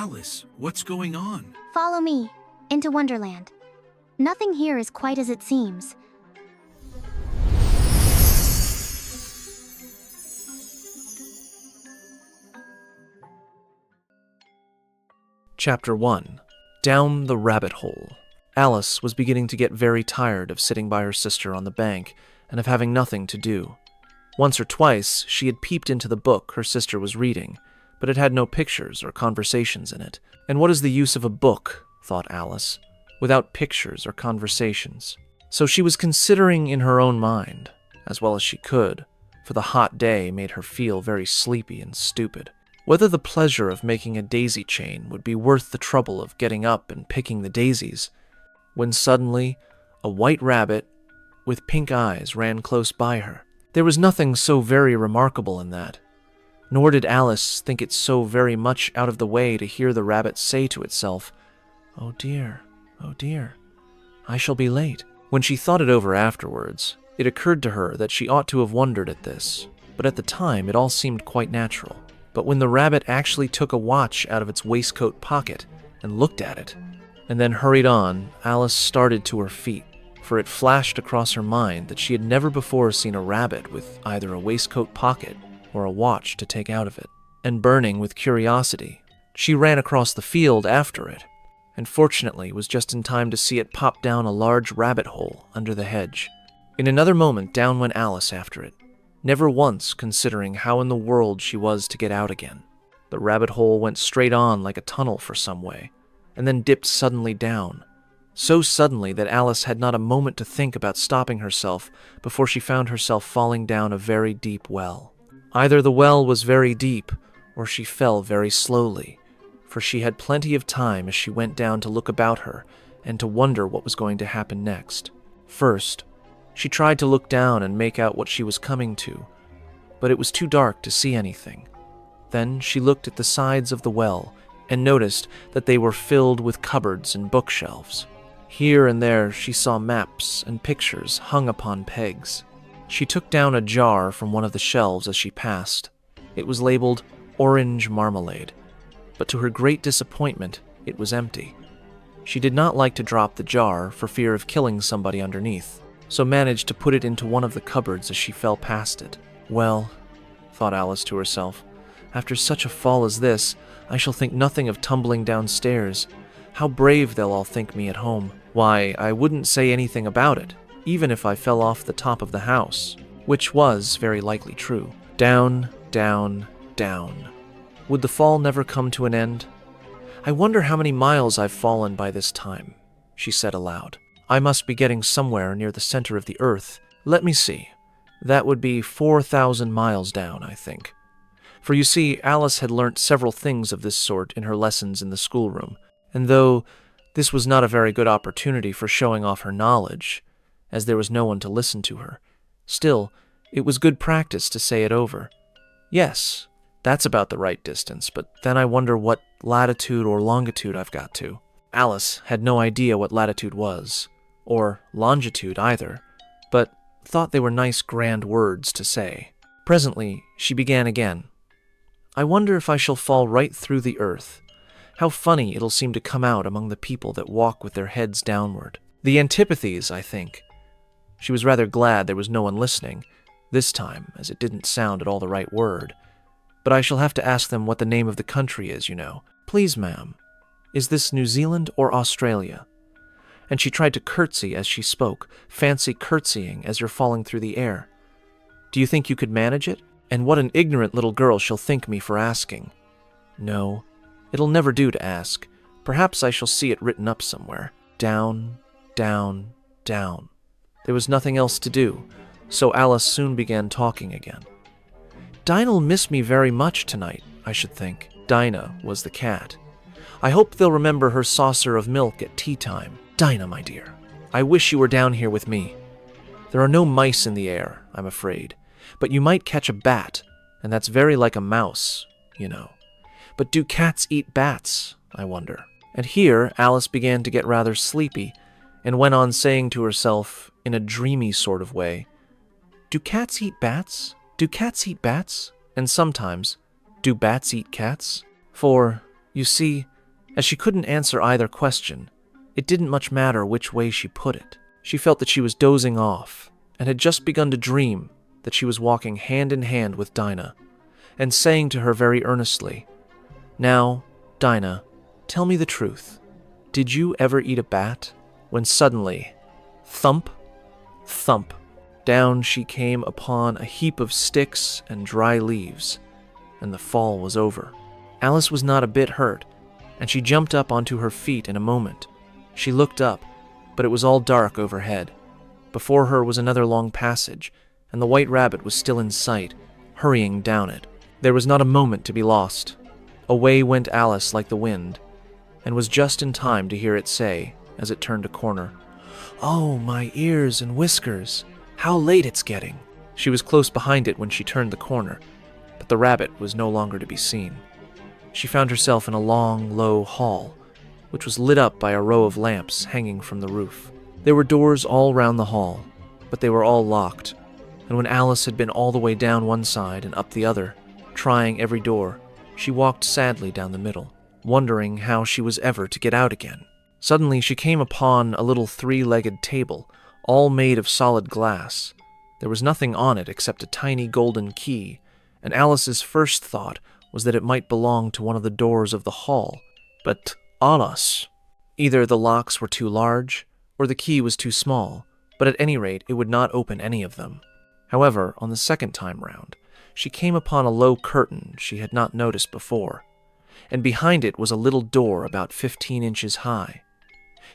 Alice, what's going on? Follow me into Wonderland. Nothing here is quite as it seems. Chapter 1. Down the Rabbit Hole. Alice was beginning to get very tired of sitting by her sister on the bank and of having nothing to do. Once or twice, she had peeped into the book her sister was reading, but it had no pictures or conversations in it. And what is the use of a book, thought Alice, without pictures or conversations? So she was considering in her own mind, as well as she could, for the hot day made her feel very sleepy and stupid, whether the pleasure of making a daisy chain would be worth the trouble of getting up and picking the daisies, when suddenly a white rabbit with pink eyes ran close by her. There was nothing so very remarkable in that, nor did Alice think it so very much out of the way to hear the rabbit say to itself, oh dear, I shall be late." When she thought it over afterwards, it occurred to her that she ought to have wondered at this, but at the time it all seemed quite natural. But when the rabbit actually took a watch out of its waistcoat pocket and looked at it, and then hurried on, Alice started to her feet, for it flashed across her mind that she had never before seen a rabbit with either a waistcoat pocket or a watch to take out of it. And burning with curiosity, she ran across the field after it, and fortunately was just in time to see it pop down a large rabbit hole under the hedge. In another moment down went Alice after it, never once considering how in the world she was to get out again. The rabbit hole went straight on like a tunnel for some way, and then dipped suddenly down, so suddenly that Alice had not a moment to think about stopping herself before she found herself falling down a very deep well. Either the well was very deep, or she fell very slowly, for she had plenty of time as she went down to look about her and to wonder what was going to happen next. First, she tried to look down and make out what she was coming to, but it was too dark to see anything. Then she looked at the sides of the well and noticed that they were filled with cupboards and bookshelves. Here and there she saw maps and pictures hung upon pegs. She took down a jar from one of the shelves as she passed. It was labeled orange marmalade, but to her great disappointment, it was empty. She did not like to drop the jar for fear of killing somebody underneath, so managed to put it into one of the cupboards as she fell past it. Well, thought Alice to herself, after such a fall as this, I shall think nothing of tumbling downstairs. How brave they'll all think me at home. Why, I wouldn't say anything about it, even if I fell off the top of the house, which was very likely true. Down, down, down. Would the fall never come to an end? I wonder how many miles I've fallen by this time, she said aloud. I must be getting somewhere near the center of the earth. Let me see. That would be 4,000 miles down, I think. For you see, Alice had learnt several things of this sort in her lessons in the schoolroom, and though this was not a very good opportunity for showing off her knowledge, as there was no one to listen to her, still, it was good practice to say it over. Yes, that's about the right distance, but then I wonder what latitude or longitude I've got to. Alice had no idea what latitude was, or longitude either, but thought they were nice grand words to say. Presently, she began again. I wonder if I shall fall right through the earth. How funny it'll seem to come out among the people that walk with their heads downward. The antipathies, I think. She was rather glad there was no one listening, this time, as it didn't sound at all the right word. But I shall have to ask them what the name of the country is, you know. Please, ma'am, is this New Zealand or Australia? And she tried to curtsy as she spoke, fancy curtsying as you're falling through the air. Do you think you could manage it? And what an ignorant little girl she'll think me for asking. No, it'll never do to ask. Perhaps I shall see it written up somewhere. Down, down, down. There was nothing else to do, so Alice soon began talking again. Dinah'll miss me very much tonight, I should think. Dinah was the cat. I hope they'll remember her saucer of milk at tea time. Dinah, my dear, I wish you were down here with me. There are no mice in the air, I'm afraid, but you might catch a bat, and that's very like a mouse, you know. But do cats eat bats, I wonder? And here Alice began to get rather sleepy, and went on saying to herself, in a dreamy sort of way, do cats eat bats? Do cats eat bats? And sometimes, do bats eat cats? For, you see, As she couldn't answer either question, it didn't much matter which way she put it. She felt that she was dozing off, and had just begun to dream that she was walking hand in hand with Dinah, and saying to her very earnestly, "Now, Dinah, tell me the truth. Did you ever eat a bat?" When suddenly, thump, thump, down she came upon a heap of sticks and dry leaves, and the fall was over. Alice was not a bit hurt, and she jumped up onto her feet in a moment. She looked up, but it was all dark overhead. Before her was another long passage, and the white rabbit was still in sight, hurrying down it. There was not a moment to be lost. Away went Alice like the wind, and was just in time to hear it say, as it turned a corner, "Oh, my ears and whiskers, how late it's getting." She was close behind it when she turned the corner, but the rabbit was no longer to be seen. She found herself in a long, low hall, which was lit up by a row of lamps hanging from the roof. There were doors all round the hall, but they were all locked, and when Alice had been all the way down one side and up the other, trying every door, she walked sadly down the middle, wondering how she was ever to get out again. Suddenly she came upon a little three-legged table, all made of solid glass. There was nothing on it except a tiny golden key, and Alice's first thought was that it might belong to one of the doors of the hall. But alas! Either the locks were too large, or the key was too small, but at any rate it would not open any of them. However, on the second time round, she came upon a low curtain she had not noticed before, and behind it was a little door about 15 inches high.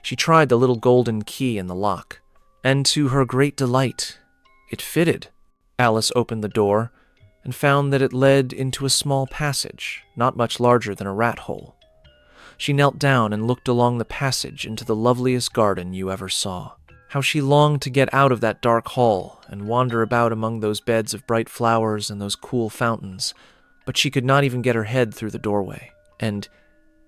She tried the little golden key in the lock, and to her great delight, it fitted. Alice opened the door, and found that it led into a small passage, not much larger than a rat hole. She knelt down and looked along the passage into the loveliest garden you ever saw. How she longed to get out of that dark hall and wander about among those beds of bright flowers and those cool fountains, but she could not even get her head through the doorway. And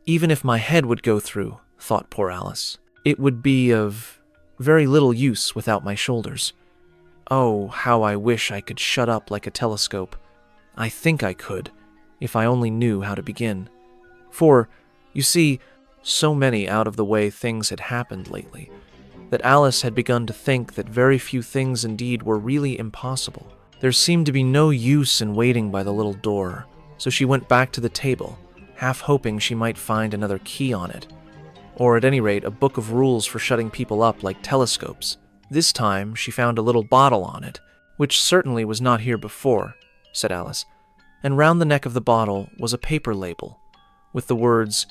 even if my head would go through, thought poor Alice, it would be of very little use without my shoulders. Oh, how I wish I could shut up like a telescope. I think I could, if I only knew how to begin. For, you see, so many out-of-the-way things had happened lately, that Alice had begun to think that very few things indeed were really impossible. There seemed to be no use in waiting by the little door, so she went back to the table, half hoping she might find another key on it, or at any rate a book of rules for shutting people up like telescopes. This time she found a little bottle on it, which certainly was not here before, said Alice, and round the neck of the bottle was a paper label, with the words,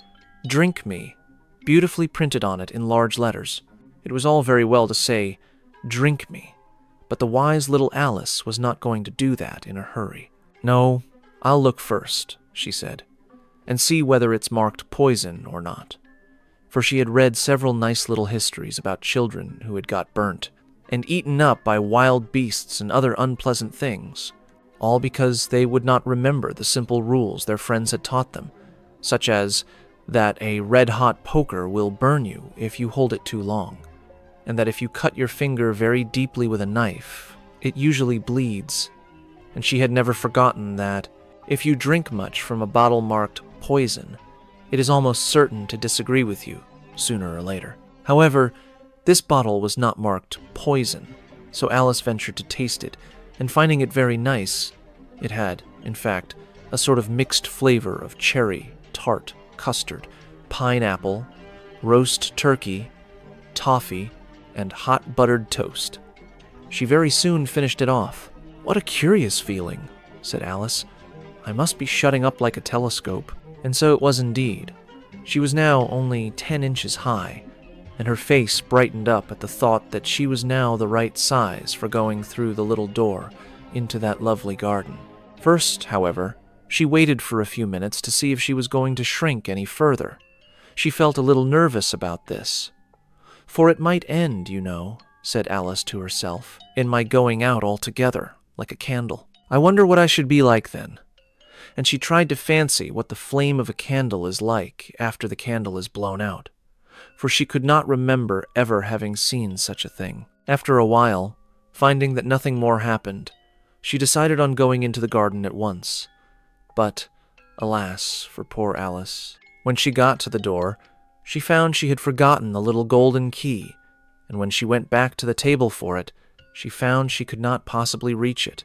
"Drink me," beautifully printed on it in large letters. It was all very well to say, "Drink me," but the wise little Alice was not going to do that in a hurry. "No, I'll look first," she said, "and see whether it's marked poison or not." For she had read several nice little histories about children who had got burnt and eaten up by wild beasts and other unpleasant things, all because they would not remember the simple rules their friends had taught them, such as that a red-hot poker will burn you if you hold it too long, and that if you cut your finger very deeply with a knife, it usually bleeds. And she had never forgotten that if you drink much from a bottle marked poison, it is almost certain to disagree with you, sooner or later. However, this bottle was not marked poison, so Alice ventured to taste it, and finding it very nice, it had, in fact, a sort of mixed flavor of cherry, tart, custard, pineapple, roast turkey, toffee, and hot buttered toast. She very soon finished it off. "What a curious feeling," said Alice. "I must be shutting up like a telescope." And so it was indeed. She was now only 10 inches high, and her face brightened up at the thought that she was now the right size for going through the little door into that lovely garden. First, however, she waited for a few minutes to see if she was going to shrink any further. She felt a little nervous about this. "For it might end, you know," said Alice to herself, "in my going out altogether, like a candle. I wonder what I should be like then." And she tried to fancy what the flame of a candle is like after the candle is blown out, for she could not remember ever having seen such a thing. After a while, finding that nothing more happened, she decided on going into the garden at once. But, alas, for poor Alice, When she got to the door, she found she had forgotten the little golden key, and when she went back to the table for it, she found she could not possibly reach it.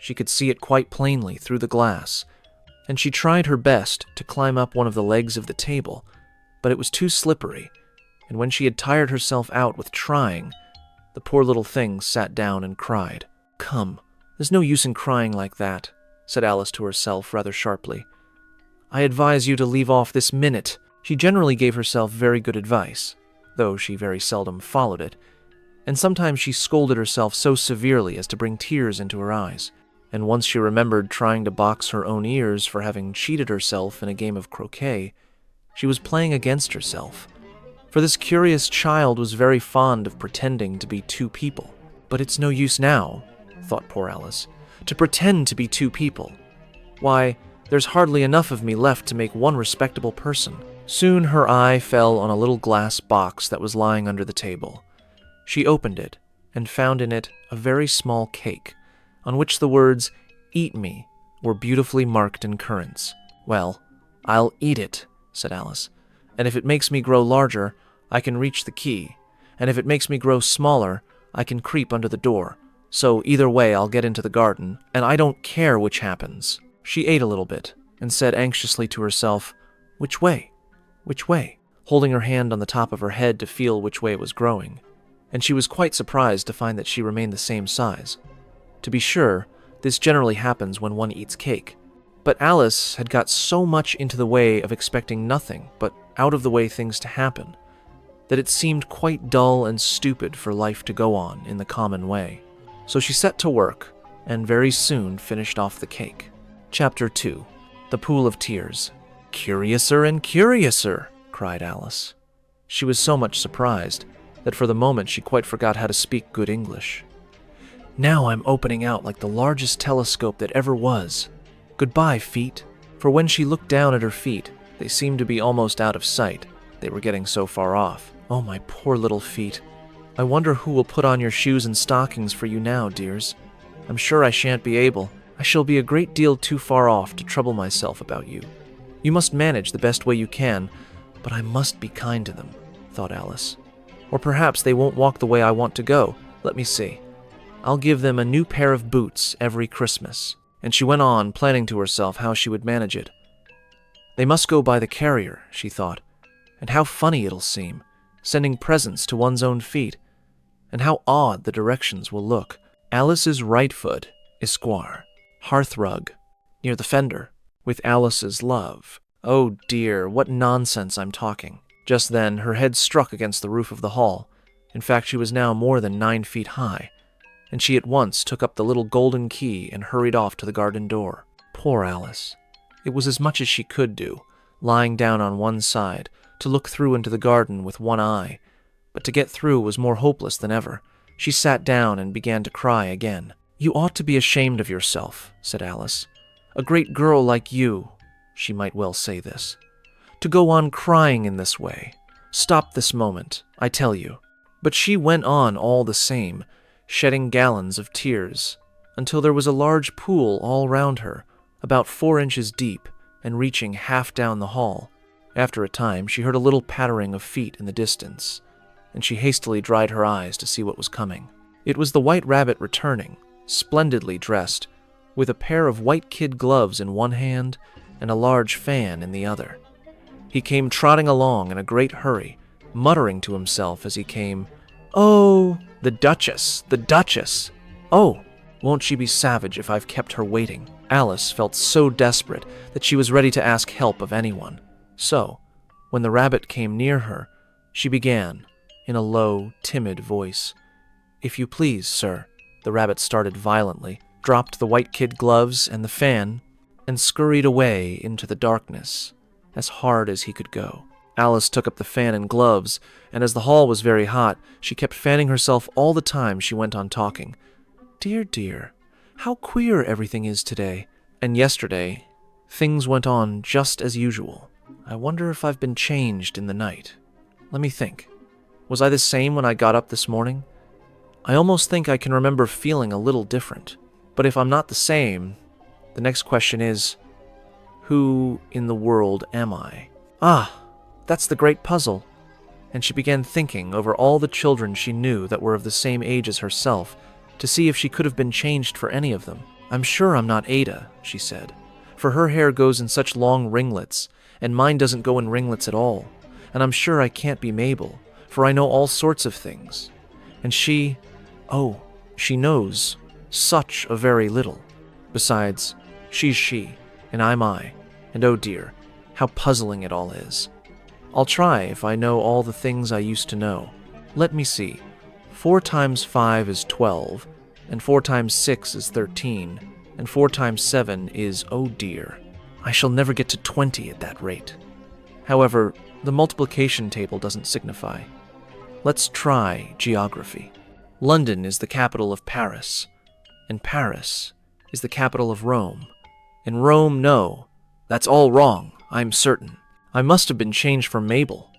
She could see it quite plainly through the glass, and she tried her best to climb up one of the legs of the table, but it was too slippery, and when she had tired herself out with trying, the poor little thing sat down and cried. "Come, there's no use in crying like that," said Alice to herself rather sharply. "I advise you to leave off this minute." She generally gave herself very good advice, though she very seldom followed it, and sometimes she scolded herself so severely as to bring tears into her eyes, and once she remembered trying to box her own ears for having cheated herself in a game of croquet. She was playing against herself, for this curious child was very fond of pretending to be two people. But it's no use now, thought poor Alice, to pretend to be two people. Why, there's hardly enough of me left to make one respectable person. Soon her eye fell on a little glass box that was lying under the table. She opened it and found in it a very small cake, on which the words, "Eat me," were beautifully marked in currants. "Well, I'll eat it," said Alice, "and if it makes me grow larger, I can reach the key, and if it makes me grow smaller, I can creep under the door. So either way I'll get into the garden, and I don't care which happens." She ate a little bit, and said anxiously to herself, "Which way? Which way?" holding her hand on the top of her head to feel which way it was growing, and she was quite surprised to find that she remained the same size. To be sure, this generally happens when one eats cake, but Alice had got so much into the way of expecting nothing but out-of-the-way things to happen, that it seemed quite dull and stupid for life to go on in the common way. So she set to work, and very soon finished off the cake. Chapter 2. The Pool of Tears. "Curiouser and curiouser," cried Alice. She was so much surprised that for the moment she quite forgot how to speak good English. "Now I'm opening out like the largest telescope that ever was. Goodbye, feet." For when she looked down at her feet, they seemed to be almost out of sight. They were getting so far off. "Oh, my poor little feet. I wonder who will put on your shoes and stockings for you now, dears. I'm sure I shan't be able. I shall be a great deal too far off to trouble myself about you. You must manage the best way you can, but I must be kind to them," thought Alice. "Or perhaps they won't walk the way I want to go. Let me see. I'll give them a new pair of boots every Christmas." And she went on, planning to herself how she would manage it. "They must go by the carrier," she thought, "and how funny it'll seem, sending presents to one's own feet, and how odd the directions will look. Alice's right foot, Esquire, hearthrug, near the fender, with Alice's love. Oh dear, what nonsense I'm talking." Just then, her head struck against the roof of the hall. In fact, she was now more than 9 feet high, and she at once took up the little golden key and hurried off to the garden door. Poor Alice. It was as much as she could do, lying down on one side, to look through into the garden with one eye, but to get through was more hopeless than ever. She sat down and began to cry again. "You ought to be ashamed of yourself," said Alice. "A great girl like you," she might well say this, "to go on crying in this way. Stop this moment, I tell you." But she went on all the same, shedding gallons of tears, until there was a large pool all round her, about 4 inches deep, and reaching half down the hall. After a time, she heard a little pattering of feet in the distance, and she hastily dried her eyes to see what was coming. It was the White Rabbit returning, splendidly dressed, with a pair of white kid gloves in one hand and a large fan in the other. He came trotting along in a great hurry, muttering to himself as he came, "Oh, the Duchess, the Duchess! Oh, won't she be savage if I've kept her waiting?" Alice felt so desperate that she was ready to ask help of anyone. So, when the rabbit came near her, she began, in a low, timid voice, "If you please, sir." The rabbit started violently, dropped the white kid gloves and the fan, and scurried away into the darkness, as hard as he could go. Alice took up the fan and gloves, and as the hall was very hot, she kept fanning herself all the time she went on talking. "Dear, dear, how queer everything is today. And yesterday, things went on just as usual. I wonder if I've been changed in the night. Let me think. Was I the same when I got up this morning? I almost think I can remember feeling a little different. But if I'm not the same, the next question is, who in the world am I? Ah, that's the great puzzle. And she began thinking over all the children she knew that were of the same age as herself, to see if she could have been changed for any of them. I'm sure I'm not Ada, she said, for her hair goes in such long ringlets, and mine doesn't go in ringlets at all. And I'm sure I can't be Mabel, for I know all sorts of things. And she knows such a very little. Besides, she's she, and I'm I, and oh dear, how puzzling it all is. I'll try if I know all the things I used to know. Let me see. 4 times 5 is 12, and 4 times 6 is 13, and 4 times 7 is, oh dear, I shall never get to 20 at that rate. However, the multiplication table doesn't signify. Let's try geography. London is the capital of Paris, and Paris is the capital of Rome. And Rome, no, that's all wrong, I'm certain. I must have been changed for Mabel.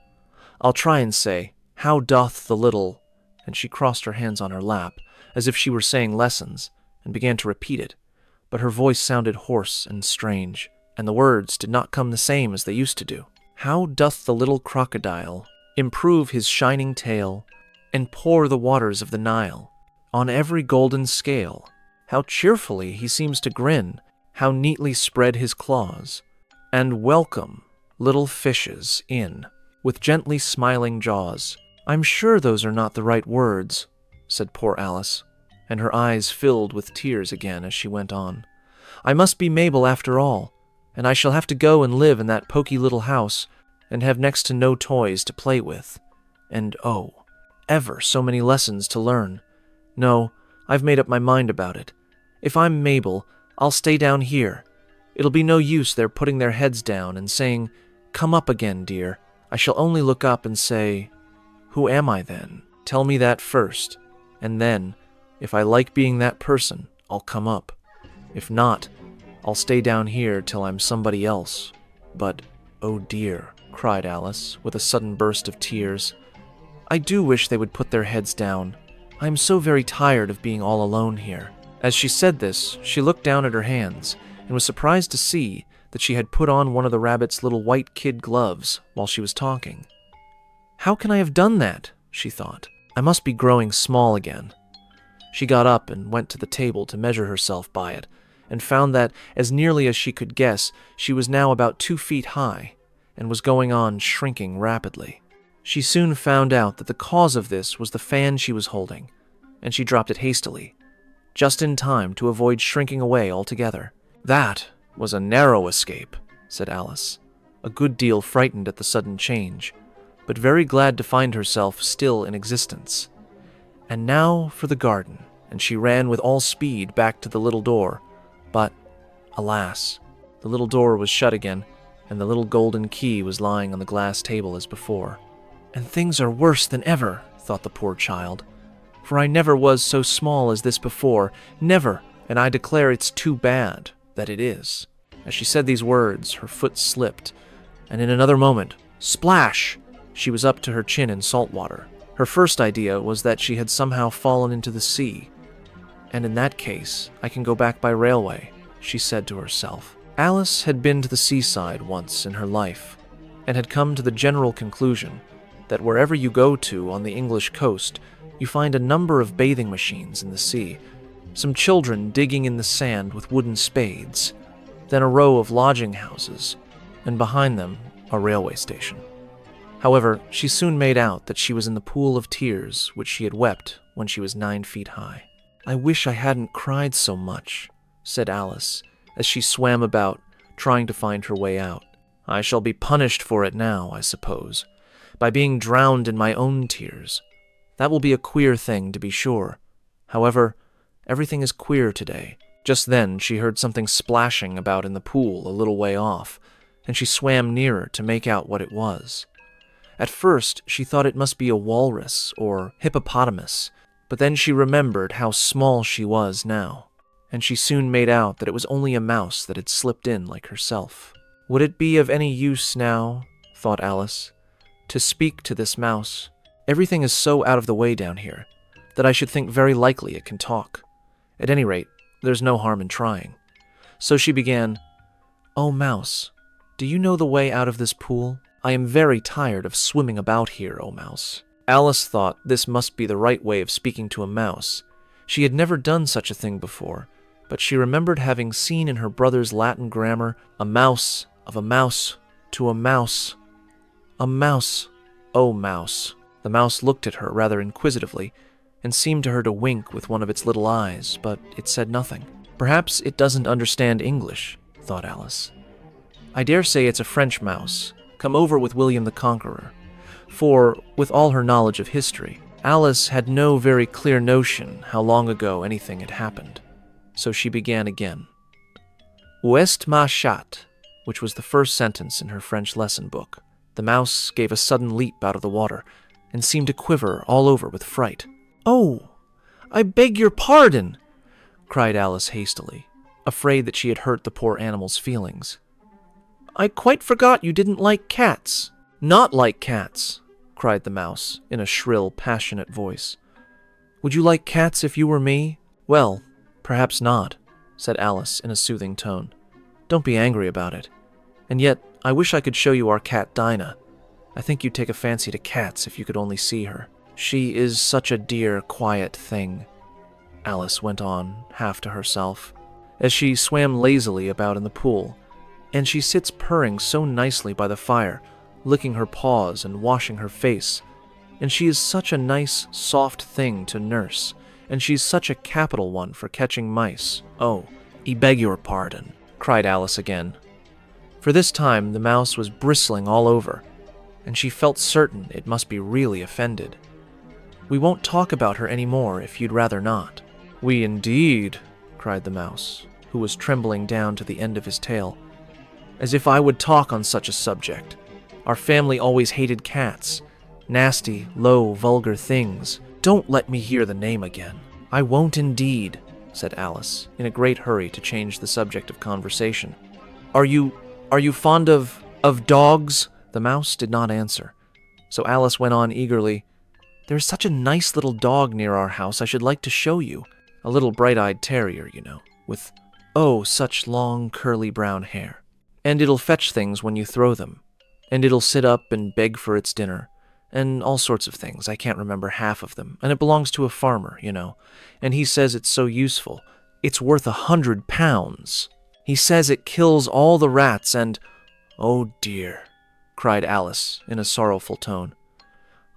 I'll try and say, how doth the little... And she crossed her hands on her lap, as if she were saying lessons, and began to repeat it. But her voice sounded hoarse and strange, and the words did not come the same as they used to do. How doth the little crocodile improve his shining tail, and pour the waters of the Nile on every golden scale? How cheerfully he seems to grin, how neatly spread his claws, and welcome little fishes in, with gently smiling jaws. I'm sure those are not the right words, said poor Alice, and her eyes filled with tears again as she went on. I must be Mabel after all, and I shall have to go and live in that poky little house, and have next to no toys to play with, and oh, ever so many lessons to learn. No, I've made up my mind about it. If I'm Mabel, I'll stay down here. It'll be no use their putting their heads down and saying, "Come up again, dear." I shall only look up and say, "Who am I then? Tell me that first, and then, if I like being that person, I'll come up. If not, I'll stay down here till I'm somebody else." But, oh dear, cried Alice, with a sudden burst of tears, I do wish they would put their heads down. I am so very tired of being all alone here. As she said this, she looked down at her hands, and was surprised to see that she had put on one of the rabbit's little white kid gloves while she was talking. How can I have done that? She thought. I must be growing small again. She got up and went to the table to measure herself by it, and found that, as nearly as she could guess, she was now about 2 feet high, and was going on shrinking rapidly. She soon found out that the cause of this was the fan she was holding, and she dropped it hastily, just in time to avoid shrinking away altogether. That was a narrow escape, said Alice, a good deal frightened at the sudden change, but very glad to find herself still in existence. And now for the garden, and she ran with all speed back to the little door. But, alas, the little door was shut again, and the little golden key was lying on the glass table as before. And things are worse than ever, thought the poor child, for I never was so small as this before, never, and I declare it's too bad that it is. As she said these words, her foot slipped, and in another moment, splash! She was up to her chin in salt water. Her first idea was that she had somehow fallen into the sea, and in that case, I can go back by railway, she said to herself. Alice had been to the seaside once in her life, and had come to the general conclusion that wherever you go to on the English coast, you find a number of bathing machines in the sea, some children digging in the sand with wooden spades, then a row of lodging houses, and behind them a railway station. However, she soon made out that she was in the pool of tears which she had wept when she was 9 feet high. I wish I hadn't cried so much, said Alice, as she swam about, trying to find her way out. I shall be punished for it now, I suppose, by being drowned in my own tears. That will be a queer thing, to be sure. However, everything is queer today. Just then she heard something splashing about in the pool a little way off, and she swam nearer to make out what it was. At first she thought it must be a walrus or hippopotamus, but then she remembered how small she was now, and she soon made out that it was only a mouse that had slipped in like herself. Would it be of any use now, thought Alice, to speak to this mouse? Everything is so out of the way down here that I should think very likely it can talk. At any rate, there's no harm in trying. So she began, "Oh, mouse, do you know the way out of this pool? I am very tired of swimming about here, O mouse." Alice thought this must be the right way of speaking to a mouse. She had never done such a thing before, but she remembered having seen in her brother's Latin grammar, "A mouse, of a mouse, to a mouse. A mouse, O mouse." The mouse looked at her rather inquisitively, and seemed to her to wink with one of its little eyes, but it said nothing. "Perhaps it doesn't understand English," thought Alice. "I dare say it's a French mouse, come over with William the Conqueror." For, with all her knowledge of history, Alice had no very clear notion how long ago anything had happened. So she began again. "Où est ma chatte?" which was the first sentence in her French lesson book. The mouse gave a sudden leap out of the water, and seemed to quiver all over with fright. "Oh, I beg your pardon!" cried Alice hastily, afraid that she had hurt the poor animal's feelings. "I quite forgot you didn't like cats." "Not like cats!" cried the mouse, in a shrill, passionate voice. "Would you like cats if you were me?" "Well, perhaps not," said Alice in a soothing tone. "Don't be angry about it. And yet, I wish I could show you our cat Dinah. I think you'd take a fancy to cats if you could only see her. She is such a dear, quiet thing," Alice went on, half to herself, as she swam lazily about in the pool, "and she sits purring so nicely by the fire, licking her paws and washing her face, and she is such a nice, soft thing to nurse, and she's such a capital one for catching mice." "Oh, I beg your pardon," cried Alice again. For this time the mouse was bristling all over, and she felt certain it must be really offended. "We won't talk about her any more if you'd rather not." "We indeed," cried the mouse, who was trembling down to the end of his tail. "As if I would talk on such a subject. Our family always hated cats. Nasty, low, vulgar things. Don't let me hear the name again." "I won't indeed," said Alice, in a great hurry to change the subject of conversation. Are you fond of dogs?" The mouse did not answer, so Alice went on eagerly. "There's such a nice little dog near our house I should like to show you. A little bright-eyed terrier, you know, with, oh, such long, curly brown hair. And it'll fetch things when you throw them. And it'll sit up and beg for its dinner, and all sorts of things. I can't remember half of them. And it belongs to a farmer, you know, and he says it's so useful. It's worth £100. He says it kills all the rats and—" "Oh, dear," cried Alice in a sorrowful tone.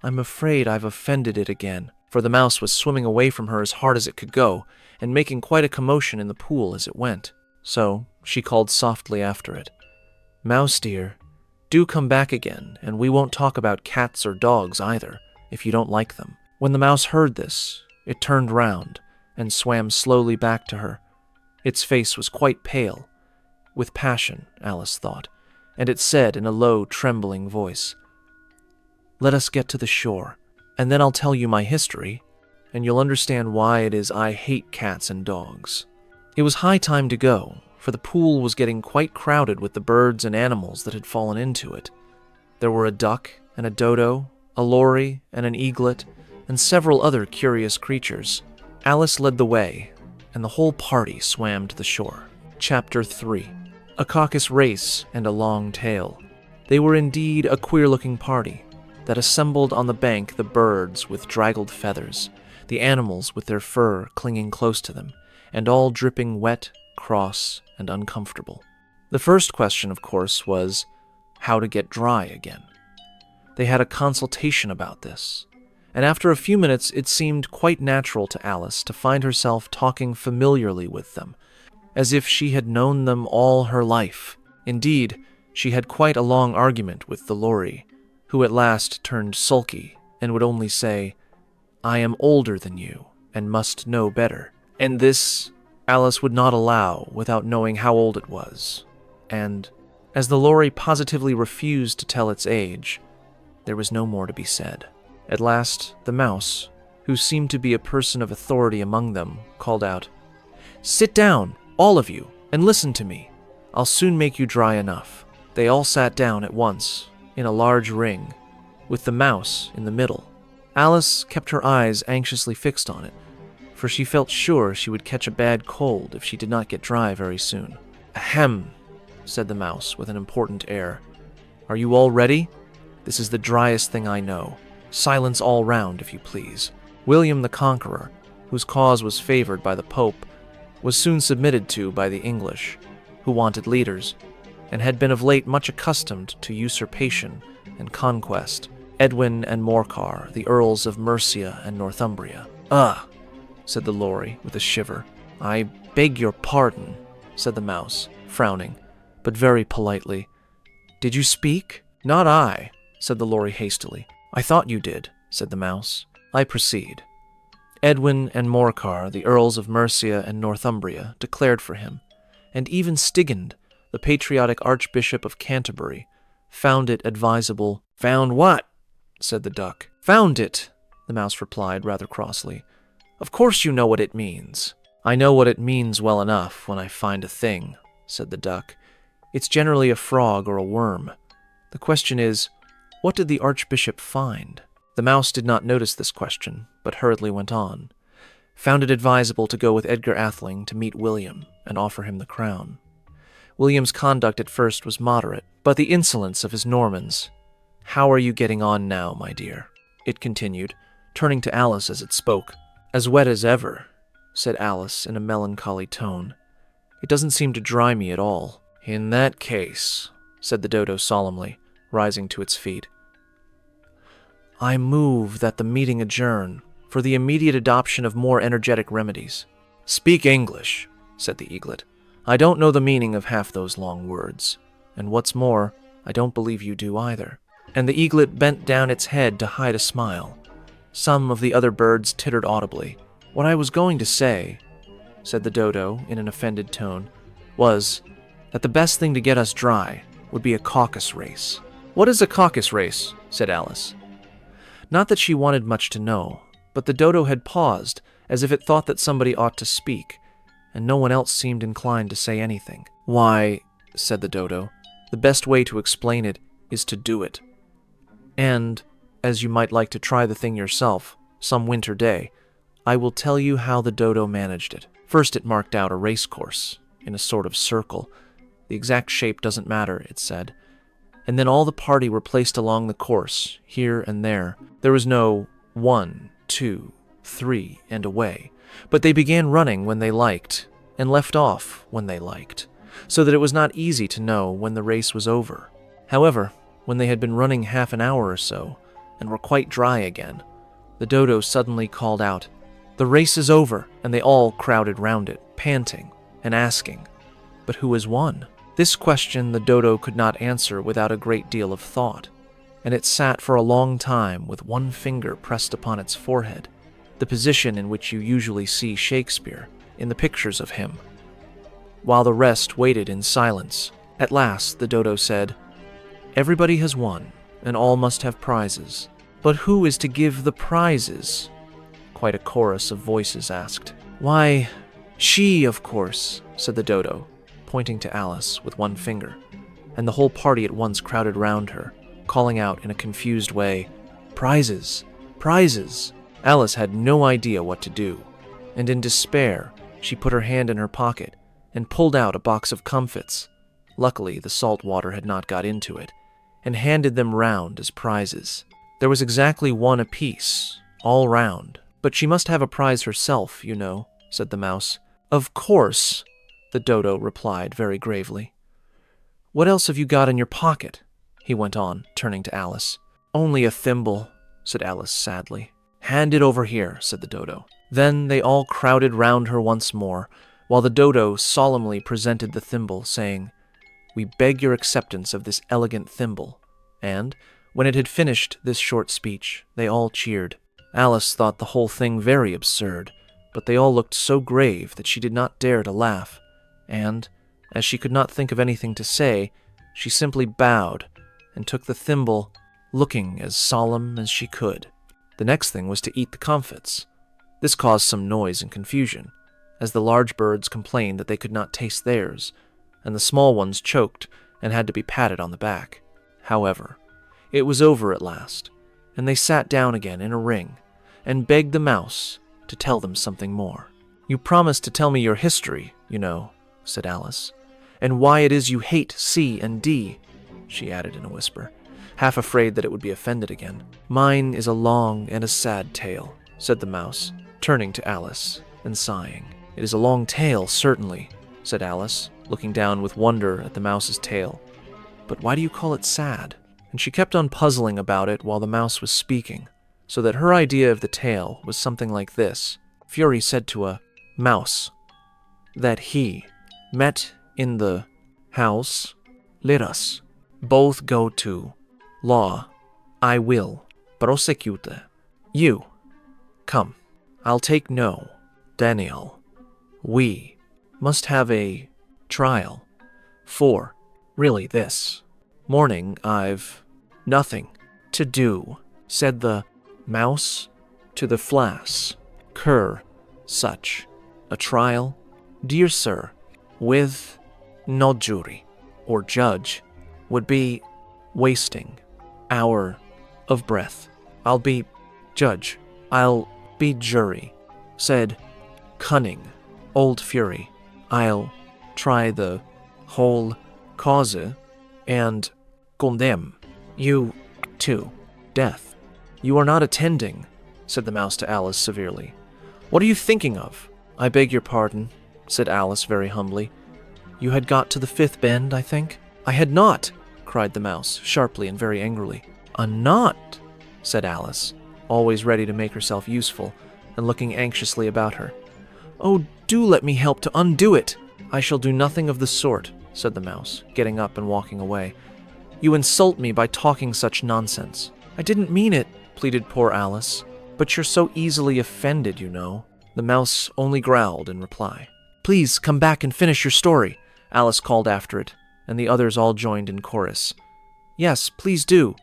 "I'm afraid I've offended it again," for the mouse was swimming away from her as hard as it could go, and making quite a commotion in the pool as it went. So she called softly after it, "Mouse dear, do come back again, and we won't talk about cats or dogs either, if you don't like them." When the mouse heard this, it turned round and swam slowly back to her. Its face was quite pale, with passion, Alice thought, and it said in a low, trembling voice, "Let us get to the shore, and then I'll tell you my history, and you'll understand why it is I hate cats and dogs." It was high time to go, for the pool was getting quite crowded with the birds and animals that had fallen into it. There were a duck and a dodo, a lory and an eaglet, and several other curious creatures. Alice led the way, and the whole party swam to the shore. Chapter 3. A caucus race and a long tail. They were indeed a queer-looking party that assembled on the bank, the birds with draggled feathers, the animals with their fur clinging close to them, and all dripping wet, cross, and uncomfortable. The first question, of course, was how to get dry again. They had a consultation about this, and after a few minutes it seemed quite natural to Alice to find herself talking familiarly with them, as if she had known them all her life. Indeed, she had quite a long argument with the lory, who at last turned sulky and would only say, "I am older than you, and must know better." And this Alice would not allow without knowing how old it was, and, as the lory positively refused to tell its age, there was no more to be said. At last, the mouse, who seemed to be a person of authority among them, called out, "Sit down, all of you, and listen to me. I'll soon make you dry enough." They all sat down at once, in a large ring, with the mouse in the middle. Alice kept her eyes anxiously fixed on it, for she felt sure she would catch a bad cold if she did not get dry very soon. "Ahem," said the mouse with an important air. "Are you all ready?" This is the driest thing I know. Silence all round, if you please." William the Conqueror, whose cause was favored by the Pope, was soon submitted to by the English, who wanted leaders, and had been of late much accustomed to usurpation and conquest. Edwin and Morcar, the Earls of Mercia and Northumbria. "Ah," said the Lory with a shiver. "I beg your pardon," said the Mouse, frowning, but very politely. "Did you speak?" "Not I," said the Lory hastily. "I thought you did," said the Mouse. "I proceed. Edwin and Morcar, the Earls of Mercia and Northumbria, declared for him, and even Stigand, the patriotic Archbishop of Canterbury, found it advisable." "Found what?" said the Duck. "Found it," the Mouse replied rather crossly. "Of course you know what it means." "I know what it means well enough when I find a thing," said the Duck. "It's generally a frog or a worm. The question is, what did the Archbishop find?" The Mouse did not notice this question, but hurriedly went on. "Found it advisable to go with Edgar Atheling to meet William and offer him the crown. William's conduct at first was moderate, but the insolence of his Normans— How are you getting on now, my dear?" it continued, turning to Alice as it spoke. "As wet as ever," said Alice in a melancholy tone. "It doesn't seem to dry me at all." "In that case," said the Dodo solemnly, rising to its feet, "I move that the meeting adjourn for the immediate adoption of more energetic remedies." "Speak English," said the Eaglet. "I don't know the meaning of half those long words, and what's more, I don't believe you do either." And the Eaglet bent down its head to hide a smile. Some of the other birds tittered audibly. "What I was going to say," said the Dodo in an offended tone, "was that the best thing to get us dry would be a caucus race." "What is a caucus race?" said Alice. Not that she wanted much to know, but the Dodo had paused, as if it thought that somebody ought to speak, and no one else seemed inclined to say anything. "Why," said the Dodo, "the best way to explain it is to do it. And, as you might like to try the thing yourself, some winter day, I will tell you how the Dodo managed it. First it marked out a race course, in a sort of circle. The exact shape doesn't matter, it said. And then all the party were placed along the course, here and there. There was no 1, 2, 3, and away, but they began running when they liked, and left off when they liked, so that it was not easy to know when the race was over. However, when they had been running half an hour or so, and were quite dry again, the Dodo suddenly called out, 'The race is over,' and they all crowded round it, panting and asking, 'But who has won?' This question the Dodo could not answer without a great deal of thought, and it sat for a long time with one finger pressed upon its forehead, the position in which you usually see Shakespeare in the pictures of him, while the rest waited in silence. At last the Dodo said, 'Everybody has won, and all must have prizes. But who is to give the prizes?' Quite a chorus of voices asked. 'Why, she, of course,' said the Dodo, pointing to Alice with one finger, and the whole party at once crowded round her, calling out in a confused way, 'Prizes! Prizes!' Alice had no idea what to do, and in despair she put her hand in her pocket and pulled out a box of comfits. Luckily, the salt water had not got into it, and handed them round as prizes. There was exactly one apiece, all round. 'But she must have a prize herself, you know,' said the Mouse. 'Of course,' the Dodo replied very gravely. 'What else have you got in your pocket?' he went on, turning to Alice. 'Only a thimble,' said Alice sadly. 'Hand it over here,' said the Dodo. Then they all crowded round her once more, while the Dodo solemnly presented the thimble, saying, 'We beg your acceptance of this elegant thimble,' and, when it had finished this short speech, they all cheered. Alice thought the whole thing very absurd, but they all looked so grave that she did not dare to laugh, and, as she could not think of anything to say, she simply bowed and took the thimble, looking as solemn as she could. The next thing was to eat the comfits. This caused some noise and confusion, as the large birds complained that they could not taste theirs, and the small ones choked and had to be patted on the back. However, it was over at last, and they sat down again in a ring and begged the Mouse to tell them something more. 'You promised to tell me your history, you know,' said Alice, 'and why it is you hate C and D,' she added in a whisper. half afraid that it would be offended again. "Mine is a long and a sad tale," said the mouse, turning to Alice and sighing. "It is a long tale, certainly," said Alice, looking down with wonder at the mouse's tail. "But why do you call it sad?" And she kept on puzzling about it while the mouse was speaking, so that her idea of the tale was something like this. Fury said to a mouse that he met in the house. "Let us both go to law. I will prosecute you. Come, I'll take no. Daniel, we must have a trial. For really this morning I've nothing to do," said the mouse to the flass. "Cur such a trial, dear sir, with no jury or judge, would be wasting hour of breath. I'll be judge, I'll be jury," said cunning old Fury. "I'll try the whole cause and condemn you to death." "You are not attending," said the mouse to Alice severely. "What are you thinking of?" "I beg your pardon," said Alice very humbly. "You had got to the fifth bend, I think?" "I had not," cried the mouse, sharply and very angrily. "Not," said Alice, always ready to make herself useful, and looking anxiously about her. "Oh, do let me help to undo it." "I shall do nothing of the sort," said the mouse, getting up and walking away. "You insult me by talking such nonsense." "I didn't mean it," pleaded poor Alice. "But you're so easily offended, you know." The mouse only growled in reply. "Please come back and finish your story," Alice called after it, and the others all joined in chorus. "Yes, please do."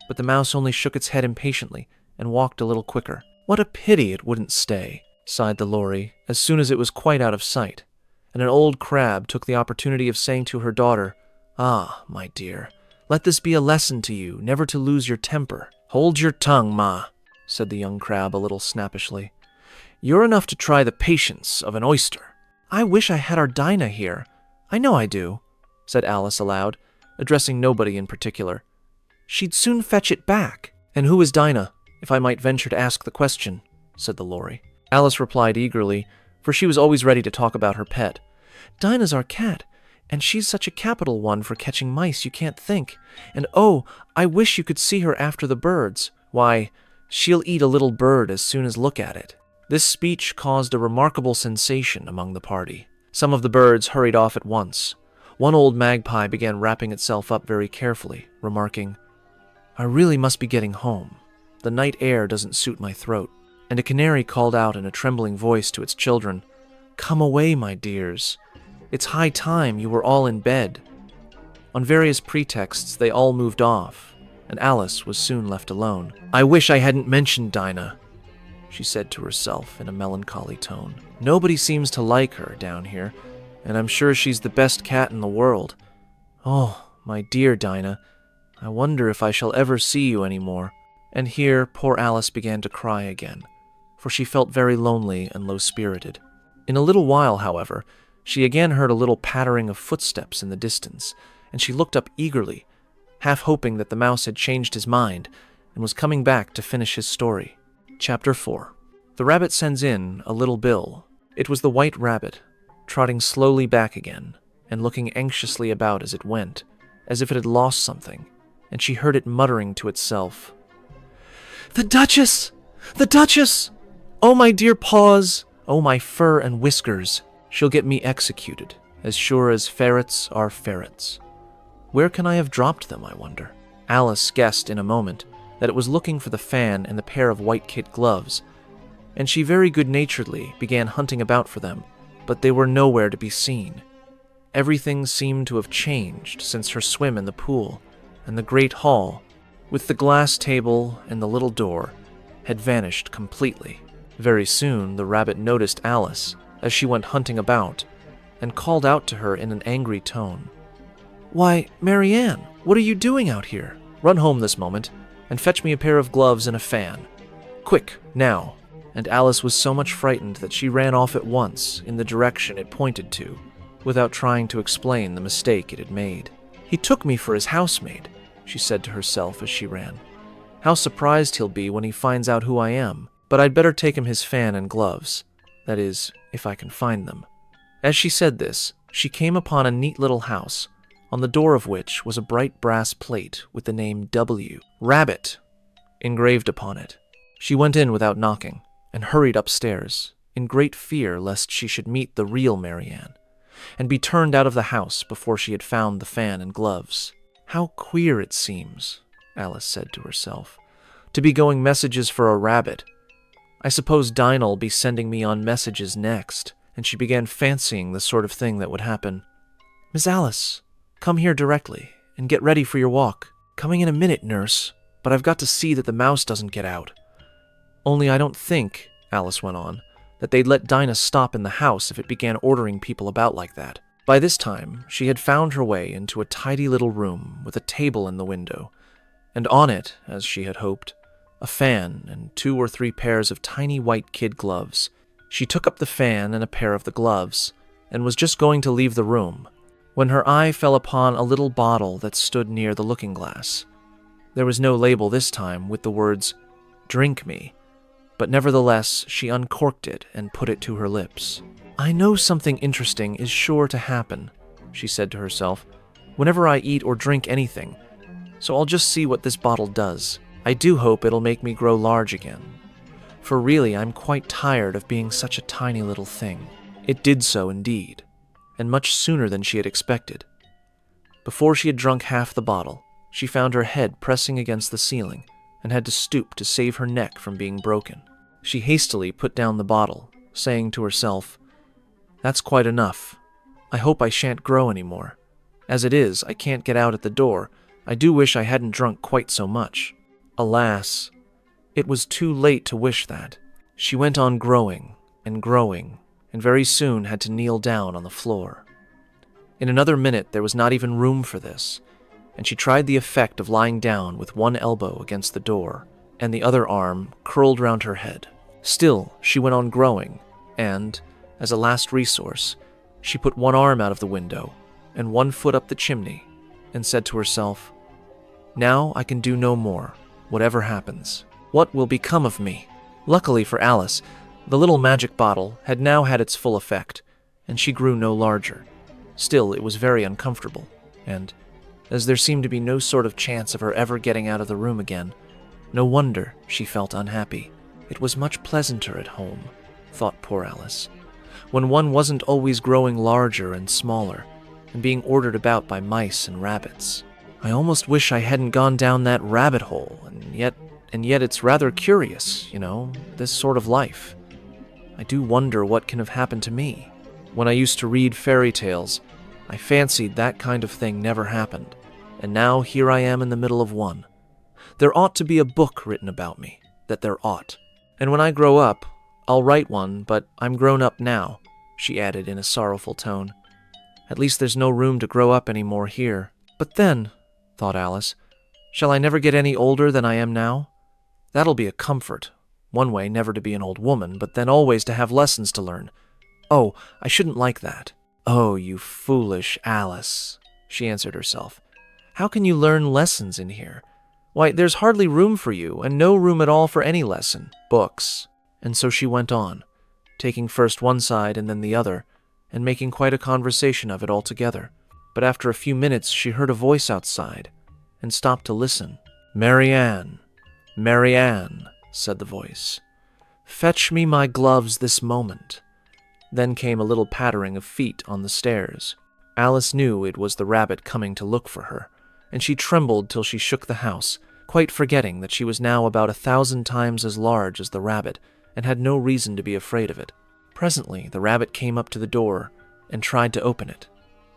But the mouse only shook its head impatiently and walked a little quicker. "What a pity it wouldn't stay," sighed the Lory, as soon as it was quite out of sight, and an old crab took the opportunity of saying to her daughter, "Ah, my dear, let this be a lesson to you, never to lose your temper." "Hold your tongue, ma," said the young crab a little snappishly. "You're enough to try the patience of an oyster." "I wish I had our Dinah here. I know I do," said Alice aloud, addressing nobody in particular. "She'd soon fetch it back." "And who is Dinah, if I might venture to ask the question?" said the Lory. Alice replied eagerly, for she was always ready to talk about her pet. "Dinah's our cat, and she's such a capital one for catching mice you can't think. And oh, I wish you could see her after the birds. Why, she'll eat a little bird as soon as look at it." This speech caused a remarkable sensation among the party. Some of the birds hurried off at once. One old magpie began wrapping itself up very carefully, remarking, "I really must be getting home. The night air doesn't suit my throat." And a canary called out in a trembling voice to its children, "Come away, my dears. It's high time you were all in bed." On various pretexts, they all moved off, and Alice was soon left alone. "I wish I hadn't mentioned Dinah," she said to herself in a melancholy tone. "Nobody seems to like her down here, and I'm sure she's the best cat in the world. Oh, my dear Dinah, I wonder if I shall ever see you any more." And here poor Alice began to cry again, for she felt very lonely and low-spirited. In a little while, however, she again heard a little pattering of footsteps in the distance, and she looked up eagerly, half hoping that the mouse had changed his mind and was coming back to finish his story. Chapter 4. The rabbit sends in a little bill. It was the white rabbit, trotting slowly back again, and looking anxiously about as it went, as if it had lost something, and she heard it muttering to itself, "The Duchess! The Duchess! Oh, my dear paws! Oh, my fur and whiskers! She'll get me executed, as sure as ferrets are ferrets. Where can I have dropped them, I wonder?" Alice guessed in a moment that it was looking for the fan and the pair of white kid gloves, and she very good-naturedly began hunting about for them, but they were nowhere to be seen. Everything seemed to have changed since her swim in the pool, and the great hall, with the glass table and the little door, had vanished completely. Very soon the rabbit noticed Alice as she went hunting about, and called out to her in an angry tone, "Why, Marianne, what are you doing out here? Run home this moment, and fetch me a pair of gloves and a fan. Quick, now." And Alice was so much frightened that she ran off at once in the direction it pointed to, without trying to explain the mistake it had made. "He took me for his housemaid. she said to herself as she ran. How surprised he'll be when he finds out who I am. But I'd better take him his fan and gloves. That is, if I can find them. As she said this, she came upon a neat little house, on the door of which was a bright brass plate with the name W. Rabbit engraved upon it. She went in without knocking, and hurried upstairs, in great fear lest she should meet the real Marianne, and be turned out of the house before she had found the fan and gloves. How queer it seems, Alice said to herself, to be going messages for a rabbit. I suppose Dinah'll be sending me on messages next, and she began fancying the sort of thing that would happen. Miss Alice, come here directly, and get ready for your walk. Coming in a minute, nurse, but I've got to see that the mouse doesn't get out. Only I don't think, Alice went on, that they'd let Dinah stop in the house if it began ordering people about like that. By this time, she had found her way into a tidy little room with a table in the window, and on it, as she had hoped, a fan and 2 or 3 pairs of tiny white kid gloves. She took up the fan and a pair of the gloves, and was just going to leave the room, when her eye fell upon a little bottle that stood near the looking-glass. There was no label this time with the words, "Drink me," but nevertheless she uncorked it and put it to her lips. I know something interesting is sure to happen, she said to herself, whenever I eat or drink anything, so I'll just see what this bottle does. I do hope it'll make me grow large again, for really I'm quite tired of being such a tiny little thing. It did so indeed, and much sooner than she had expected. Before she had drunk half the bottle, she found her head pressing against the ceiling and had to stoop to save her neck from being broken. She hastily put down the bottle, saying to herself, "That's quite enough. I hope I shan't grow any more. As it is, I can't get out at the door. I do wish I hadn't drunk quite so much." Alas, it was too late to wish that. She went on growing, and very soon had to kneel down on the floor. In another minute there was not even room for this, and she tried the effect of lying down with one elbow against the door, and the other arm curled round her head. Still, she went on growing, and, as a last resource, she put one arm out of the window and one foot up the chimney, and said to herself, "Now I can do no more, whatever happens. What will become of me?" Luckily for Alice, the little magic bottle had now had its full effect, and she grew no larger. Still, it was very uncomfortable, and, as there seemed to be no sort of chance of her ever getting out of the room again, no wonder she felt unhappy. It was much pleasanter at home, thought poor Alice, when one wasn't always growing larger and smaller, and being ordered about by mice and rabbits. I almost wish I hadn't gone down that rabbit hole, and yet it's rather curious, this sort of life. I do wonder what can have happened to me. When I used to read fairy tales, I fancied that kind of thing never happened, and now here I am in the middle of one. There ought to be a book written about me, that there ought. And when I grow up, I'll write one, but I'm grown up now, she added in a sorrowful tone. At least there's no room to grow up any more here. But then, thought Alice, shall I never get any older than I am now? That'll be a comfort. One way never to be an old woman, but then always to have lessons to learn. Oh, I shouldn't like that. Oh, you foolish Alice, she answered herself. How can you learn lessons in here? Why, there's hardly room for you, and no room at all for any lesson. Books. And so she went on, taking first one side and then the other, and making quite a conversation of it altogether. But after a few minutes she heard a voice outside, and stopped to listen. "Marianne, Marianne," said the voice. "Fetch me my gloves this moment." Then came a little pattering of feet on the stairs. Alice knew it was the rabbit coming to look for her, and she trembled till she shook the house, quite forgetting that she was now about 1,000 times as large as the rabbit, and had no reason to be afraid of it. Presently the rabbit came up to the door, and tried to open it.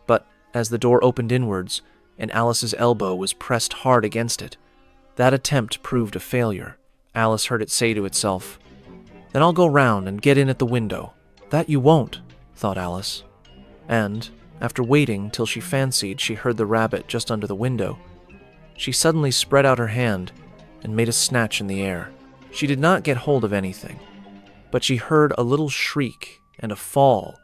But as the door opened inwards, and Alice's elbow was pressed hard against it, that attempt proved a failure. Alice heard it say to itself, "Then I'll go round and get in at the window." "That you won't," thought Alice. And, after waiting till she fancied she heard the rabbit just under the window, she suddenly spread out her hand and made a snatch in the air. She did not get hold of anything, but she heard a little shriek and a fall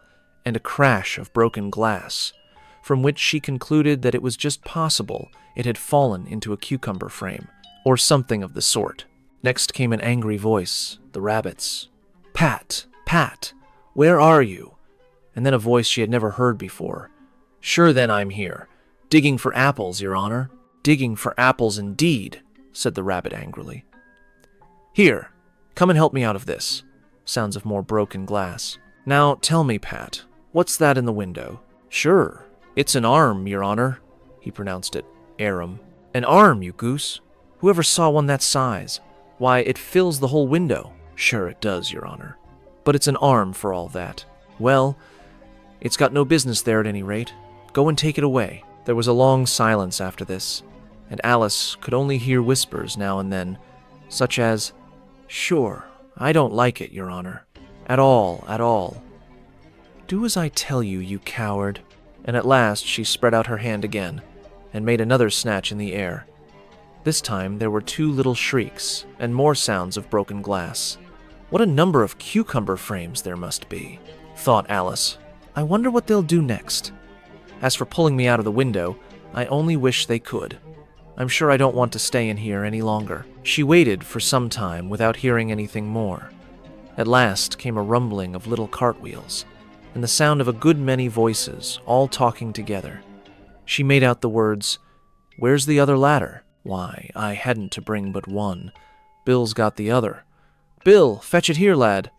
and a crash of broken glass, from which she concluded that it was just possible it had fallen into a cucumber frame, or something of the sort. Next came an angry voice, the rabbit's. "Pat, Pat, where are you?" And then a voice she had never heard before. "Sure then I'm here. Digging for apples, Your Honor." "Digging for apples indeed," said the rabbit angrily. "Here, come and help me out of this." Sounds of more broken glass. "Now tell me, Pat, what's that in the window?" "Sure, it's an arm, Your Honor." He pronounced it arum. "An arm, you goose? Whoever saw one that size? Why, it fills the whole window." "Sure it does, Your Honor. But it's an arm for all that." "Well, it's got no business there at any rate. Go and take it away." There was a long silence after this, and Alice could only hear whispers now and then, such as, "Sure, I don't like it, Your Honor. At all, at all." "Do as I tell you, you coward." And at last she spread out her hand again, and made another snatch in the air. This time there were 2 little shrieks, and more sounds of broken glass. What a number of cucumber frames there must be, thought Alice. I wonder what they'll do next. As for pulling me out of the window, I only wish they could. I'm sure I don't want to stay in here any longer. She waited for some time without hearing anything more. At last came a rumbling of little cartwheels, and the sound of a good many voices, all talking together. She made out the words, "Where's the other ladder? Why, I hadn't to bring but one. Bill's got the other. Bill, fetch it here, lad.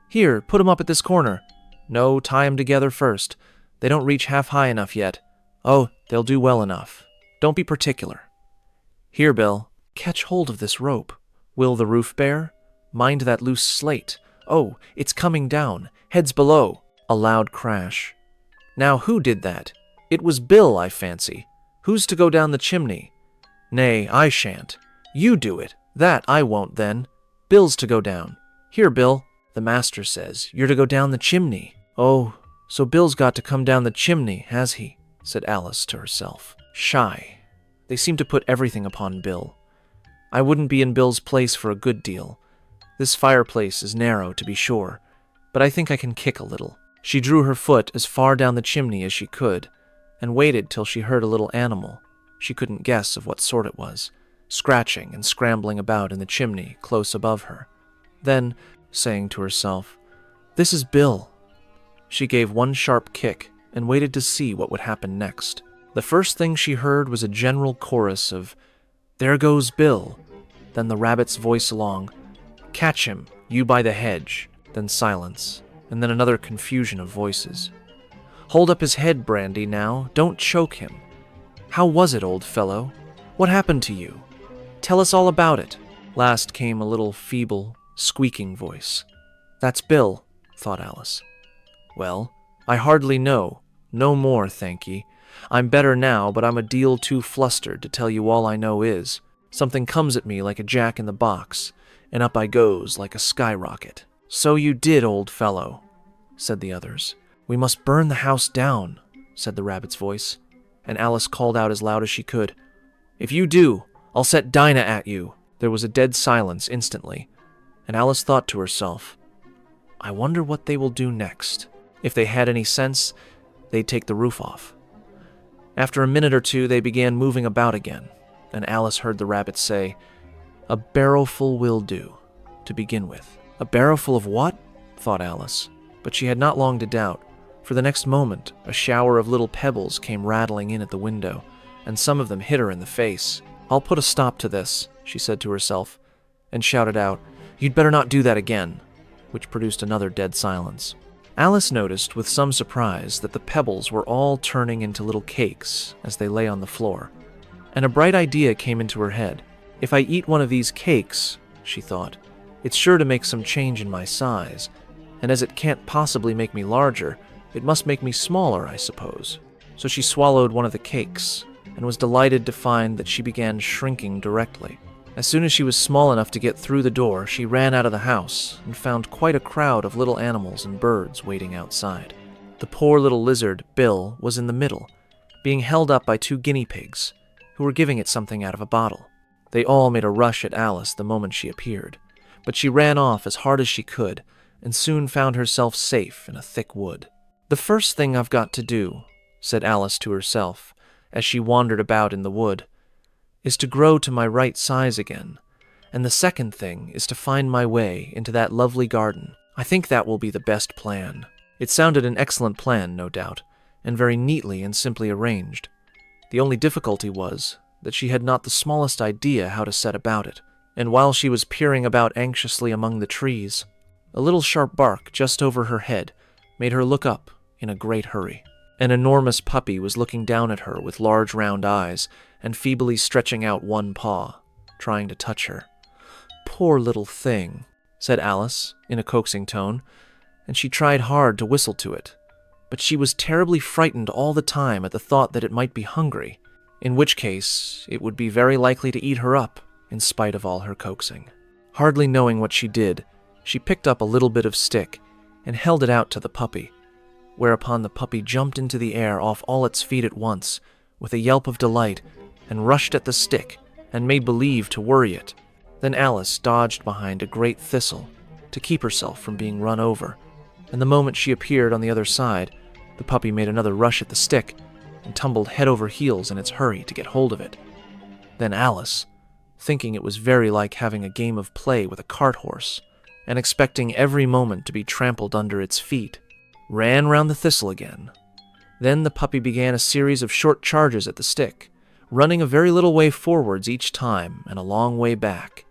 Here, put 'em up at this corner. No, tie 'em together first. They don't reach half high enough yet. Oh, they'll do well enough. Don't be particular. Here, Bill, catch hold of this rope. Will the roof bear? Mind that loose slate. Oh, it's coming down. Heads below." A loud crash. "Now who did that? It was Bill, I fancy. Who's to go down the chimney?" "Nay, I shan't. You do it. That I won't, then. Bill's to go down. Here, Bill. The master says you're to go down the chimney." "Oh, so Bill's got to come down the chimney, has he?" said Alice to herself. Shy. They seem to put everything upon Bill. I wouldn't be in Bill's place for a good deal. This fireplace is narrow, to be sure, but I think I can kick a little. She drew her foot as far down the chimney as she could, and waited till she heard a little animal, she couldn't guess of what sort it was, scratching and scrambling about in the chimney close above her. Then, saying to herself, "This is Bill," she gave one sharp kick and waited to see what would happen next. The first thing she heard was a general chorus of, "There goes Bill," then the rabbit's voice along, "Catch him, you by the hedge," then silence, and then another confusion of voices. "Hold up his head, Brandy, now. Don't choke him. How was it, old fellow? What happened to you? Tell us all about it." Last came a little feeble, squeaking voice. "That's Bill," thought Alice. "Well, I hardly know. No more, thank ye. I'm better now, but I'm a deal too flustered to tell you all I know is. Something comes at me like a jack-in-the-box, and up I goes like a skyrocket." "So you did, old fellow," said the others. "We must burn the house down," said the rabbit's voice, and Alice called out as loud as she could, "If you do, I'll set Dinah at you." There was a dead silence instantly, and Alice thought to herself, I wonder what they will do next. If they had any sense, they'd take the roof off. After a minute or two, they began moving about again, and Alice heard the rabbit say, "A barrowful will do, to begin with." A barrowful of what? thought Alice, but she had not long to doubt, for the next moment a shower of little pebbles came rattling in at the window, and some of them hit her in the face. "I'll put a stop to this," she said to herself, and shouted out, "You'd better not do that again," which produced another dead silence. Alice noticed with some surprise that the pebbles were all turning into little cakes as they lay on the floor, and a bright idea came into her head. "If I eat one of these cakes," she thought, "it's sure to make some change in my size, and as it can't possibly make me larger, it must make me smaller, I suppose." So she swallowed one of the cakes, and was delighted to find that she began shrinking directly. As soon as she was small enough to get through the door, she ran out of the house and found quite a crowd of little animals and birds waiting outside. The poor little lizard, Bill, was in the middle, being held up by 2 guinea pigs, who were giving it something out of a bottle. They all made a rush at Alice the moment she appeared, but she ran off as hard as she could, and soon found herself safe in a thick wood. "The first thing I've got to do," said Alice to herself, as she wandered about in the wood, is to grow to my right size again, and the second thing is to find my way into that lovely garden. I think that will be the best plan." It sounded an excellent plan, no doubt, and very neatly and simply arranged. The only difficulty was that she had not the smallest idea how to set about it, and while she was peering about anxiously among the trees, a little sharp bark just over her head made her look up in a great hurry. An enormous puppy was looking down at her with large round eyes and feebly stretching out one paw, trying to touch her. "Poor little thing," said Alice in a coaxing tone, and she tried hard to whistle to it, but she was terribly frightened all the time at the thought that it might be hungry, in which case it would be very likely to eat her up, in spite of all her coaxing. Hardly knowing what she did, she picked up a little bit of stick and held it out to the puppy, whereupon the puppy jumped into the air off all its feet at once, with a yelp of delight, and rushed at the stick and made believe to worry it. Then Alice dodged behind a great thistle to keep herself from being run over, and the moment she appeared on the other side, the puppy made another rush at the stick and tumbled head over heels in its hurry to get hold of it. Then Alice, thinking it was very like having a game of play with a cart horse, and expecting every moment to be trampled under its feet, ran round the thistle again. Then the puppy began a series of short charges at the stick, running a very little way forwards each time and a long way back,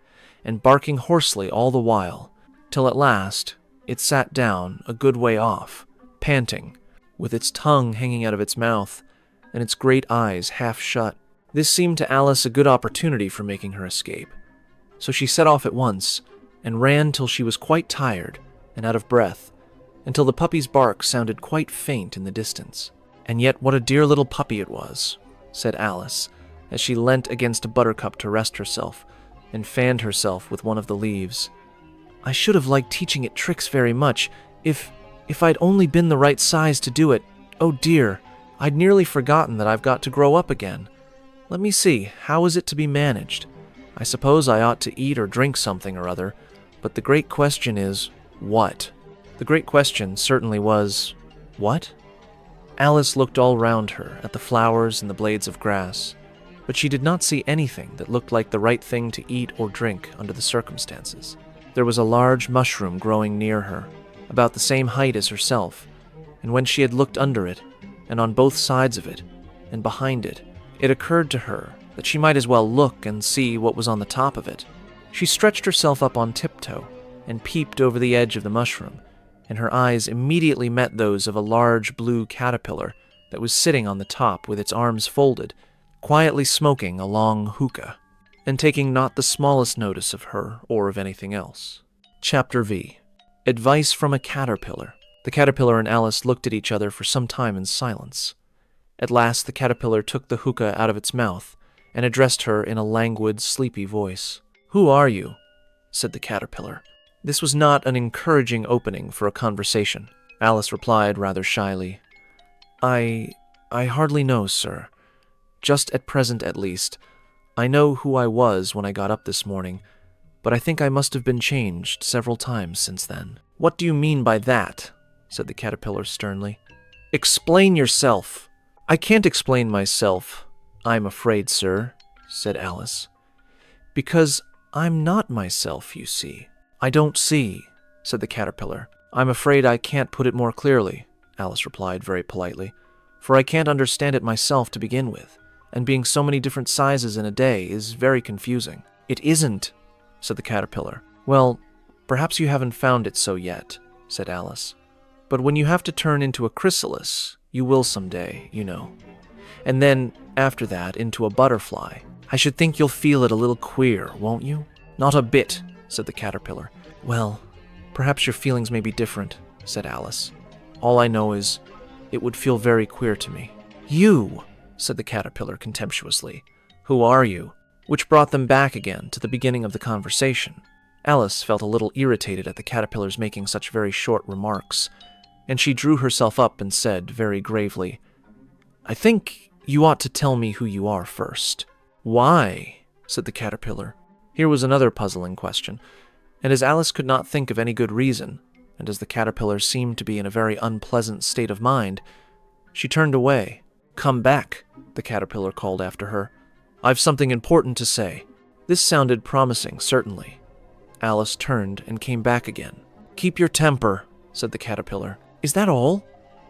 and barking hoarsely all the while, till at last it sat down a good way off, panting, with its tongue hanging out of its mouth, and its great eyes half shut. This seemed to Alice a good opportunity for making her escape, so she set off at once, and ran till she was quite tired and out of breath, until the puppy's bark sounded quite faint in the distance. "And yet what a dear little puppy it was," said Alice, as she leant against a buttercup to rest herself, and fanned herself with one of the leaves. "I should have liked teaching it tricks very much, if I'd only been the right size to do it. Oh dear, I'd nearly forgotten that I've got to grow up again. Let me see, how is it to be managed? I suppose I ought to eat or drink something or other, but the great question is, what?" The great question certainly was, what? Alice looked all round her at the flowers and the blades of grass, but she did not see anything that looked like the right thing to eat or drink under the circumstances. There was a large mushroom growing near her, about the same height as herself, and when she had looked under it, and on both sides of it, and behind it, it occurred to her that she might as well look and see what was on the top of it. She stretched herself up on tiptoe, and peeped over the edge of the mushroom, and her eyes immediately met those of a large blue caterpillar that was sitting on the top with its arms folded, quietly smoking a long hookah, and taking not the smallest notice of her or of anything else. Chapter V. Advice from a Caterpillar. The caterpillar and Alice looked at each other for some time in silence. At last the caterpillar took the hookah out of its mouth and addressed her in a languid, sleepy voice. "Who are you?" said the caterpillar. This was not an encouraging opening for a conversation. Alice replied rather shyly, I hardly know, sir. Just at present, at least. I know who I was when I got up this morning, but I think I must have been changed several times since then." "What do you mean by that?" said the caterpillar sternly. "Explain yourself." "I can't explain myself, I'm afraid, sir," said Alice, "because I'm not myself, you see." "I don't see," said the caterpillar. "I'm afraid I can't put it more clearly," Alice replied very politely, "for I can't understand it myself to begin with, and being so many different sizes in a day is very confusing." "It isn't," said the caterpillar. "Well, perhaps you haven't found it so yet," said Alice. "But when you have to turn into a chrysalis, you will someday, you know. And then, after that, into a butterfly. I should think you'll feel it a little queer, won't you?" "Not a bit," said the caterpillar. "Well, perhaps your feelings may be different," said Alice. "All I know is, it would feel very queer to me." "You!" said the caterpillar contemptuously. "Who are you?" Which brought them back again to the beginning of the conversation. Alice felt a little irritated at the caterpillar's making such very short remarks, and she drew herself up and said very gravely, "I think you ought to tell me who you are first." "Why?" said the caterpillar. Here was another puzzling question, and as Alice could not think of any good reason, and as the caterpillar seemed to be in a very unpleasant state of mind, she turned away. "Come back," the caterpillar called after her, I've something important to say." This sounded promising, certainly. Alice turned and came back again. "Keep your temper," said the caterpillar. "Is that all?"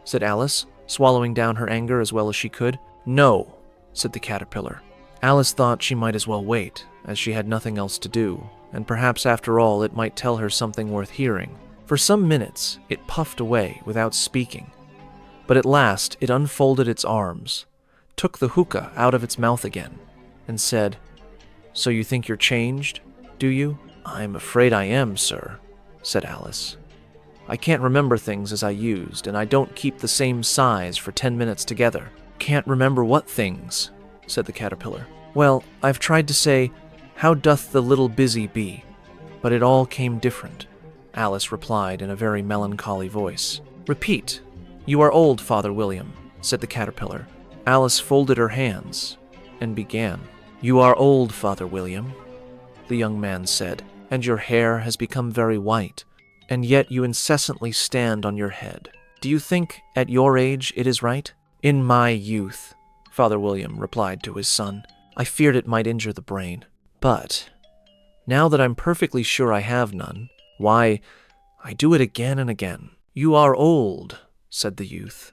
said Alice, swallowing down her anger as well as she could. "No," said the caterpillar. Alice thought she might as well wait, as she had nothing else to do, and perhaps after all it might tell her something worth hearing. For some minutes it puffed away without speaking, but at last it unfolded its arms, took the hookah out of its mouth again, and said, "So you think you're changed, do you?" "I'm afraid I am, sir," said Alice. "I can't remember things as I used, and I don't keep the same size for 10 minutes together." "Can't remember what things?" said the caterpillar. "Well, I've tried to say, 'How doth the little busy bee?' but it all came different," Alice replied in a very melancholy voice. "Repeat. 'You are old, Father William,'" said the caterpillar. Alice folded her hands and began. "You are old, Father William," the young man said, "and your hair has become very white, and yet you incessantly stand on your head. Do you think, at your age, it is right?" "In my youth," Father William replied to his son, "I feared it might injure the brain. But now that I'm perfectly sure I have none, why, I do it again and again." "You are old," said the youth,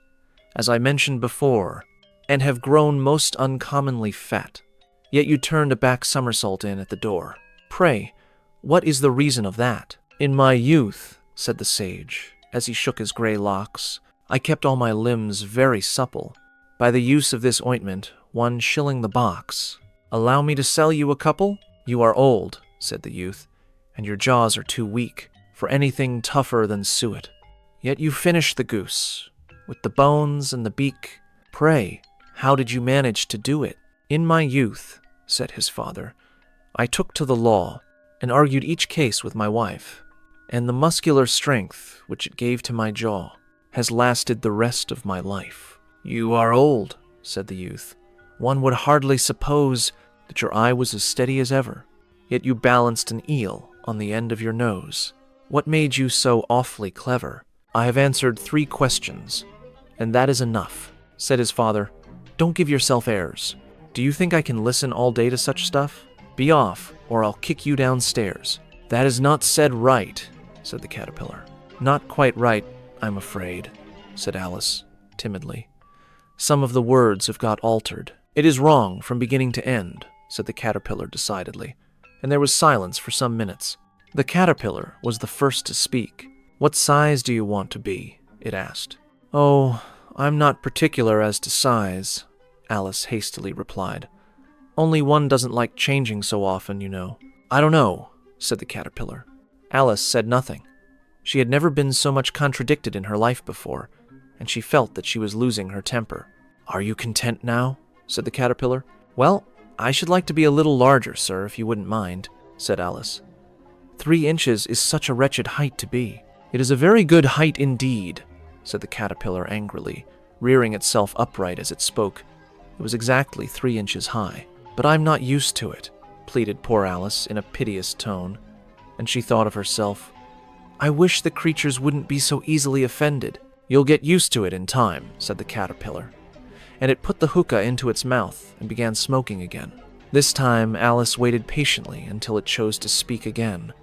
"as I mentioned before, and have grown most uncommonly fat. Yet you turned a back somersault in at the door. Pray, what is the reason of that?" "In my youth," said the sage, as he shook his gray locks, "I kept all my limbs very supple. By the use of this ointment, 1 shilling the box. Allow me to sell you a couple?" "You are old," said the youth, "and your jaws are too weak for anything tougher than suet. Yet you finished the goose, with the bones and the beak. Pray, how did you manage to do it?" "In my youth," said his father, "I took to the law, and argued each case with my wife, and the muscular strength which it gave to my jaw has lasted the rest of my life." "You are old," said the youth. "One would hardly suppose that your eye was as steady as ever. Yet you balanced an eel on the end of your nose. What made you so awfully clever?" "I have answered 3 questions, and that is enough," said his father. "Don't give yourself airs. Do you think I can listen all day to such stuff? Be off, or I'll kick you downstairs." "That is not said right," said the caterpillar. "Not quite right, I'm afraid," said Alice, timidly. "Some of the words have got altered." "It is wrong from beginning to end," said the caterpillar decidedly, and there was silence for some minutes. The caterpillar was the first to speak. "What size do you want to be?" it asked. "Oh, I'm not particular as to size," Alice hastily replied. "Only one doesn't like changing so often, you know." "I don't know," said the caterpillar. Alice said nothing. She had never been so much contradicted in her life before, and she felt that she was losing her temper. "Are you content now?" said the caterpillar. "Well, I should like to be a little larger, sir, if you wouldn't mind," said Alice. 3 inches is such a wretched height to be." "It is a very good height indeed," said the caterpillar angrily, rearing itself upright as it spoke. It was exactly 3 inches high. "But I'm not used to it," pleaded poor Alice in a piteous tone, and she thought of herself, "I wish the creatures wouldn't be so easily offended." "You'll get used to it in time," said the caterpillar, and it put the hookah into its mouth and began smoking again. This time Alice waited patiently until it chose to speak again.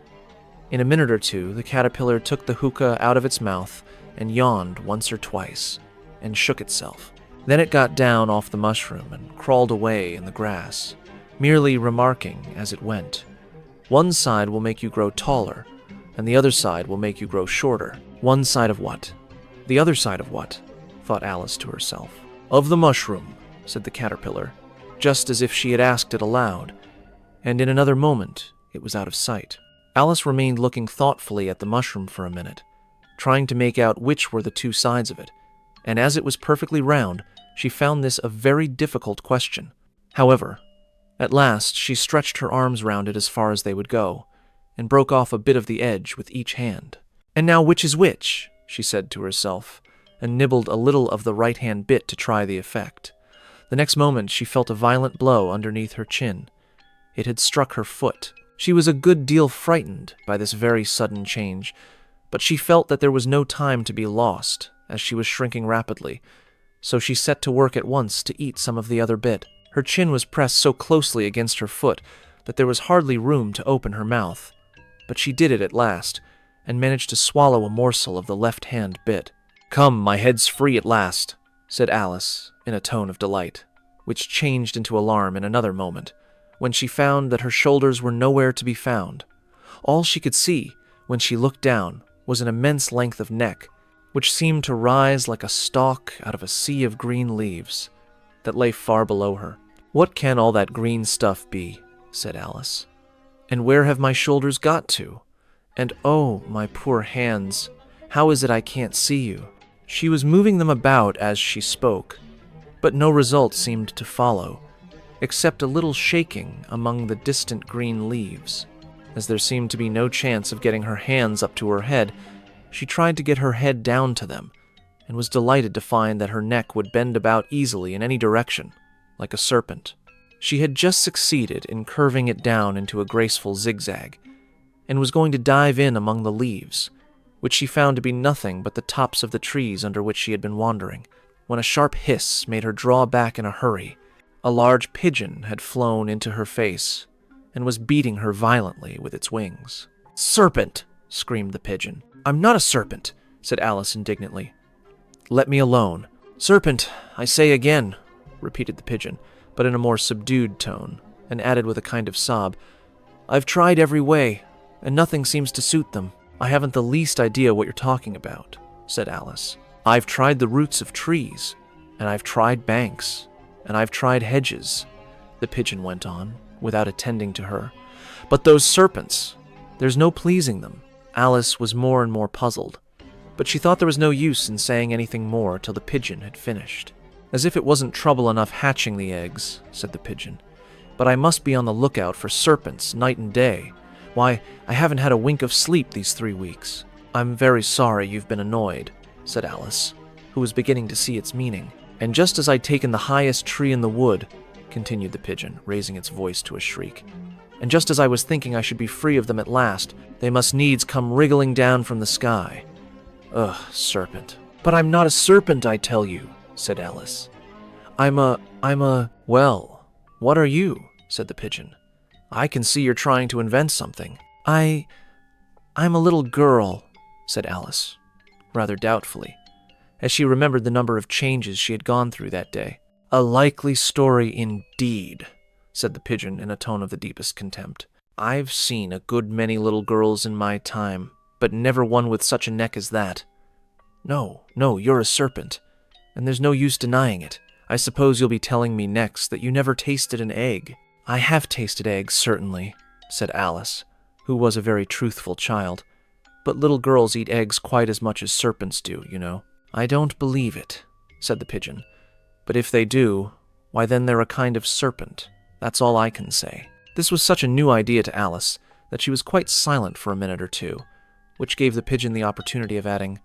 In a minute or two, the caterpillar took the hookah out of its mouth and yawned once or twice, and shook itself. Then it got down off the mushroom and crawled away in the grass, merely remarking as it went, "One side will make you grow taller, and the other side will make you grow shorter." "One side of what? The other side of what?" thought Alice to herself. "Of the mushroom," said the caterpillar, just as if she had asked it aloud, and in another moment it was out of sight. Alice remained looking thoughtfully at the mushroom for a minute, trying to make out which were the 2 sides of it, and as it was perfectly round, she found this a very difficult question. However, at last she stretched her arms round it as far as they would go, and broke off a bit of the edge with each hand. "And now which is which?" she said to herself, and nibbled a little of the right-hand bit to try the effect. The next moment she felt a violent blow underneath her chin. It had struck her foot. She was a good deal frightened by this very sudden change, but she felt that there was no time to be lost, as she was shrinking rapidly, so she set to work at once to eat some of the other bit. Her chin was pressed so closely against her foot that there was hardly room to open her mouth. But she did it at last, and managed to swallow a morsel of the left-hand bit. "Come, my head's free at last," said Alice, in a tone of delight, which changed into alarm in another moment, when she found that her shoulders were nowhere to be found. All she could see, when she looked down, was an immense length of neck, which seemed to rise like a stalk out of a sea of green leaves that lay far below her. "What can all that green stuff be?" said Alice. "And where have my shoulders got to? And oh, my poor hands, how is it I can't see you?" She was moving them about as she spoke, but no result seemed to follow, except a little shaking among the distant green leaves. As there seemed to be no chance of getting her hands up to her head, she tried to get her head down to them, and was delighted to find that her neck would bend about easily in any direction, like a serpent. She had just succeeded in curving it down into a graceful zigzag, and was going to dive in among the leaves, which she found to be nothing but the tops of the trees under which she had been wandering, when a sharp hiss made her draw back in a hurry. A large pigeon had flown into her face, and was beating her violently with its wings. "Serpent!" screamed the pigeon. "I'm not a serpent," said Alice indignantly. "Let me alone." "Serpent, I say again," repeated the pigeon, but in a more subdued tone, and added with a kind of sob, "I've tried every way, and nothing seems to suit them." "I haven't the least idea what you're talking about," said Alice. "I've tried the roots of trees, and I've tried banks, and I've tried hedges," the pigeon went on, without attending to her. "But those serpents, there's no pleasing them." Alice was more and more puzzled, but she thought there was no use in saying anything more till the pigeon had finished. "As if it wasn't trouble enough hatching the eggs," said the pigeon, "but I must be on the lookout for serpents night and day. Why, I haven't had a wink of sleep these 3 weeks." "I'm very sorry you've been annoyed," said Alice, who was beginning to see its meaning. "And just as I'd taken the highest tree in the wood," continued the pigeon, raising its voice to a shriek, "and just as I was thinking I should be free of them at last, they must needs come wriggling down from the sky. Ugh, serpent." "But I'm not a serpent, I tell you," said Alice. I'm a... "Well, what are you?" said the pigeon. "I can see you're trying to invent something." I'm a little girl," said Alice, rather doubtfully, as she remembered the number of changes she had gone through that day. "A likely story indeed," said the pigeon in a tone of the deepest contempt. "I've seen a good many little girls in my time, but never one with such a neck as that. No, you're a serpent, and there's no use denying it. I suppose you'll be telling me next that you never tasted an egg." "I have tasted eggs, certainly," said Alice, who was a very truthful child, "but little girls eat eggs quite as much as serpents do, you know." "I don't believe it," said the pigeon, "but if they do, why then they're a kind of serpent. That's all I can say." This was such a new idea to Alice that she was quite silent for a minute or two, which gave the pigeon the opportunity of adding,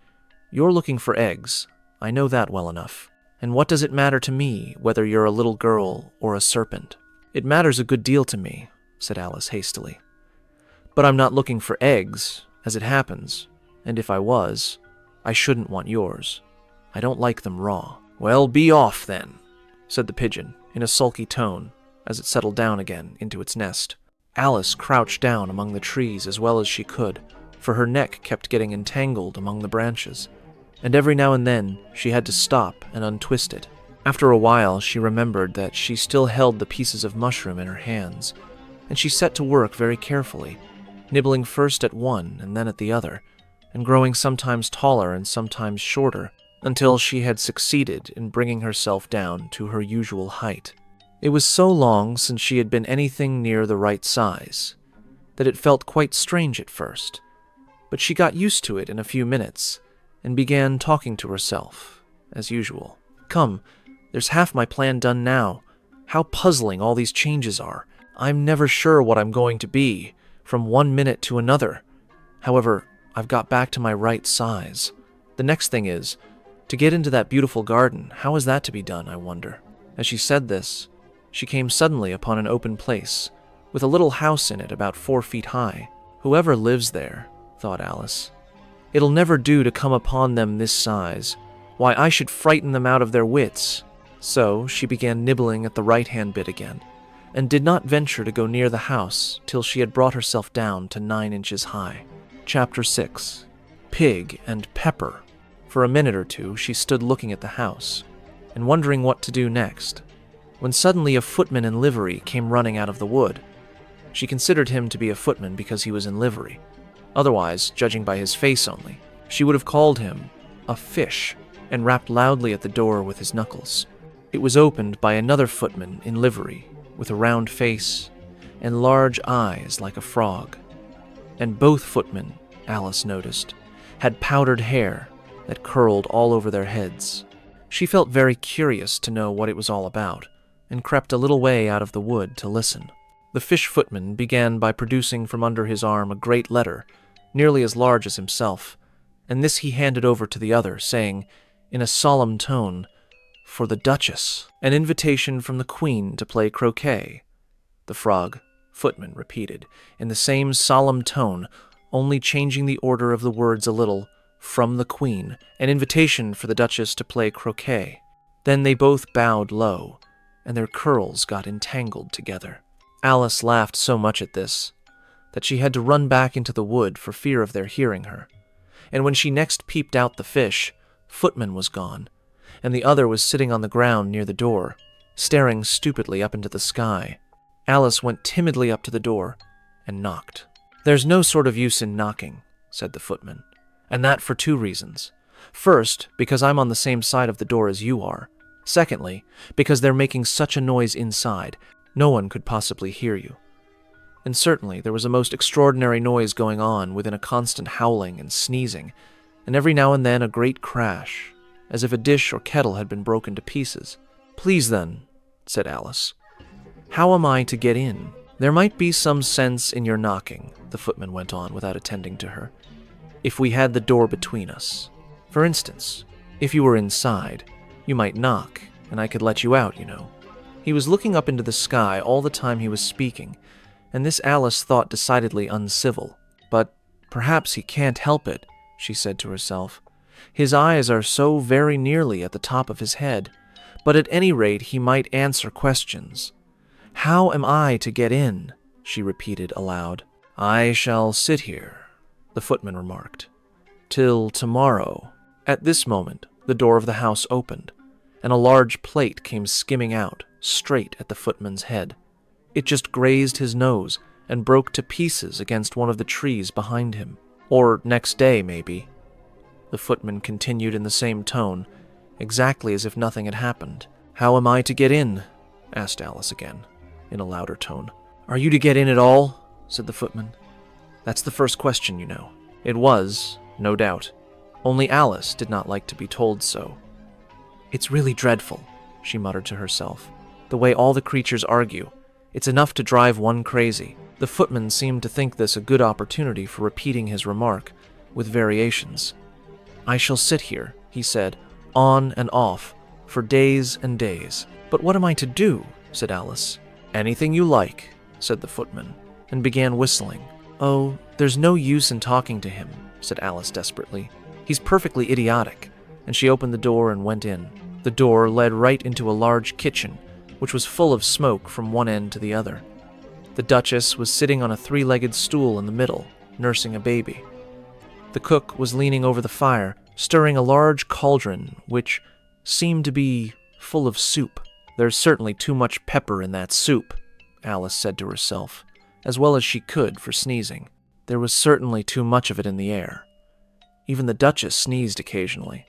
"You're looking for eggs, I know that well enough. And what does it matter to me whether you're a little girl or a serpent?" "It matters a good deal to me," said Alice hastily. "But I'm not looking for eggs, as it happens, and if I was, I shouldn't want yours. I don't like them raw." "Well, be off, then," said the pigeon, in a sulky tone, as it settled down again into its nest. Alice crouched down among the trees as well as she could, for her neck kept getting entangled among the branches, and every now and then she had to stop and untwist it. After a while, she remembered that she still held the pieces of mushroom in her hands, and she set to work very carefully, nibbling first at one and then at the other, and growing sometimes taller and sometimes shorter, until she had succeeded in bringing herself down to her usual height. It was so long since she had been anything near the right size that it felt quite strange at first, but she got used to it in a few minutes and began talking to herself, as usual. "Come, there's half my plan done now. How puzzling all these changes are. I'm never sure what I'm going to be, from one minute to another. However, I've got back to my right size. The next thing is, to get into that beautiful garden. How is that to be done, I wonder?" As she said this, she came suddenly upon an open place, with a little house in it about 4 feet high. "Whoever lives there," thought Alice, "it'll never do to come upon them this size. Why, I should frighten them out of their wits." So she began nibbling at the right-hand bit again, and did not venture to go near the house till she had brought herself down to 9 inches high. Chapter 6. Pig and Pepper. For a minute or two she stood looking at the house, and wondering what to do next, when suddenly a footman in livery came running out of the wood. She considered him to be a footman because he was in livery. Otherwise, judging by his face only, she would have called him a fish, and rapped loudly at the door with his knuckles. It was opened by another footman in livery, with a round face and large eyes like a frog. And both footmen, Alice noticed, had powdered hair that curled all over their heads. She felt very curious to know what it was all about, and crept a little way out of the wood to listen. The fish footman began by producing from under his arm a great letter, nearly as large as himself, and this he handed over to the other, saying, in a solemn tone, "For the Duchess, an invitation from the Queen to play croquet." The frog footman repeated, in the same solemn tone, only changing the order of the words a little, "From the Queen, an invitation for the Duchess to play croquet." Then they both bowed low, and their curls got entangled together. Alice laughed so much at this that she had to run back into the wood for fear of their hearing her. And when she next peeped out the fish, footman was gone, and the other was sitting on the ground near the door, staring stupidly up into the sky. Alice went timidly up to the door and knocked. "There's no sort of use in knocking," said the footman, "and that for 2 reasons. First, because I'm on the same side of the door as you are. Secondly, because they're making such a noise inside, no one could possibly hear you." And certainly there was a most extraordinary noise going on within, a constant howling and sneezing, and every now and then a great crash, as if a dish or kettle had been broken to pieces. "Please then," said Alice, "how am I to get in?" "There might be some sense in your knocking," the footman went on without attending to her, "if we had the door between us. For instance, if you were inside, you might knock, and I could let you out, you know." He was looking up into the sky all the time he was speaking, and this Alice thought decidedly uncivil. But perhaps he can't help it, she said to herself. His eyes are so very nearly at the top of his head, but at any rate he might answer questions. "How am I to get in?" she repeated aloud. "I shall sit here," the footman remarked, "till tomorrow." At this moment, the door of the house opened, and a large plate came skimming out, straight at the footman's head. It just grazed his nose and broke to pieces against one of the trees behind him. Or next day, maybe. The footman continued in the same tone, exactly as if nothing had happened. "How am I to get in?" asked Alice again, in a louder tone. "Are you to get in at all?" said the footman. "That's the first question, you know." It was, no doubt. Only Alice did not like to be told so. "It's really dreadful," she muttered to herself. "The way all the creatures argue. It's enough to drive one crazy." The footman seemed to think this a good opportunity for repeating his remark, with variations. "I shall sit here," he said, "on and off, for days and days." "But what am I to do?" said Alice. "Anything you like," said the footman, and began whistling. "Oh, there's no use in talking to him," said Alice desperately. "He's perfectly idiotic," and she opened the door and went in. The door led right into a large kitchen, which was full of smoke from one end to the other. The Duchess was sitting on a 3-legged stool in the middle, nursing a baby. The cook was leaning over the fire, stirring a large cauldron, which seemed to be full of soup. "There's certainly too much pepper in that soup," Alice said to herself, as well as she could for sneezing. There was certainly too much of it in the air. Even the Duchess sneezed occasionally,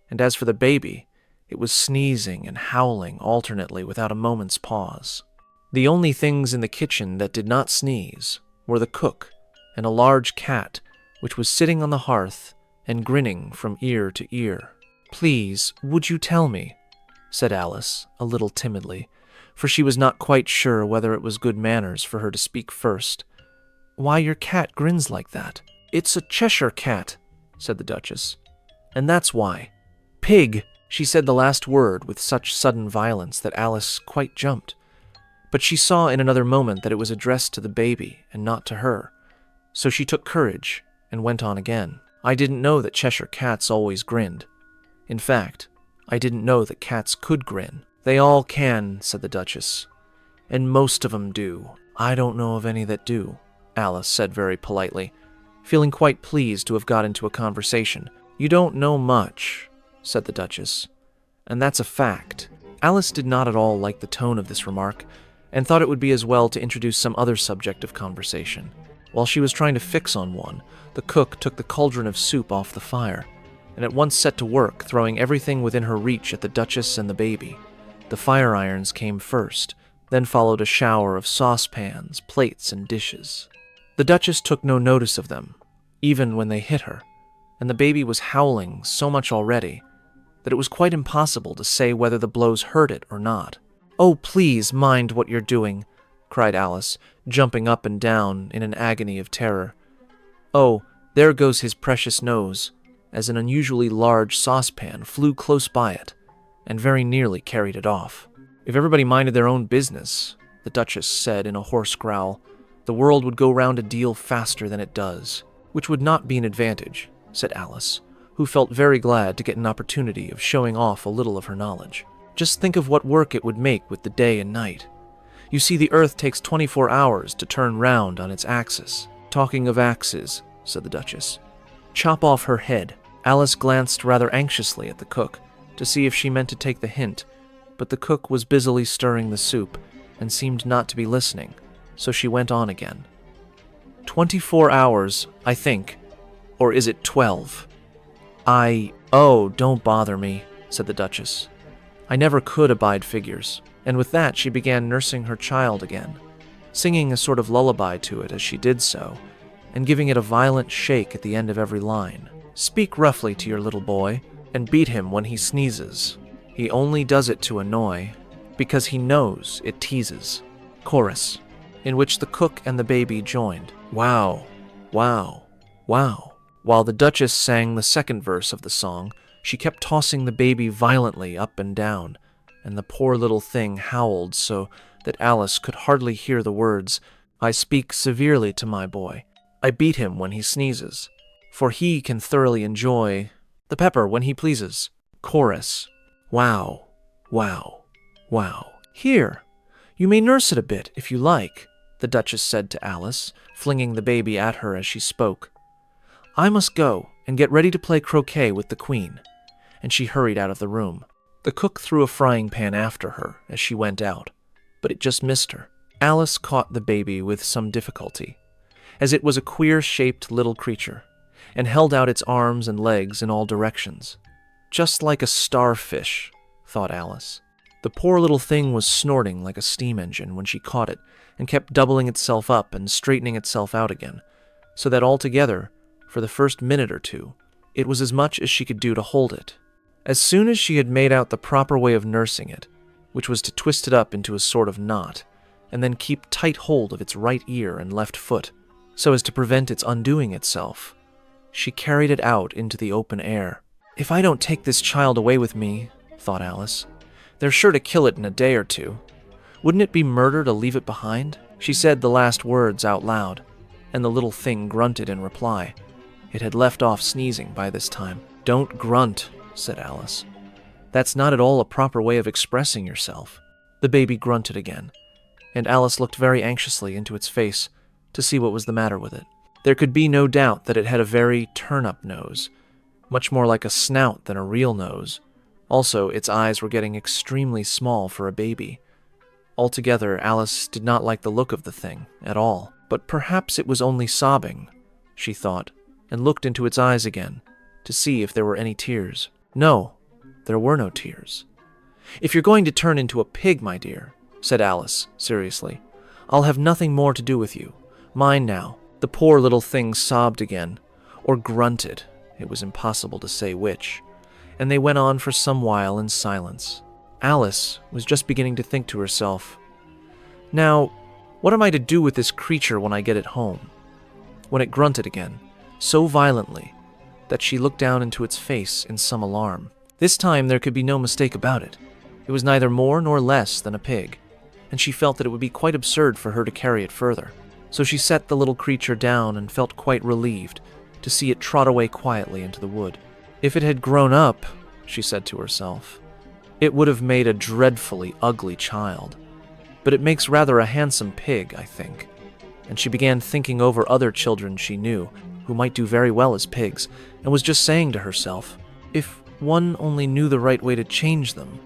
and as for the baby, it was sneezing and howling alternately without a moment's pause. The only things in the kitchen that did not sneeze were the cook and a large cat, which was sitting on the hearth and grinning from ear to ear. "Please, would you tell me," said Alice, a little timidly, for she was not quite sure whether it was good manners for her to speak first, "why your cat grins like that?" "It's a Cheshire Cat," said the Duchess, "and that's why." "Pig!" She said the last word with such sudden violence that Alice quite jumped. But she saw in another moment that it was addressed to the baby and not to her, so she took courage and went on again. "I didn't know that Cheshire Cats always grinned. In fact, I didn't know that cats could grin." "They all can," said the Duchess. "And most of 'em do. I don't know of any that do," Alice said very politely, feeling quite pleased to have got into a conversation. "You don't know much," said the Duchess, "and that's a fact." Alice did not at all like the tone of this remark, and thought it would be as well to introduce some other subject of conversation. While she was trying to fix on one, the cook took the cauldron of soup off the fire, and at once set to work, throwing everything within her reach at the Duchess and the baby. The fire irons came first, then followed a shower of saucepans, plates, and dishes. The Duchess took no notice of them, even when they hit her, and the baby was howling so much already that it was quite impossible to say whether the blows hurt it or not. "Oh, please mind what you're doing," cried Alice, jumping up and down in an agony of terror. "Oh, there goes his precious nose," as an unusually large saucepan flew close by it, and very nearly carried it off. "If everybody minded their own business," the Duchess said in a hoarse growl, "the world would go round a deal faster than it does." "Which would not be an advantage," said Alice, who felt very glad to get an opportunity of showing off a little of her knowledge. "Just think of what work it would make with the day and night. You see, the earth takes 24 hours to turn round on its axis." "Talking of axes," said the Duchess, "chop off her head." Alice glanced rather anxiously at the cook to see if she meant to take the hint, but the cook was busily stirring the soup and seemed not to be listening, so she went on again. 24 hours, I think. Or is it 12? Oh, don't bother me," said the Duchess. "I never could abide figures." And with that she began nursing her child again, singing a sort of lullaby to it as she did so, and giving it a violent shake at the end of every line. "Speak roughly to your little boy, and beat him when he sneezes. He only does it to annoy, because he knows it teases." Chorus, in which the cook and the baby joined. Wow, wow, wow. While the Duchess sang the second verse of the song, she kept tossing the baby violently up and down, and the poor little thing howled so that Alice could hardly hear the words, "I speak severely to my boy. I beat him when he sneezes, for he can thoroughly enjoy the pepper when he pleases." Chorus. Wow, wow, wow. "Here, you may nurse it a bit, if you like," the Duchess said to Alice, flinging the baby at her as she spoke. "I must go and get ready to play croquet with the Queen," and she hurried out of the room. The cook threw a frying pan after her as she went out, but it just missed her. Alice caught the baby with some difficulty, as it was a queer-shaped little creature, and held out its arms and legs in all directions. "Just like a starfish," thought Alice. The poor little thing was snorting like a steam engine when she caught it, and kept doubling itself up and straightening itself out again, so that altogether, for the first minute or two, it was as much as she could do to hold it. As soon as she had made out the proper way of nursing it, which was to twist it up into a sort of knot, and then keep tight hold of its right ear and left foot, so as to prevent its undoing itself, she carried it out into the open air. "If I don't take this child away with me," thought Alice, "they're sure to kill it in a day or two. Wouldn't it be murder to leave it behind?" She said the last words out loud, and the little thing grunted in reply. It had left off sneezing by this time. "Don't grunt," said Alice. "That's not at all a proper way of expressing yourself." The baby grunted again, and Alice looked very anxiously into its face to see what was the matter with it. There could be no doubt that it had a very turn-up nose, much more like a snout than a real nose. Also, its eyes were getting extremely small for a baby. Altogether, Alice did not like the look of the thing at all. But perhaps it was only sobbing, she thought, and looked into its eyes again to see if there were any tears. No, there were no tears. "If you're going to turn into a pig, my dear," said Alice seriously, "I'll have nothing more to do with you. Mind now." The poor little thing sobbed again, or grunted, it was impossible to say which, and they went on for some while in silence. Alice was just beginning to think to herself, "Now, what am I to do with this creature when I get it home?" when it grunted again, so violently that she looked down into its face in some alarm. This time there could be no mistake about it. It was neither more nor less than a pig, and she felt that it would be quite absurd for her to carry it further. So she set the little creature down and felt quite relieved to see it trot away quietly into the wood. "If it had grown up," she said to herself, It would have made a dreadfully ugly child, but it makes rather a handsome pig, I think. And she began thinking over other children she knew, who might do very well as pigs, and was just saying to herself, if one only knew the right way to change them,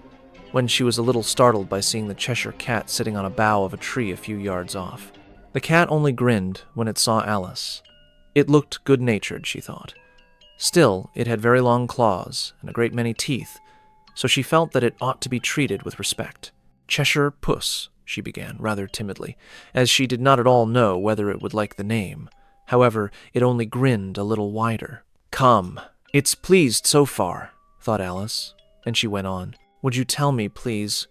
when she was a little startled by seeing the Cheshire Cat sitting on a bough of a tree a few yards off. The cat only grinned when it saw Alice. It looked good-natured, she thought. Still, it had very long claws and a great many teeth, so she felt that it ought to be treated with respect. Cheshire Puss, she began, rather timidly, as she did not at all know whether it would like the name. However, it only grinned a little wider. Come, it's pleased so far, thought Alice, and she went on. Would you tell me, please,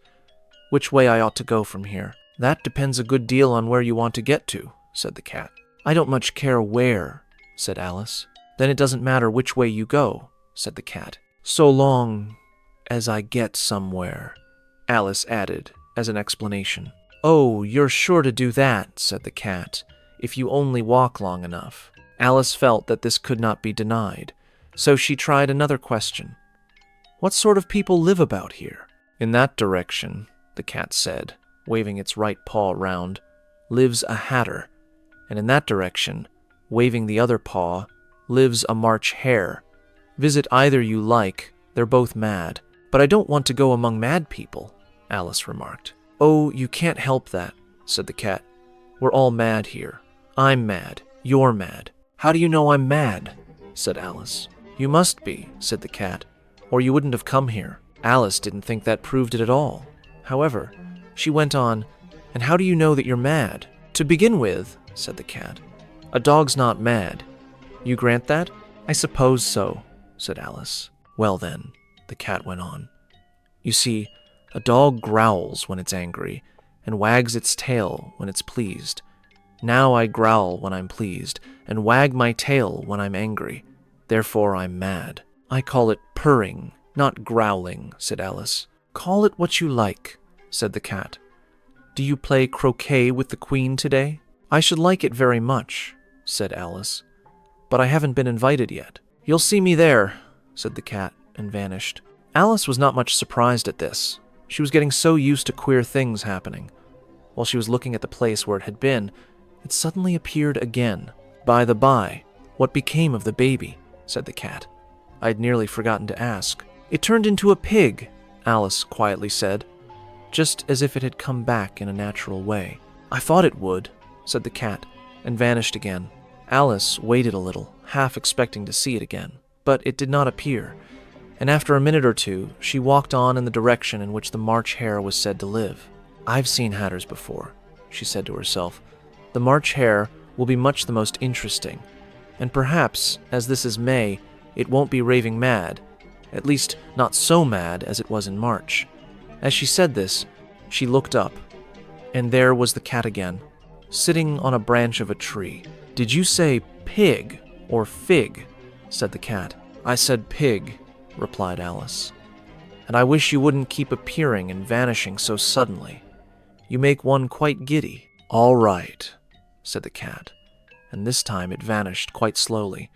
which way I ought to go from here? That depends a good deal on where you want to get to, said the cat. I don't much care where, said Alice. Then it doesn't matter which way you go, said the cat. So long as I get somewhere, Alice added as an explanation. Oh, you're sure to do that, said the cat, if you only walk long enough. Alice felt that this could not be denied, so she tried another question. What sort of people live about here? In that direction, the cat said, waving its right paw round, lives a hatter, and in that direction, waving the other paw, lives a March hare. Visit either you like, they're both mad. But I don't want to go among mad people, Alice remarked. Oh, you can't help that, said the cat. We're all mad here. I'm mad. You're mad. How do you know I'm mad? Said Alice. You must be, said the cat, or you wouldn't have come here. Alice didn't think that proved it at all. However, she went on, and how do you know that you're mad? To begin with, said the cat, a dog's not mad. You grant that? I suppose so, said Alice. Well then, the cat went on. You see, a dog growls when it's angry, and wags its tail when it's pleased. Now I growl when I'm pleased, and wag my tail when I'm angry. Therefore I'm mad. I call it purring, not growling, said Alice. Call it what you like, said the cat. Do you play croquet with the Queen today? I should like it very much, said Alice, but I haven't been invited yet. You'll see me there, said the cat, and vanished. Alice was not much surprised at this. She was getting so used to queer things happening. While she was looking at the place where it had been, it suddenly appeared again. By the by, what became of the baby? Said the cat. I'd nearly forgotten to ask. It turned into a pig, Alice quietly said, just as if it had come back in a natural way. I thought it would, said the cat, and vanished again. Alice waited a little, half expecting to see it again, but it did not appear, and after a minute or two, she walked on in the direction in which the March hare was said to live. I've seen hatters before, she said to herself. The March hare will be much the most interesting, and perhaps, as this is May, it won't be raving mad, at least not so mad as it was in March. As she said this, she looked up, and there was the cat again, sitting on a branch of a tree. Did you say pig or fig? Said the cat. I said pig, replied Alice. And I wish you wouldn't keep appearing and vanishing so suddenly. You make one quite giddy. All right, said the cat, and this time it vanished quite slowly,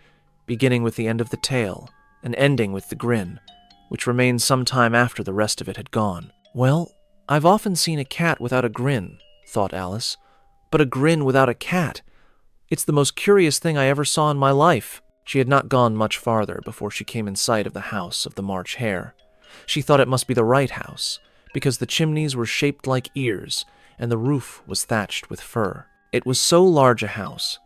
beginning with the end of the tail and ending with the grin, which remained some time after the rest of it had gone. Well, I've often seen a cat without a grin, thought Alice, but a grin without a cat. It's the most curious thing I ever saw in my life. She had not gone much farther before she came in sight of the house of the March hare. She thought it must be the right house, because the chimneys were shaped like ears, and the roof was thatched with fur. It was so large a house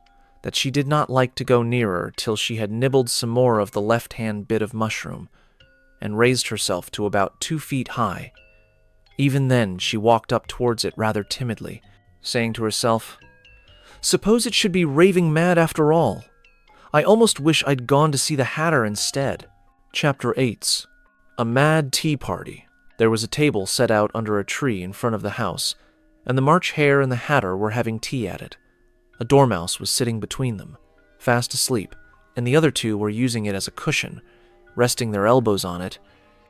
that she did not like to go nearer till she had nibbled some more of the left-hand bit of mushroom, and raised herself to about 2 feet high. Even then she walked up towards it rather timidly, saying to herself, Suppose it should be raving mad after all. I almost wish I'd gone to see the hatter instead. Chapter 8. A Mad Tea Party. There was a table set out under a tree in front of the house, and the March hare and the hatter were having tea at it. A dormouse was sitting between them, fast asleep, and the other two were using it as a cushion, resting their elbows on it,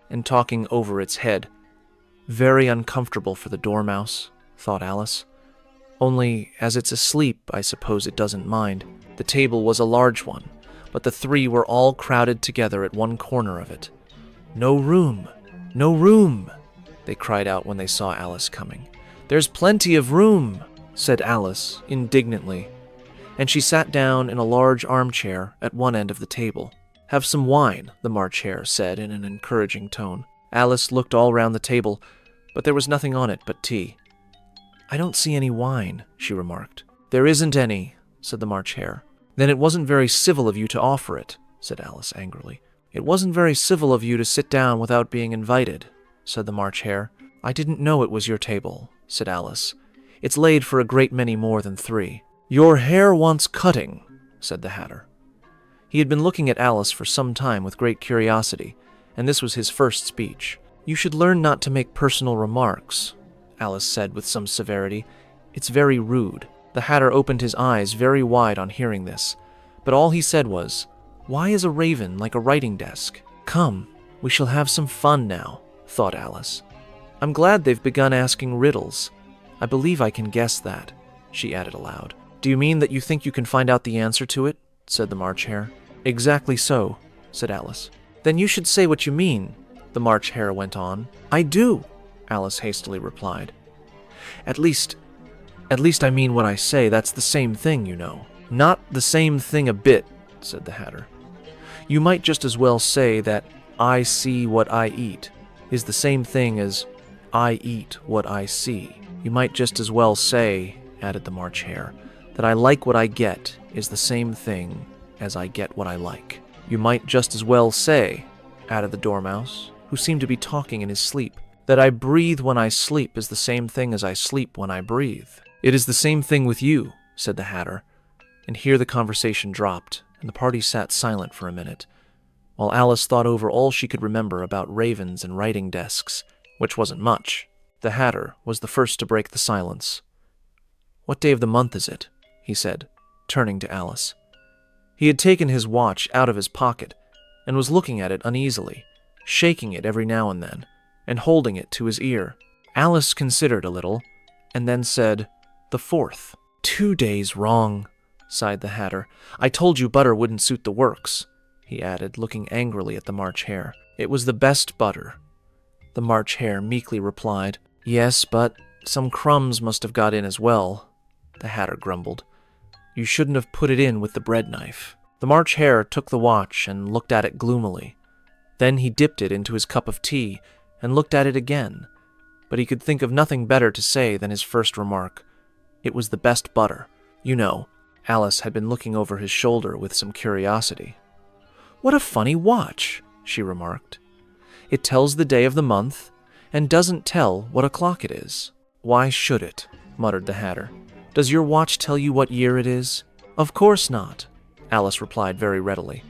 and talking over its head. Very uncomfortable for the dormouse, thought Alice. Only, as it's asleep, I suppose it doesn't mind. The table was a large one, but the three were all crowded together at one corner of it. No room, "No room!" they cried out when they saw Alice coming. "There's plenty of room," said Alice indignantly, and she sat down in a large armchair at one end of the table. "Have some wine," the March Hare said in an encouraging tone. Alice looked all round the table, but there was nothing on it but tea. "I don't see any wine," she remarked. "There isn't any," said the March Hare. "Then it wasn't very civil of you to offer it," said Alice angrily. "It wasn't very civil of you to sit down without being invited," said the March Hare. "I didn't know it was your table," said Alice. "It's laid for a great many more than 3. "Your hair wants cutting," said the Hatter. He had been looking at Alice for some time with great curiosity, and this was his first speech. "You should learn not to make personal remarks," Alice said with some severity. "It's very rude." The Hatter opened his eyes very wide on hearing this, but all he said was, "Why is a raven like a writing desk?" "Come, we shall have some fun now," thought Alice. "I'm glad they've begun asking riddles. I believe I can guess that," she added aloud. "Do you mean that you think you can find out the answer to it?" said the March Hare. "Exactly so," said Alice. "Then you should say what you mean," the March Hare went on. "I do," Alice hastily replied. At least I mean what I say. That's the same thing, you know." "Not the same thing a bit," said the Hatter. "You might just as well say that 'I see what I eat' is the same thing as 'I eat what I see.' You might just as well say," added the March Hare, "that I like what I get is the same thing as I get what I like." "You might just as well say," added the Dormouse, who seemed to be talking in his sleep, "that I breathe when I sleep is the same thing as I sleep when I breathe." "It is the same thing with you," said the Hatter, and here the conversation dropped, and the party sat silent for a minute, while Alice thought over all she could remember about ravens and writing desks, which wasn't much. The Hatter was the first to break the silence. "What day of the month is it?" he said, turning to Alice. He had taken his watch out of his pocket and was looking at it uneasily, shaking it every now and then, and holding it to his ear. Alice considered a little, and then said, "The 4th. 2 days wrong," sighed the Hatter. "I told you butter wouldn't suit the works," he added, looking angrily at the March Hare. "It was the best butter," the March Hare meekly replied. "Yes, but some crumbs must have got in as well," the Hatter grumbled. "You shouldn't have put it in with the bread knife." The March Hare took the watch and looked at it gloomily. Then he dipped it into his cup of tea and looked at it again, but he could think of nothing better to say than his first remark. It was the best butter. You know, Alice had been looking over his shoulder with some curiosity. "What a funny watch," she remarked. "It tells the day of the month and doesn't tell what o'clock it is." "Why should it?" muttered the Hatter. "Does your watch tell you what year it is?" "Of course not," Alice replied very readily.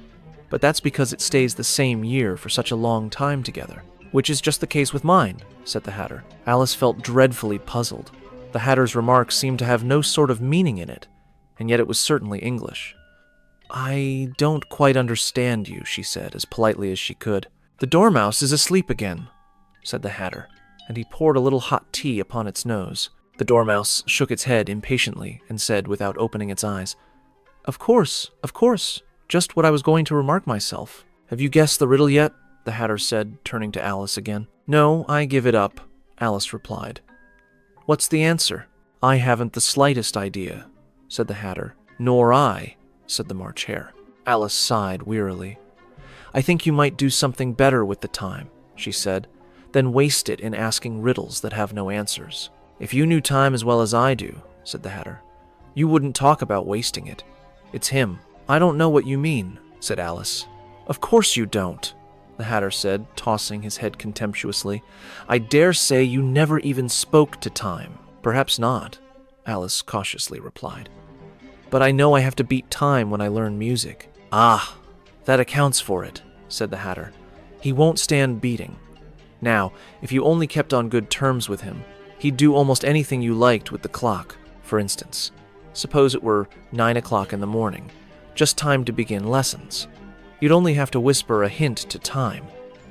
"But that's because it stays the same year for such a long time together." "Which is just the case with mine," said the Hatter. Alice felt dreadfully puzzled. The Hatter's remark seemed to have no sort of meaning in it, and yet it was certainly English. "I don't quite understand you," she said, as politely as she could. "The Dormouse is asleep again," said the Hatter, and he poured a little hot tea upon its nose. The Dormouse shook its head impatiently and said, without opening its eyes, of course, just what I was going to remark myself." "Have you guessed the riddle yet?" the Hatter said, turning to Alice again. "No, I give it up," Alice replied. "What's the answer?" "I haven't the slightest idea," said the Hatter. "Nor I," said the March Hare. Alice sighed wearily. "I think you might do something better with the time," she said, "than waste it in asking riddles that have no answers." "If you knew time as well as I do," said the Hatter, "you wouldn't talk about wasting it. It's him." "I don't know what you mean," said Alice. "Of course you don't," the Hatter said, tossing his head contemptuously. "I dare say you never even spoke to time." "Perhaps not," Alice cautiously replied. "But I know I have to beat time when I learn music." "Ah, that accounts for it," said the Hatter. "He won't stand beating. Now, if you only kept on good terms with him, he'd do almost anything you liked with the clock. For instance, suppose it were 9 o'clock in the morning, just time to begin lessons. You'd only have to whisper a hint to time,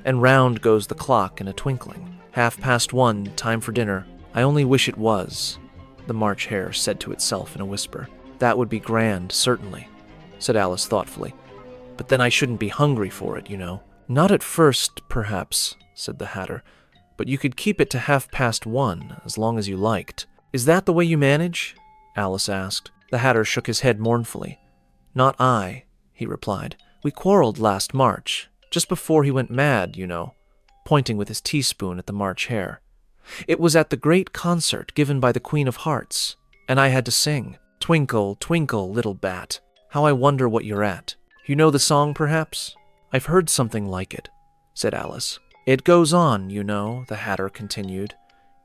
and round goes the clock in a twinkling. 1:30, time for dinner. I only wish it was," the March Hare said to itself in a whisper. "That would be grand, certainly," said Alice thoughtfully. "But then I shouldn't be hungry for it, you know." Not at first, perhaps, said the Hatter, but you could keep it to 1:30 as long as you liked. Is that the way you manage? Alice asked. The Hatter shook his head mournfully. Not I, he replied. We quarreled last March, just before he went mad, you know, pointing with his teaspoon at the March Hare. It was at the great concert given by the Queen of Hearts, and I had to sing, Twinkle, twinkle, little bat, how I wonder what you're at. You know the song, perhaps? I've heard something like it, said Alice. It goes on, you know, the Hatter continued,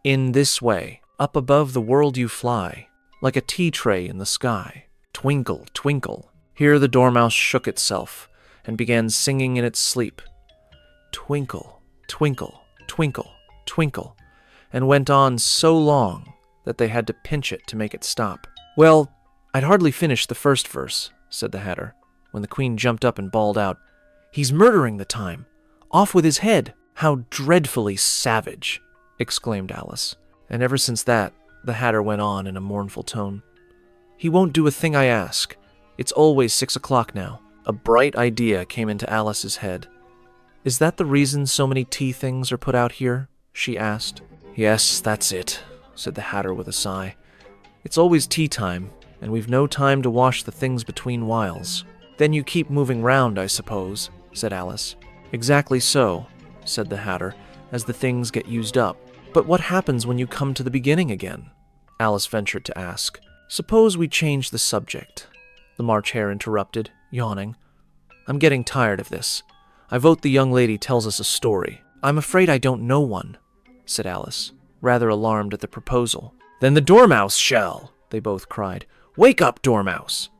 in this way. Up above the world you fly, like a tea tray in the sky. Twinkle, twinkle. Here the Dormouse shook itself and began singing in its sleep. Twinkle, twinkle, twinkle, twinkle, and went on so long that they had to pinch it to make it stop. Well, I'd hardly finished the first verse, said the Hatter, when the Queen jumped up and bawled out, He's murdering the time! Off with his head! How dreadfully savage! Exclaimed Alice. And ever since that, the Hatter went on in a mournful tone. He won't do a thing I ask. It's always 6 o'clock now. A bright idea came into Alice's head. Is that the reason so many tea things are put out here? She asked. Yes, that's it, said the Hatter with a sigh. It's always tea time, and we've no time to wash the things between whiles. Then you keep moving round, I suppose, said Alice. Exactly so, said the Hatter, as the things get used up. But what happens when you come to the beginning again? Alice ventured to ask. Suppose we change the subject, the March Hare interrupted, yawning. I'm getting tired of this. I vote the young lady tells us a story. I'm afraid I don't know one, said Alice, rather alarmed at the proposal. Then the Dormouse shall, they both cried. Wake up, Dormouse!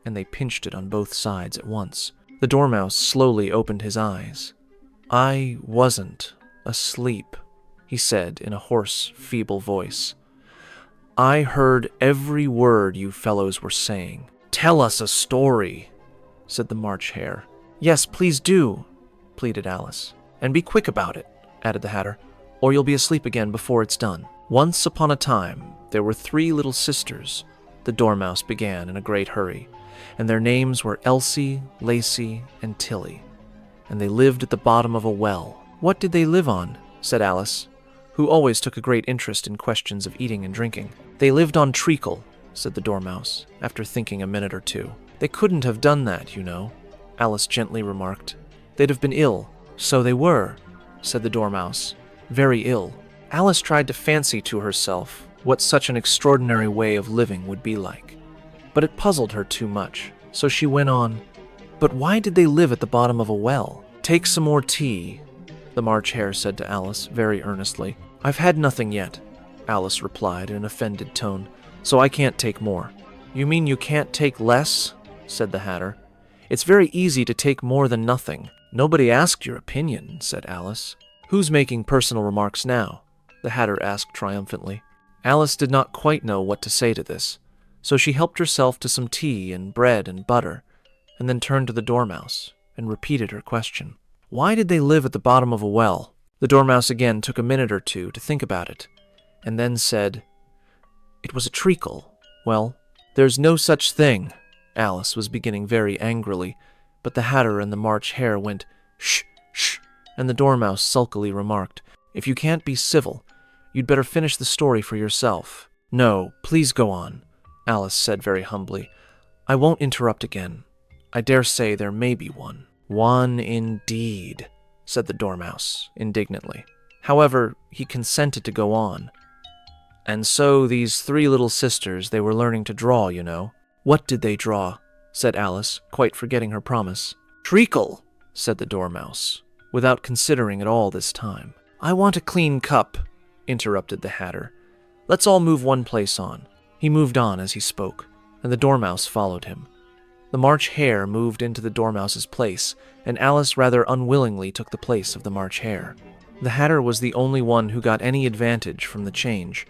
And they pinched it on both sides at once. The Dormouse slowly opened his eyes. I wasn't asleep, he said in a hoarse, feeble voice. I heard every word you fellows were saying. Tell us a story, said the March Hare. Yes, please do, pleaded Alice. And be quick about it, added the Hatter, or you'll be asleep again before it's done. Once upon a time, there were 3 little sisters, the Dormouse began in a great hurry, and their names were Elsie, Lacey, and Tilly, and they lived at the bottom of a well. What did they live on? Said Alice, who always took a great interest in questions of eating and drinking. They lived on treacle, said the Dormouse, after thinking a minute or two. They couldn't have done that, you know, Alice gently remarked. They'd have been ill. So they were, said the Dormouse, very ill. Alice tried to fancy to herself what such an extraordinary way of living would be like, but it puzzled her too much, so she went on, But why did they live at the bottom of a well? Take some more tea, the March Hare said to Alice very earnestly. I've had nothing yet, Alice replied in an offended tone, so I can't take more. You mean you can't take less? Said the Hatter. It's very easy to take more than nothing. Nobody asked your opinion, said Alice. Who's making personal remarks now? The Hatter asked triumphantly. Alice did not quite know what to say to this, so she helped herself to some tea and bread and butter, and then turned to the Dormouse and repeated her question. Why did they live at the bottom of a well? The Dormouse again took a minute or two to think about it, and then said, It was a treacle. Well, there's no such thing. Alice was beginning very angrily, but the Hatter and the March Hare went, Shh, shh, and the Dormouse sulkily remarked, If you can't be civil, you'd better finish the story for yourself. No, please go on, Alice said very humbly. I won't interrupt again. I dare say there may be one. One indeed, said the Dormouse indignantly. However, he consented to go on. And so these 3 little sisters, they were learning to draw, you know. What did they draw? Said Alice, quite forgetting her promise. Treacle, said the Dormouse, without considering at all this time. I want a clean cup, interrupted the Hatter. Let's all move one place on. He moved on as he spoke, and the Dormouse followed him. The March Hare moved into the Dormouse's place, and Alice rather unwillingly took the place of the March Hare. The Hatter was the only one who got any advantage from the change,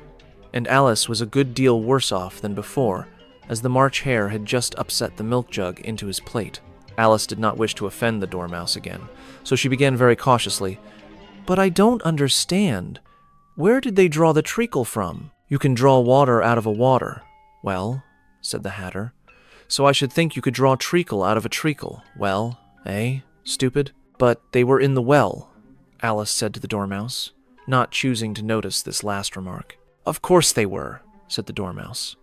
and Alice was a good deal worse off than before, as the March Hare had just upset the milk jug into his plate. Alice did not wish to offend the Dormouse again, so she began very cautiously, But I don't understand. Where did they draw the treacle from? You can draw water out of a water. Well, said the Hatter, so I should think you could draw treacle out of a treacle. Well, eh, stupid? But they were in the well, Alice said to the Dormouse, not choosing to notice this last remark. Of course they were, said the Dormouse.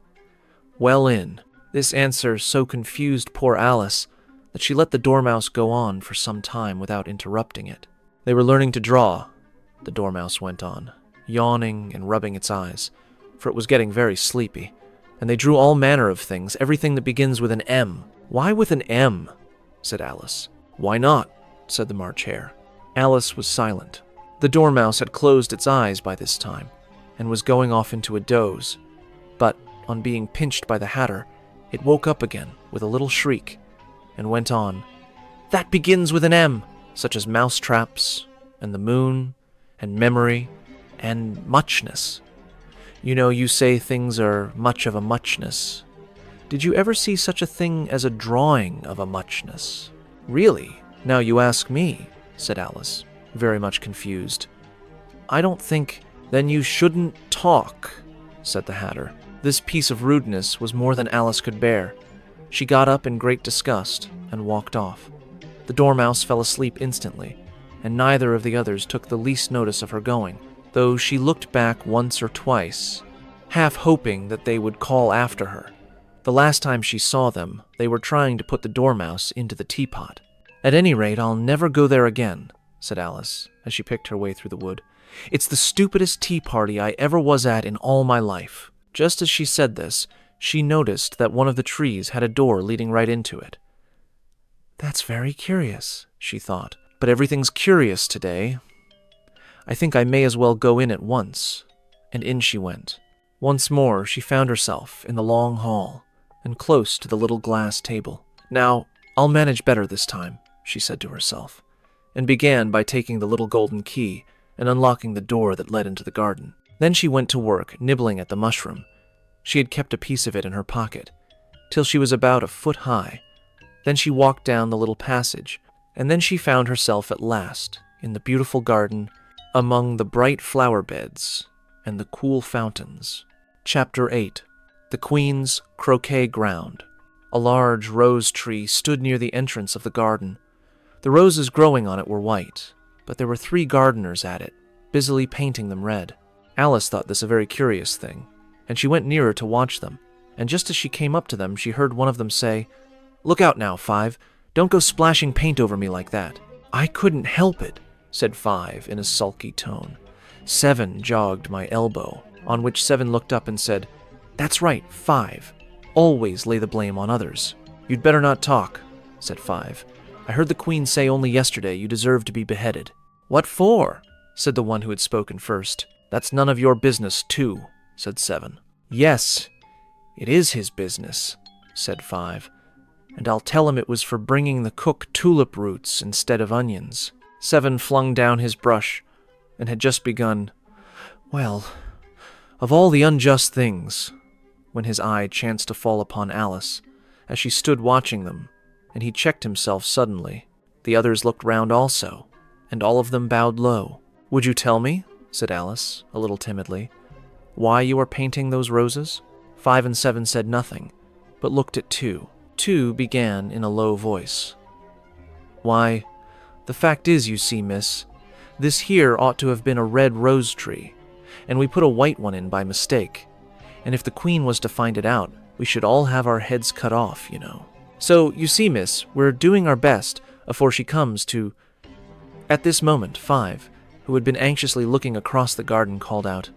Well in. This answer so confused poor Alice that she let the Dormouse go on for some time without interrupting it. They were learning to draw, the Dormouse went on, yawning and rubbing its eyes, for it was getting very sleepy, and they drew all manner of things, everything that begins with an M. Why with an M? Said Alice. Why not? Said the March Hare. Alice was silent. The Dormouse had closed its eyes by this time, and was going off into a doze, but on being pinched by the Hatter, it woke up again with a little shriek, and went on. That begins with an M, such as mousetraps, and the moon, and memory, and muchness. You know, you say things are much of a muchness. Did you ever see such a thing as a drawing of a muchness? Really? Now you ask me, said Alice, very much confused. I don't think. Then you shouldn't talk, said the Hatter. This piece of rudeness was more than Alice could bear. She got up in great disgust and walked off. The Dormouse fell asleep instantly, and neither of the others took the least notice of her going, though she looked back once or twice, half hoping that they would call after her. The last time she saw them, they were trying to put the Dormouse into the teapot. At any rate, I'll never go there again, said Alice, as she picked her way through the wood. It's the stupidest tea party I ever was at in all my life. Just as she said this, she noticed that one of the trees had a door leading right into it. That's very curious, she thought, but everything's curious today. I think I may as well go in at once. And in she went. Once more, she found herself in the long hall, and close to the little glass table. Now, I'll manage better this time, she said to herself, and began by taking the little golden key and unlocking the door that led into the garden. Then she went to work, nibbling at the mushroom. She had kept a piece of it in her pocket, till she was about a foot high. Then she walked down the little passage, and then she found herself at last in the beautiful garden, among the bright flower beds and the cool fountains. Chapter 8. The Queen's Croquet Ground. A large rose tree stood near the entrance of the garden. The roses growing on it were white, but there were 3 gardeners at it, busily painting them red. Alice thought this a very curious thing, and she went nearer to watch them, and just as she came up to them, she heard one of them say, "Look out now, Five. Don't go splashing paint over me like that." "I couldn't help it," said Five in a sulky tone. 7 jogged my elbow, on which 7 looked up and said, "That's right, 5. Always lay the blame on others." "You'd better not talk," said 5. "I heard the Queen say only yesterday you deserve to be beheaded." "What for?" said the one who had spoken first. "That's none of your business, too," said 7. "Yes, it is his business," said 5. "And I'll tell him it was for bringing the cook tulip roots instead of onions." 7 flung down his brush, and had just begun, "Well, of all the unjust things," when his eye chanced to fall upon Alice, as she stood watching them, and he checked himself suddenly. The others looked round also, and all of them bowed low. "Would you tell me," said Alice, a little timidly, "why you are painting those roses?" 5 and 7 said nothing, but looked at 2. 2 began in a low voice. "Why, the fact is, you see, miss, this here ought to have been a red rose tree, and we put a white one in by mistake, and if the Queen was to find it out, we should all have our heads cut off, you know. So, you see, miss, we're doing our best afore she comes to—" At this moment, 5, who had been anxiously looking across the garden, called out,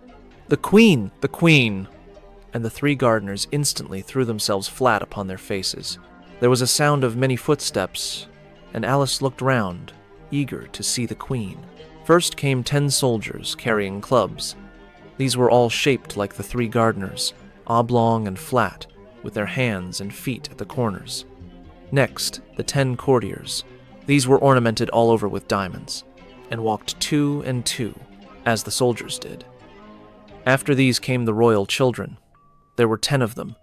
"The Queen! The Queen!" And the 3 gardeners instantly threw themselves flat upon their faces. There was a sound of many footsteps, and Alice looked round, eager to see the Queen. First came 10 soldiers carrying clubs. These were all shaped like the 3 gardeners, oblong and flat, with their hands and feet at the corners. Next, the 10 courtiers. These were ornamented all over with diamonds, and walked 2 and 2, as the soldiers did. After these came the royal children. There were 10 of them,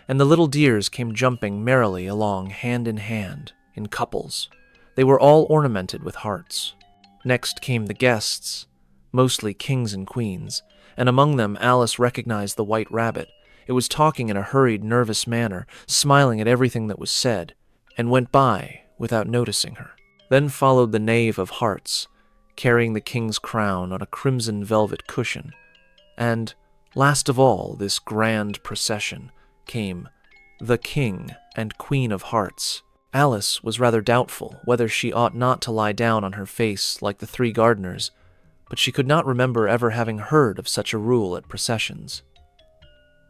and the little dears came jumping merrily along hand in couples. They were all ornamented with hearts. Next came the guests, mostly kings and queens, and among them Alice recognized the White Rabbit. It was talking in a hurried, nervous manner, smiling at everything that was said, and went by without noticing her. Then followed the Knave of Hearts, carrying the king's crown on a crimson velvet cushion. And, last of all this grand procession, came the King and Queen of Hearts. Alice was rather doubtful whether she ought not to lie down on her face like the three gardeners, but she could not remember ever having heard of such a rule at processions.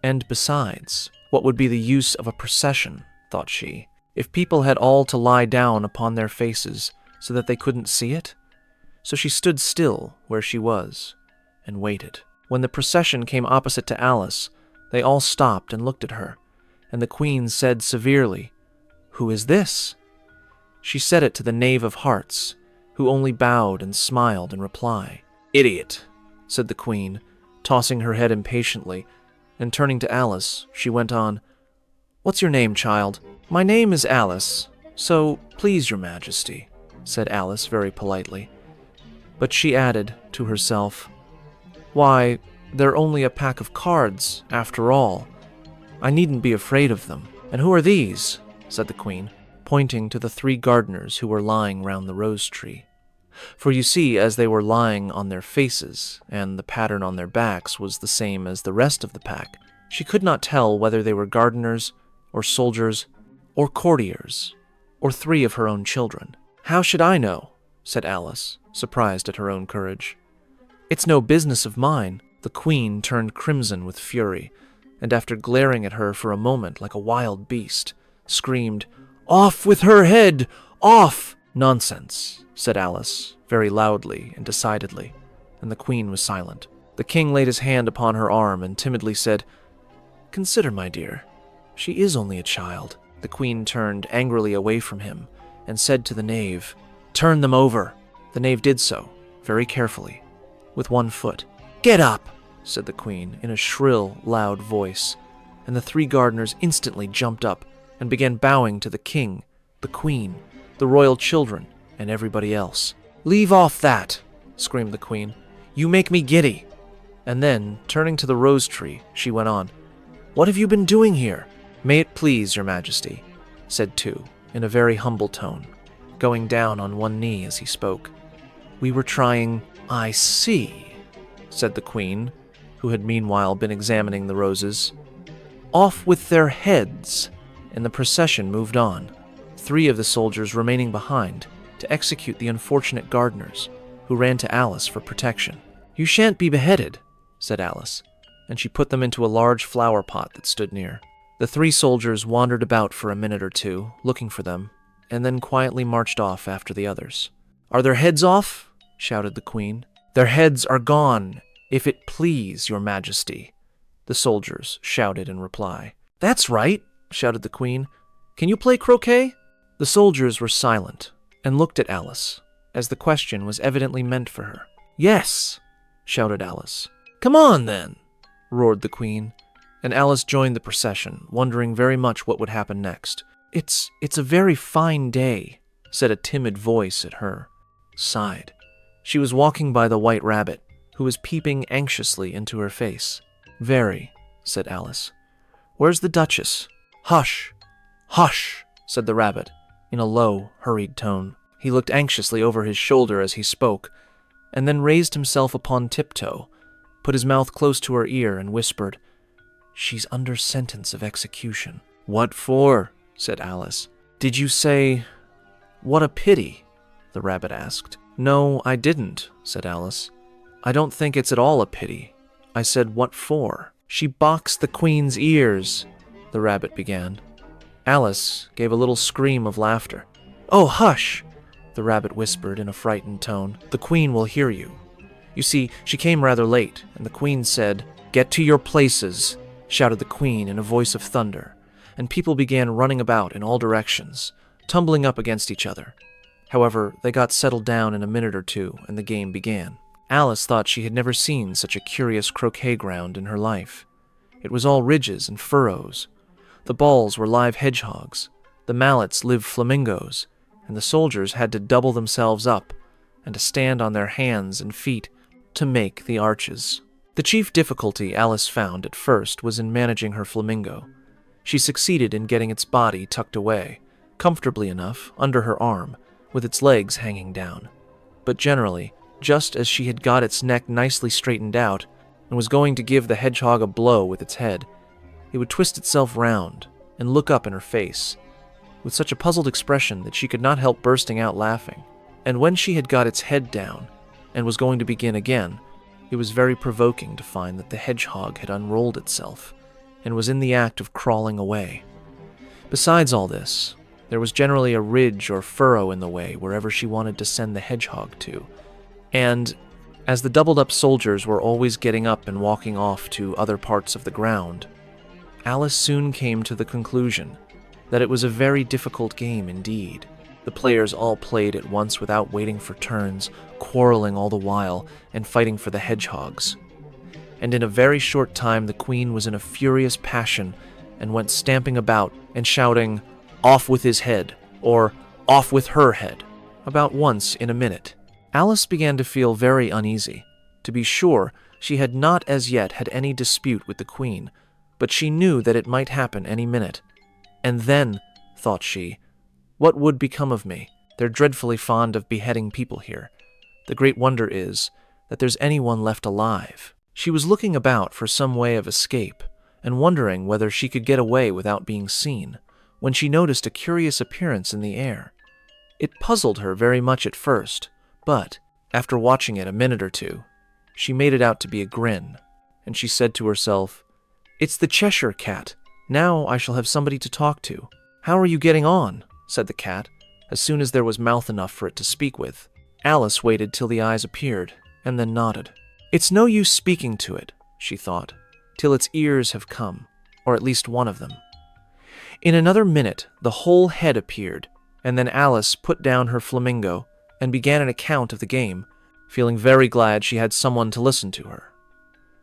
And besides, what would be the use of a procession, thought she, if people had all to lie down upon their faces so that they couldn't see it? So she stood still where she was and waited. When the procession came opposite to Alice, they all stopped and looked at her, and the Queen said severely, "Who is this?" She said it to the Knave of Hearts, who only bowed and smiled in reply. "Idiot," said the Queen, tossing her head impatiently, and turning to Alice, she went on, "What's your name, child?" "My name is Alice, so please your Majesty," said Alice very politely. But she added to herself, "Why, they're only a pack of cards, after all. I needn't be afraid of them." "And who are these?" said the Queen, pointing to the three gardeners who were lying round the rose tree. For you see, as they were lying on their faces, and the pattern on their backs was the same as the rest of the pack, she could not tell whether they were gardeners, or soldiers, or courtiers, or three of her own children. "How should I know?" said Alice, surprised at her own courage. "It's no business of mine." The Queen turned crimson with fury, and after glaring at her for a moment like a wild beast, screamed, "Off with her head! Off!" "Nonsense," said Alice, very loudly and decidedly, and the Queen was silent. The King laid his hand upon her arm and timidly said, "Consider, my dear, she is only a child." The Queen turned angrily away from him and said to the Knave, "Turn them over." The Knave did so, very carefully, with one foot. "Get up," said the Queen in a shrill, loud voice, and the three gardeners instantly jumped up and began bowing to the King, the Queen, the royal children, and everybody else. "Leave off that," screamed the Queen. "You make me giddy." And then, turning to the rose tree, she went on, "What have you been doing here?" "May it please your Majesty," said Tu, in a very humble tone, going down on one knee as he spoke. "We were trying—" "I see," said the Queen, who had meanwhile been examining the roses. "Off with their heads," and the procession moved on, 3 of the soldiers remaining behind to execute the unfortunate gardeners, who ran to Alice for protection. "You shan't be beheaded," said Alice, and she put them into a large flower pot that stood near. The 3 soldiers wandered about for a minute or two, looking for them, and then quietly marched off after the others. "Are their heads off?" shouted the Queen. "Their heads are gone, if it please your Majesty," the soldiers shouted in reply. "That's right," shouted the Queen. "Can you play croquet?" The soldiers were silent and looked at Alice, as the question was evidently meant for her. "Yes," shouted Alice. "Come on, then," roared the Queen, and Alice joined the procession, wondering very much what would happen next. It's a very fine day," said a timid voice at her side. She was walking by the White Rabbit, who was peeping anxiously into her face. "Very," said Alice. "Where's the Duchess?" "Hush! Hush!" said the Rabbit, in a low, hurried tone. He looked anxiously over his shoulder as he spoke, and then raised himself upon tiptoe, put his mouth close to her ear, and whispered, "She's under sentence of execution." "What for?" said Alice. "Did you say, 'What a pity'?" the Rabbit asked. "No, I didn't," said Alice. "I don't think it's at all a pity. I said, 'What for?'" "She boxed the Queen's ears," the Rabbit began. Alice gave a little scream of laughter. "Oh, hush!" the Rabbit whispered in a frightened tone. "The Queen will hear you. You see, she came rather late, and the Queen said, 'Get to your places,'" shouted the Queen in a voice of thunder, and people began running about in all directions, tumbling up against each other. However, they got settled down in a minute or two, and the game began. Alice thought she had never seen such a curious croquet ground in her life. It was all ridges and furrows. The balls were live hedgehogs, the mallets live flamingos, and the soldiers had to double themselves up and to stand on their hands and feet to make the arches. The chief difficulty Alice found at first was in managing her flamingo. She succeeded in getting its body tucked away, comfortably enough, under her arm, with its legs hanging down. But generally, just as she had got its neck nicely straightened out and was going to give the hedgehog a blow with its head, it would twist itself round and look up in her face, with such a puzzled expression that she could not help bursting out laughing. And when she had got its head down and was going to begin again, it was very provoking to find that the hedgehog had unrolled itself and was in the act of crawling away. Besides all this, there was generally a ridge or furrow in the way wherever she wanted to send the hedgehog to, and as the doubled-up soldiers were always getting up and walking off to other parts of the ground, Alice soon came to the conclusion that it was a very difficult game indeed. The players all played at once without waiting for turns, quarreling all the while, and fighting for the hedgehogs. And in a very short time the queen was in a furious passion and went stamping about and shouting, "Off with his head," or "Off with her head," about once in a minute. Alice began to feel very uneasy. To be sure, she had not as yet had any dispute with the queen, but she knew that it might happen any minute. And then, thought she, what would become of me? They're dreadfully fond of beheading people here. The great wonder is that there's anyone left alive. She was looking about for some way of escape, and wondering whether she could get away without being seen, when she noticed a curious appearance in the air. It puzzled her very much at first, but, after watching it a minute or two, she made it out to be a grin, and she said to herself, "It's the Cheshire Cat. Now I shall have somebody to talk to." "How are you getting on?" said the cat, as soon as there was mouth enough for it to speak with. Alice waited till the eyes appeared, and then nodded. "It's no use speaking to it," she thought, "till its ears have come, or at least one of them." In another minute the whole head appeared, and then Alice put down her flamingo and began an account of the game, feeling very glad she had someone to listen to her.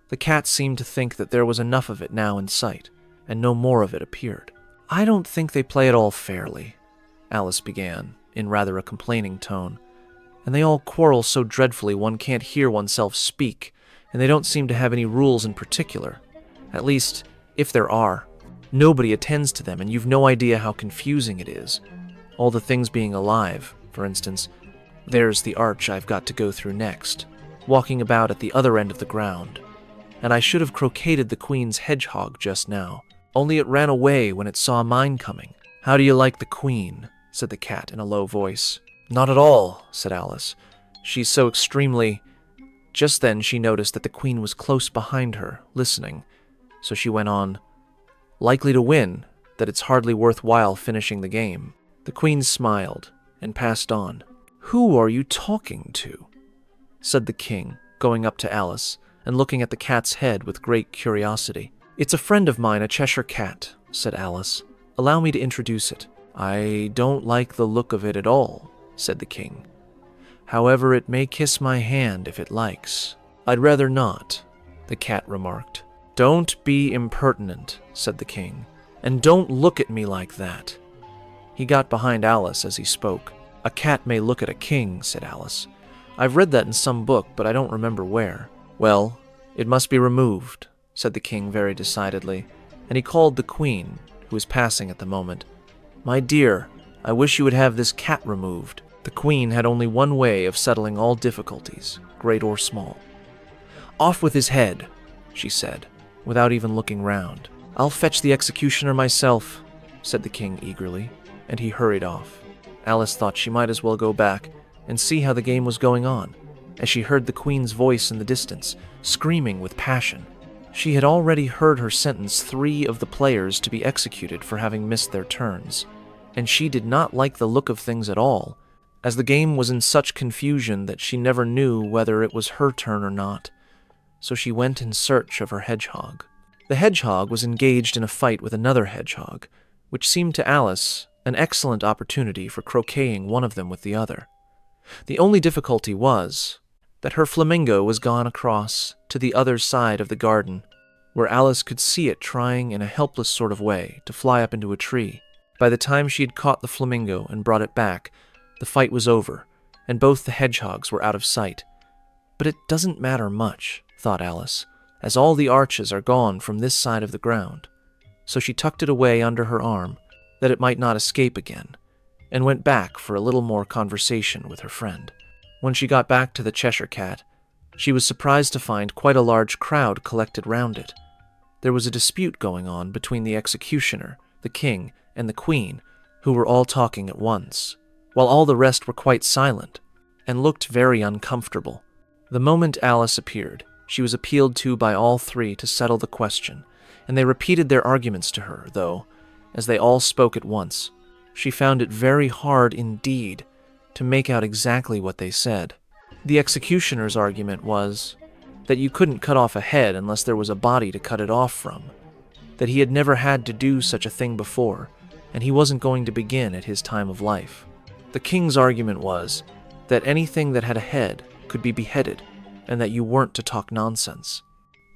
The cat seemed to think that there was enough of it now in sight, and no more of it appeared. "I don't think they play it all fairly," Alice began, in rather a complaining tone, "and they all quarrel so dreadfully one can't hear oneself speak, and they don't seem to have any rules in particular. At least, if there are, nobody attends to them, and you've no idea how confusing it is. All the things being alive, for instance. There's the arch I've got to go through next, walking about at the other end of the ground, and I should have croqueted the queen's hedgehog just now, only it ran away when it saw mine coming. How do you like the queen?" said the cat in a low voice. "Not at all," said Alice. "She's so extremely—" Just then she noticed that the queen was close behind her, listening, so she went on, "Likely to win, that it's hardly worthwhile finishing the game." The queen smiled and passed on. "Who are you talking to?" said the king, going up to Alice and looking at the cat's head with great curiosity. "It's a friend of mine, a Cheshire Cat," said Alice. "Allow me to introduce it." "I don't like the look of it at all," said the king. "However, it may kiss my hand if it likes." "I'd rather not," the cat remarked. "Don't be impertinent," said the king, "and don't look at me like that." He got behind Alice as he spoke. "A cat may look at a king," said Alice. "I've read that in some book, but I don't remember where." "Well, it must be removed," said the king very decidedly, and he called the queen, who was passing at the moment. "My dear, I wish you would have this cat removed." The queen had only one way of settling all difficulties, great or small. "Off with his head," she said, without even looking round. "I'll fetch the executioner myself," said the king eagerly, and he hurried off. Alice thought she might as well go back and see how the game was going on, as she heard the queen's voice in the distance, screaming with passion. She had already heard her sentence 3 of the players to be executed for having missed their turns, and she did not like the look of things at all, as the game was in such confusion that she never knew whether it was her turn or not, so she went in search of her hedgehog. The hedgehog was engaged in a fight with another hedgehog, which seemed to Alice an excellent opportunity for croqueting one of them with the other. The only difficulty was that her flamingo was gone across to the other side of the garden, where Alice could see it trying in a helpless sort of way to fly up into a tree. By the time she had caught the flamingo and brought it back, the fight was over, and both the hedgehogs were out of sight. But it doesn't matter much, thought Alice, as all the arches are gone from this side of the ground. So she tucked it away under her arm, that it might not escape again, and went back for a little more conversation with her friend. When she got back to the Cheshire Cat, she was surprised to find quite a large crowd collected round it. There was a dispute going on between the executioner, the king, and the queen, who were all talking at once, while all the rest were quite silent and looked very uncomfortable. The moment Alice appeared, she was appealed to by all three to settle the question, and they repeated their arguments to her, though, as they all spoke at once, she found it very hard indeed to make out exactly what they said. The executioner's argument was that you couldn't cut off a head unless there was a body to cut it off from, that he had never had to do such a thing before, and he wasn't going to begin at his time of life. The king's argument was that anything that had a head could be beheaded, and that you weren't to talk nonsense.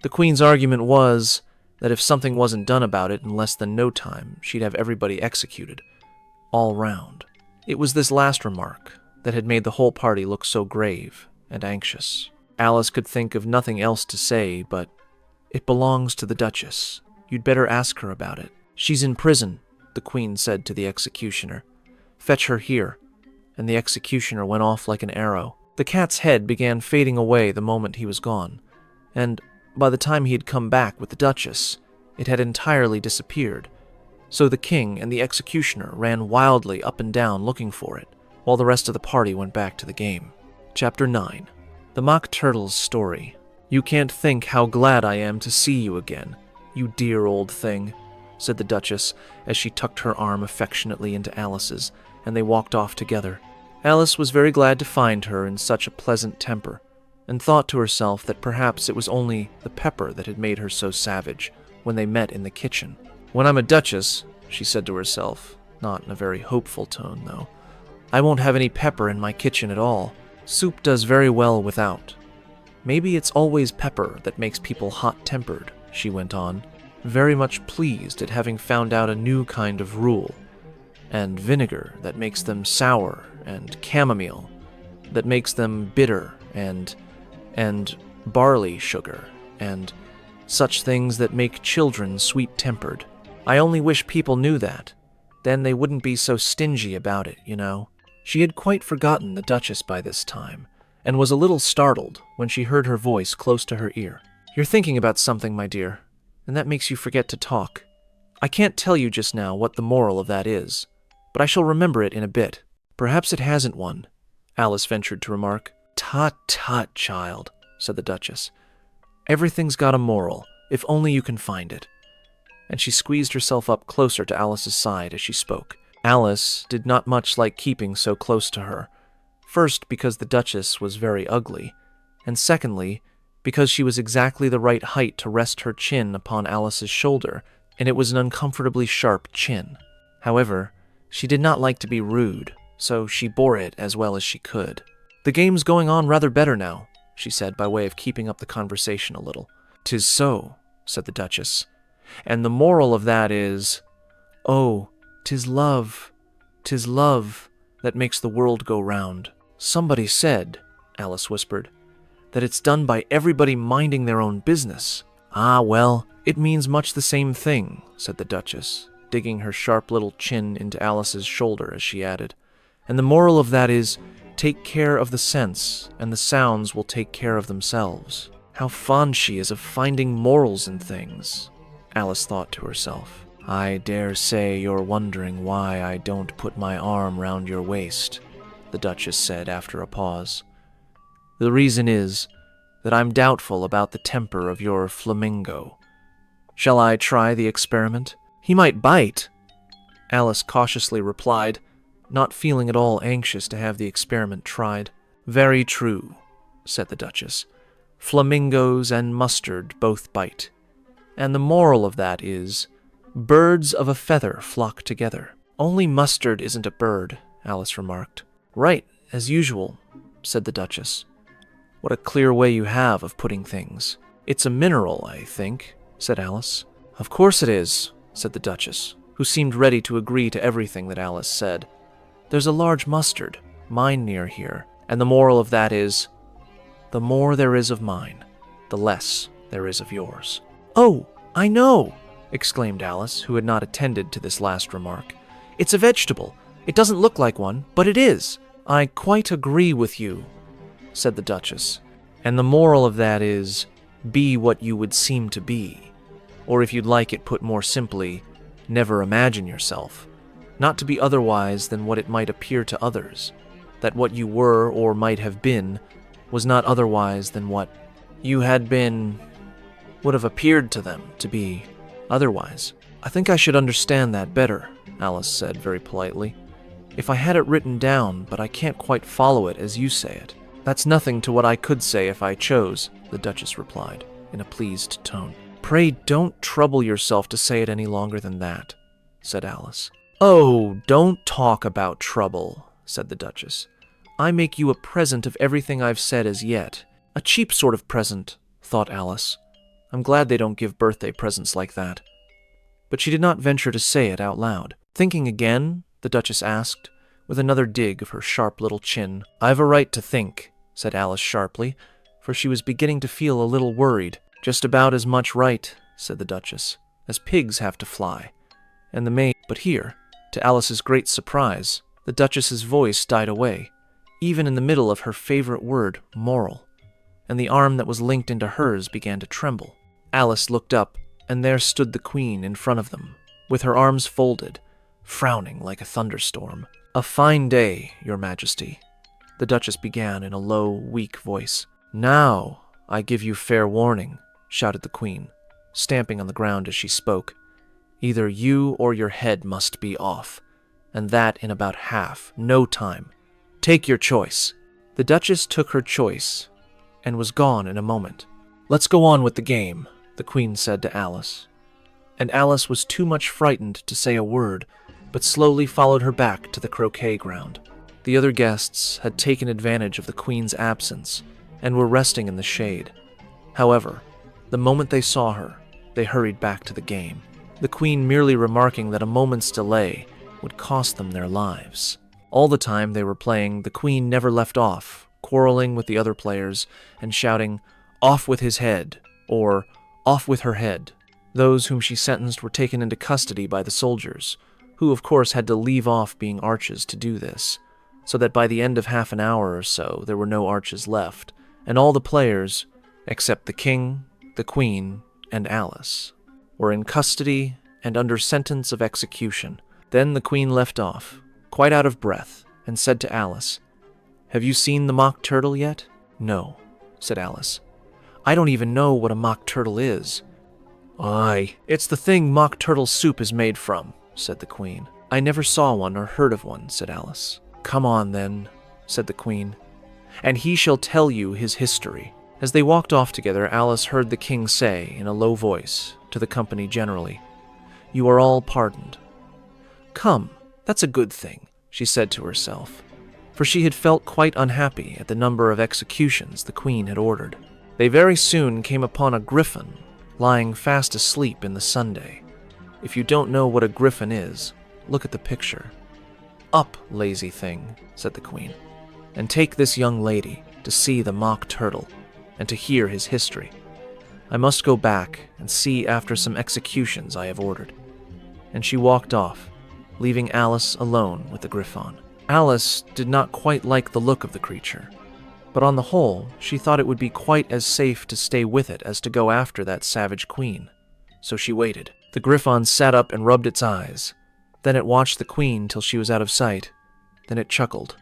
The queen's argument was that if something wasn't done about it in less than no time, she'd have everybody executed, all round. It was this last remark that had made the whole party look so grave and anxious. Alice could think of nothing else to say but, "It belongs to the Duchess. You'd better ask her about it. She's in prison," the queen said to the executioner. "Fetch her here." And the executioner went off like an arrow. The cat's head began fading away the moment he was gone, and by the time he had come back with the Duchess, it had entirely disappeared. So the king and the executioner ran wildly up and down looking for it, while the rest of the party went back to the game. Chapter 9. The Mock Turtle's Story. "You can't think how glad I am to see you again, you dear old thing," said the Duchess as she tucked her arm affectionately into Alice's, and they walked off together. Alice was very glad to find her in such a pleasant temper, and thought to herself that perhaps it was only the pepper that had made her so savage when they met in the kitchen. "When I'm a duchess," she said to herself, not in a very hopeful tone, though, "I won't have any pepper in my kitchen at all. Soup does very well without. Maybe it's always pepper that makes people hot-tempered," she went on, very much pleased at having found out a new kind of rule, and vinegar that makes them sour, and chamomile that makes them bitter, and barley sugar, and such things that make children sweet-tempered. I only wish people knew that. Then they wouldn't be so stingy about it, you know. She had quite forgotten the Duchess by this time, and was a little startled when she heard her voice close to her ear. "You're thinking about something, my dear, and that makes you forget to talk. I can't tell you just now what the moral of that is, but I shall remember it in a bit." "Perhaps it hasn't one," Alice ventured to remark. "Tut, tut, child," said the Duchess. "Everything's got a moral, if only you can find it." And she squeezed herself up closer to Alice's side as she spoke. Alice did not much like keeping so close to her, first because the Duchess was very ugly, and secondly because she was exactly the right height to rest her chin upon Alice's shoulder, and it was an uncomfortably sharp chin. However, she did not like to be rude, so she bore it as well as she could. "The game's going on rather better now," she said by way of keeping up the conversation a little. "'Tis so," said the Duchess, "and the moral of that is, oh, 'tis love that makes the world go round." "Somebody said," Alice whispered, "that it's done by everybody minding their own business." "Ah, well, it means much the same thing," said the Duchess, digging her sharp little chin into Alice's shoulder as she added. "And the moral of that is, take care of the sense, and the sounds will take care of themselves." How fond she is of finding morals in things, Alice thought to herself. "I dare say you're wondering why I don't put my arm round your waist," the Duchess said after a pause. "The reason is that I'm doubtful about the temper of your flamingo. Shall I try the experiment? He might bite," Alice cautiously replied, not feeling at all anxious to have the experiment tried. "Very true," said the Duchess. "Flamingos and mustard both bite. And the moral of that is, birds of a feather flock together." "Only mustard isn't a bird," Alice remarked. "Right, as usual," said the Duchess. "What a clear way you have of putting things." "It's a mineral, I think," said Alice. "Of course it is," said the Duchess, who seemed ready to agree to everything that Alice said. "There's a large mustard, mine near here, and the moral of that is, the more there is of mine, the less there is of yours." "Oh, I know!" exclaimed Alice, who had not attended to this last remark. "It's a vegetable, It doesn't look like one, but it is. I quite agree with you, said the Duchess. And the moral of that is, be what you would seem to be. Or if you'd like it put more simply, never imagine yourself. Not to be otherwise than what it might appear to others. That what you were or might have been was not otherwise than what you had been, would have appeared to them to be otherwise. I think I should understand that better, Alice said very politely. If I had it written down, but I can't quite follow it as you say it. That's nothing to what I could say if I chose, the Duchess replied, in a pleased tone. Pray don't trouble yourself to say it any longer than that, said Alice. Oh, don't talk about trouble, said the Duchess. I make you a present of everything I've said as yet. A cheap sort of present, thought Alice. I'm glad they don't give birthday presents like that. But she did not venture to say it out loud. Thinking again, the Duchess asked, with another dig of her sharp little chin. I've a right to think, said Alice sharply, for she was beginning to feel a little worried. Just about as much right, said the Duchess, as pigs have to fly. And the maid, but here, to Alice's great surprise, the Duchess's voice died away, even in the middle of her favorite word, moral, and the arm that was linked into hers began to tremble. Alice looked up, and there stood the Queen in front of them, with her arms folded, frowning like a thunderstorm. A fine day, Your Majesty, the Duchess began in a low, weak voice. Now, I give you fair warning, shouted the Queen, stamping on the ground as she spoke. Either you or your head must be off, and that in about half, no time. Take your choice. The Duchess took her choice, and was gone in a moment. Let's go on with the game, the Queen said to Alice. And Alice was too much frightened to say a word, but slowly followed her back to the croquet ground. The other guests had taken advantage of the Queen's absence, and were resting in the shade. However, the moment they saw her, they hurried back to the game, the Queen merely remarking that a moment's delay would cost them their lives. All the time they were playing, the Queen never left off, quarreling with the other players and shouting, "Off with his head," or "Off with her head." Those whom she sentenced were taken into custody by the soldiers, who of course had to leave off being arches to do this, so that by the end of half an hour or so there were no arches left, and all the players, except the King, the Queen, and Alice, were in custody and under sentence of execution. Then the Queen left off, quite out of breath, and said to Alice, "Have you seen the mock turtle yet?" "No," said Alice. "I don't even know what a mock turtle is." "Aye, it's the thing mock turtle soup is made from," said the Queen. "I never saw one or heard of one," said Alice. "Come on, then," said the Queen, "and he shall tell you his history." As they walked off together, Alice heard the King say, in a low voice, to the company generally, "You are all pardoned." "Come, that's a good thing," she said to herself, for she had felt quite unhappy at the number of executions the Queen had ordered. They very soon came upon a griffin lying fast asleep in the Sunday. If you don't know what a griffin is, look at the picture. "Up, lazy thing," said the Queen, "and take this young lady to see the mock turtle and to hear his history. I must go back and see after some executions I have ordered." And she walked off, leaving Alice alone with the griffon. Alice did not quite like the look of the creature, but on the whole, she thought it would be quite as safe to stay with it as to go after that savage Queen. So she waited. The griffon sat up and rubbed its eyes. Then it watched the Queen till she was out of sight. Then it chuckled.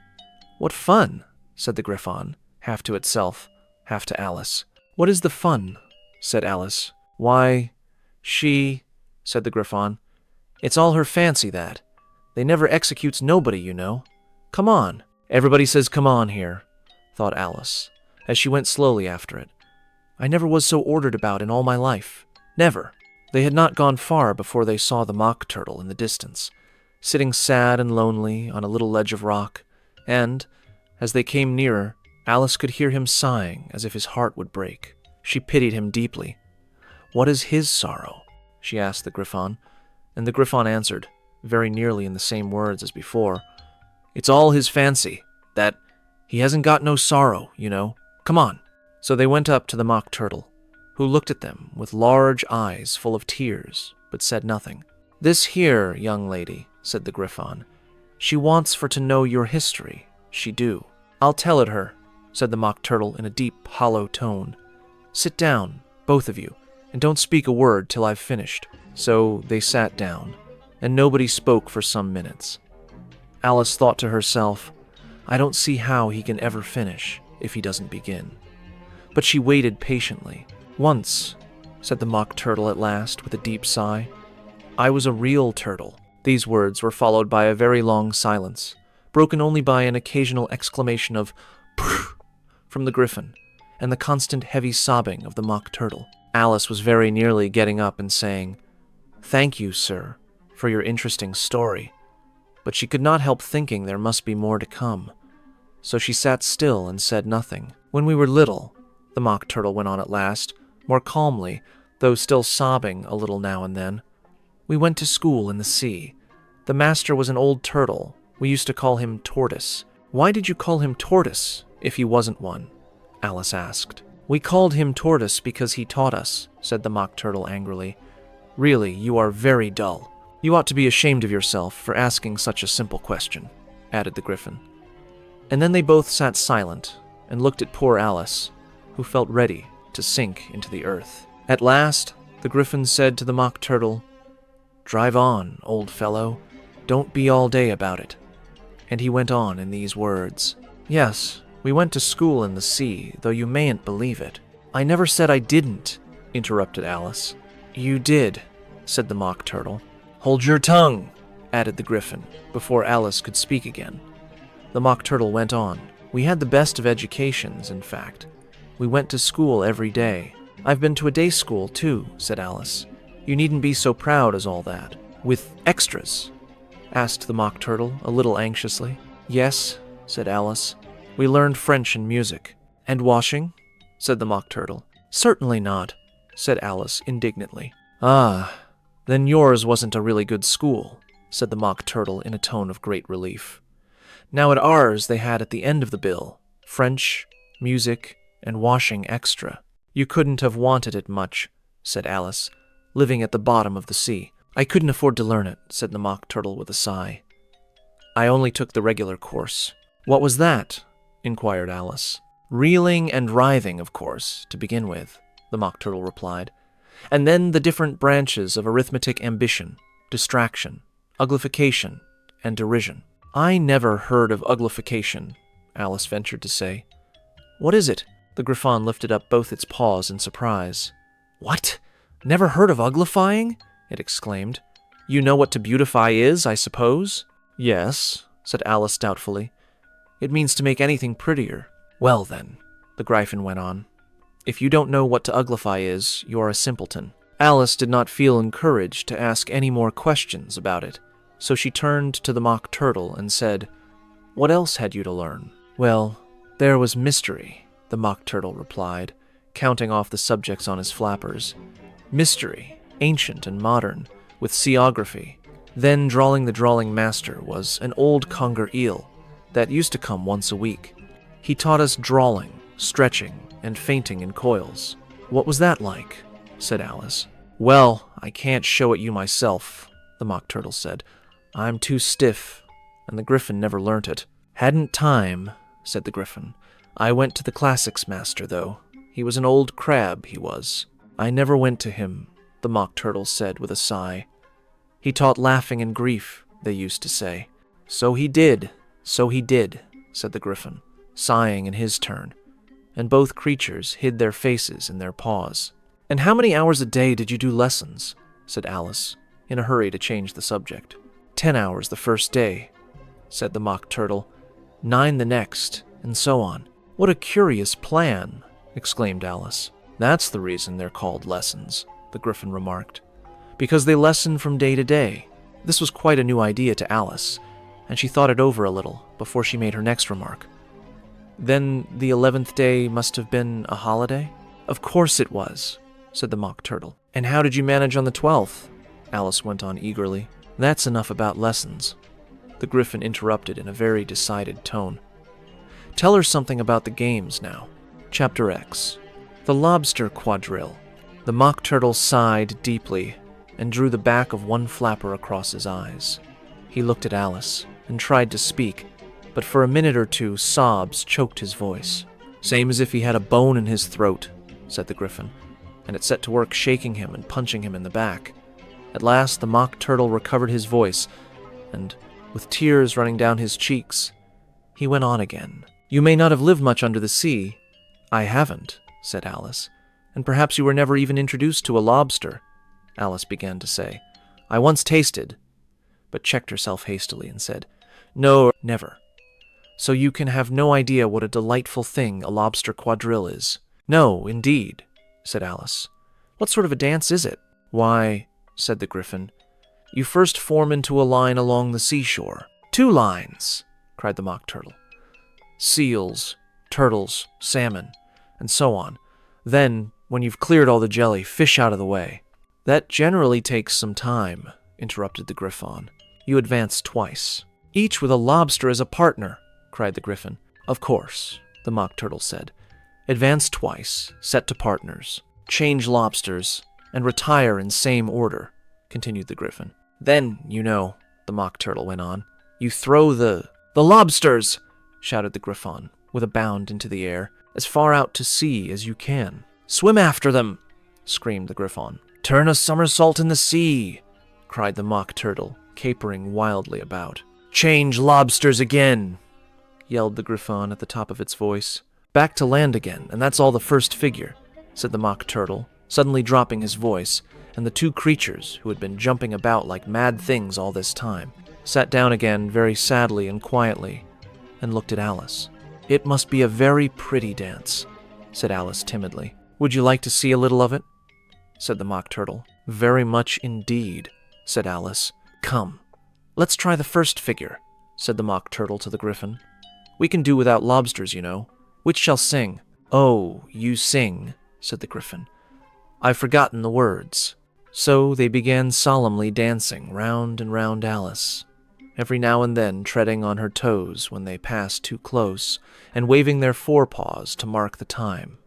"What fun," said the griffon, half to itself, half to Alice. "What is the fun?" said Alice. "Why, she," said the griffon. "It's all her fancy, that. They never executes nobody, you know. Come on." "Everybody says come on here," thought Alice, as she went slowly after it. "I never was so ordered about in all my life. Never." They had not gone far before they saw the mock turtle in the distance, sitting sad and lonely on a little ledge of rock, and, as they came nearer, Alice could hear him sighing as if his heart would break. She pitied him deeply. "What is his sorrow?" she asked the griffon, and the griffon answered, very nearly in the same words as before, "It's all his fancy, that he hasn't got no sorrow, you know. Come on." So they went up to the mock turtle, who looked at them with large eyes full of tears, but said nothing. "This here, young lady," said the griffon, She wants for to know your history, she do. I'll tell it her, said the Mock Turtle in a deep, hollow tone. Sit down, both of you, and don't speak a word till I've finished. So they sat down, and nobody spoke for some minutes. Alice thought to herself, I don't see how he can ever finish if he doesn't begin. But she waited patiently. Once, said the Mock Turtle at last with a deep sigh, I was a real turtle. These words were followed by a very long silence, broken only by an occasional exclamation of "Poof" from the Griffin, and the constant heavy sobbing of the Mock Turtle. Alice was very nearly getting up and saying, Thank you, sir, for your interesting story, but she could not help thinking there must be more to come. So she sat still and said nothing. When we were little, the Mock Turtle went on at last, more calmly, though still sobbing a little now and then, we went to school in the sea. The master was an old turtle. We used to call him Tortoise. Why did you call him Tortoise, if he wasn't one? Alice asked. We called him Tortoise because he taught us, said the Mock Turtle angrily. Really, you are very dull. You ought to be ashamed of yourself for asking such a simple question, added the Griffin. And then they both sat silent and looked at poor Alice, who felt ready to sink into the earth. At last, the Griffin said to the Mock Turtle, Drive on, old fellow. Don't be all day about it. And he went on in these words. Yes, we went to school in the sea, though you mayn't believe it. I never said I didn't, interrupted Alice. You did, said the Mock Turtle. Hold your tongue, added the Griffin, before Alice could speak again. The Mock Turtle went on. We had the best of educations, in fact. We went to school every day. I've been to a day school, too, said Alice. You needn't be so proud as all that. With extras? Asked the Mock Turtle, a little anxiously. Yes, said Alice. We learned French and music. And washing? Said the Mock Turtle. Certainly not, said Alice indignantly. Ah, then yours wasn't a really good school, said the Mock Turtle in a tone of great relief. Now at ours they had at the end of the bill, French, music, and washing extra. You couldn't have wanted it much, said Alice, living at the bottom of the sea. I couldn't afford to learn it, said the Mock Turtle with a sigh. I only took the regular course. What was that? Inquired Alice. Reeling and writhing, of course, to begin with, the Mock Turtle replied. And then the different branches of arithmetic ambition, distraction, uglification, and derision. I never heard of uglification, Alice ventured to say. What is it? The Griffon lifted up both its paws in surprise. What? Never heard of uglifying? It exclaimed. You know what to beautify is, I suppose? Yes, said Alice doubtfully. It means to make anything prettier. Well then, the Gryphon went on, if you don't know what to uglify is, you are a simpleton. Alice did not feel encouraged to ask any more questions about it, so she turned to the Mock Turtle and said, What else had you to learn? Well, there was mystery, the Mock Turtle replied, counting off the subjects on his flappers. Mystery, ancient and modern, with seaography. Then drawing the drawing master was an old conger eel that used to come once a week. He taught us drawing, stretching, and fainting in coils. What was that like? Said Alice. Well, I can't show it you myself, the Mock Turtle said. I'm too stiff, and the Griffin never learnt it. Hadn't time, said the Griffin. I went to the classics master, though. He was an old crab, he was. I never went to him, the Mock Turtle said with a sigh. He taught laughing and grief, they used to say. So he did, said the Griffin, sighing in his turn, and both creatures hid their faces in their paws. And how many hours a day did you do lessons? Said Alice, in a hurry to change the subject. 10 hours the first day, said the Mock Turtle, 9 the next, and so on. What a curious plan, exclaimed Alice. That's the reason they're called lessons, the Griffin remarked, because they lesson from day to day. This was quite a new idea to Alice, and she thought it over a little before she made her next remark. Then the 11th day must have been a holiday? Of course it was, said the Mock Turtle. And how did you manage on the 12th? Alice went on eagerly. That's enough about lessons, the Griffin interrupted in a very decided tone. Tell her something about the games now. Chapter X. The Lobster Quadrille. The Mock Turtle sighed deeply and drew the back of one flapper across his eyes. He looked at Alice. and tried to speak, but for a minute or two sobs choked his voice. "Same as if he had a bone in his throat," said the Griffin, and it set to work shaking him and punching him in the back. At last the Mock Turtle recovered his voice, and, with tears running down his cheeks, he went on again. "You may not have lived much under the sea." "I haven't," said Alice. "And perhaps you were never even introduced to a lobster," Alice began to say. "I once tasted," but checked herself hastily and said, "No, never. So you can have no idea what a delightful thing a lobster quadrille is." "No, indeed," said Alice. "What sort of a dance is it?" "Why," said the Griffin, "you first form into a line along the seashore." "2 lines!" cried the Mock Turtle. "Seals, turtles, salmon, and so on. Then, when you've cleared all the jelly, fish out of the way." "That generally takes some time," interrupted the Griffon. "You advance twice." "Each with a lobster as a partner," cried the Griffin. "Of course," the Mock Turtle said. "Advance twice, set to partners, change lobsters, and retire in same order," continued the Griffin. "Then, you know," the Mock Turtle went on, "you throw the lobsters!" shouted the Griffon, with a bound into the air, "as far out to sea as you can." "Swim after them!" screamed the Griffon. "Turn a somersault in the sea!" cried the Mock Turtle, capering wildly about. "Change lobsters again!" yelled the Griffon at the top of its voice. "Back to land again, and that's all the first figure," said the Mock Turtle, suddenly dropping his voice, and the 2 creatures, who had been jumping about like mad things all this time, sat down again very sadly and quietly, and looked at Alice. "It must be a very pretty dance," said Alice timidly. "Would you like to see a little of it?" said the Mock Turtle. "Very much indeed," said Alice. "Come, let's try the first figure," said the Mock Turtle to the Griffin. "We can do without lobsters, you know. Which shall sing?" "Oh, you sing," said the Griffin. "I've forgotten the words." So they began solemnly dancing round and round Alice, every now and then treading on her toes when they passed too close, and waving their forepaws to mark the time,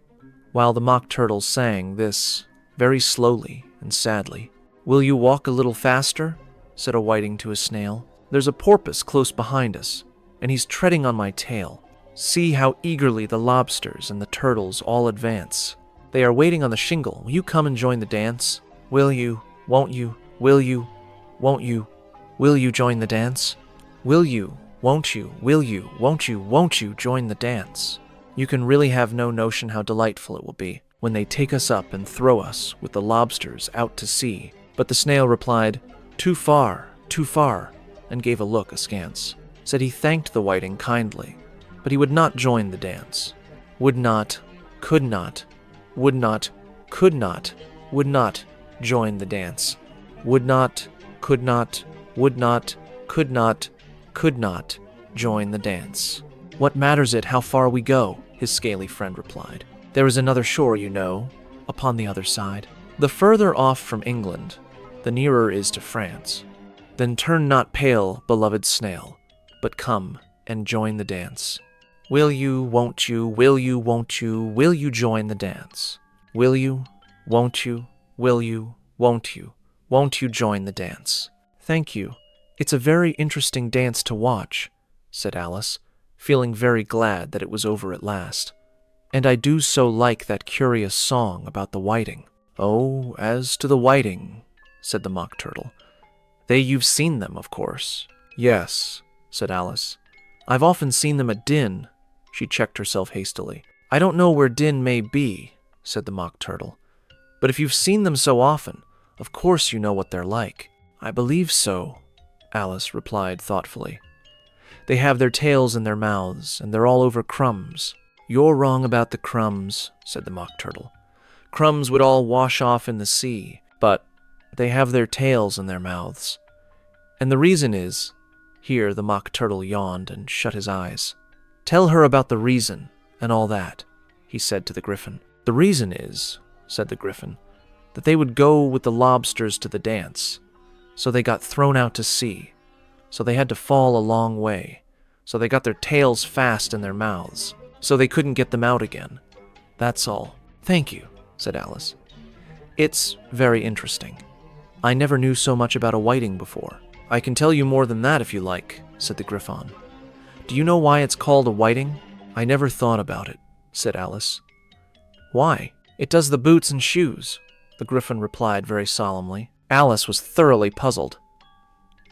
while the Mock Turtle sang this very slowly and sadly. "Will you walk a little faster?" said a whiting to a snail. "There's a porpoise close behind us, and he's treading on my tail. See how eagerly the lobsters and the turtles all advance. They are waiting on the shingle. Will you come and join the dance? Will you, won't you, will you, won't you join the dance? Will you, won't you, will you, won't you join the dance? You can really have no notion how delightful it will be when they take us up and throw us with the lobsters out to sea." But the snail replied, too far, and gave a look askance. Said he thanked the whiting kindly, but he would not join the dance. Would not, could not, would not, could not, would not join the dance. Would not, could not, would not, could not, could not join the dance. "What matters it how far we go?" his scaly friend replied. "There is another shore, you know, upon the other side. The further off from England, the nearer is to France. Then turn not pale, beloved snail, but come and join the dance. Will you, won't you, will you, won't you join the dance? Will you, won't you, will you, won't you join the dance?" "Thank you. It's a very interesting dance to watch," said Alice, feeling very glad that it was over at last. "And I do so like that curious song about the whiting." "Oh, as to the whiting," said the Mock Turtle. "You've seen them, of course." "Yes," said Alice. "I've often seen them at Din." She checked herself hastily. "I don't know where Din may be," said the Mock Turtle. "But if you've seen them so often, of course you know what they're like." "I believe so," Alice replied thoughtfully. "They have their tails in their mouths, and they're all over crumbs." "You're wrong about the crumbs," said the Mock Turtle. "Crumbs would all wash off in the sea, but they have their tails in their mouths. And the reason is—" Here the Mock Turtle yawned and shut his eyes. "Tell her about the reason, and all that," he said to the Griffin. "The reason is," said the Griffin, "that they would go with the lobsters to the dance. So they got thrown out to sea. So they had to fall a long way. So they got their tails fast in their mouths. So they couldn't get them out again. That's all." "Thank you," said Alice. "It's very interesting. I never knew so much about a whiting before. I can tell you more than that if you like," said the Griffon. Do you know why it's called a whiting? I never thought about it, said Alice. Why? It does the boots and shoes, the Griffon replied very solemnly. Alice was thoroughly puzzled.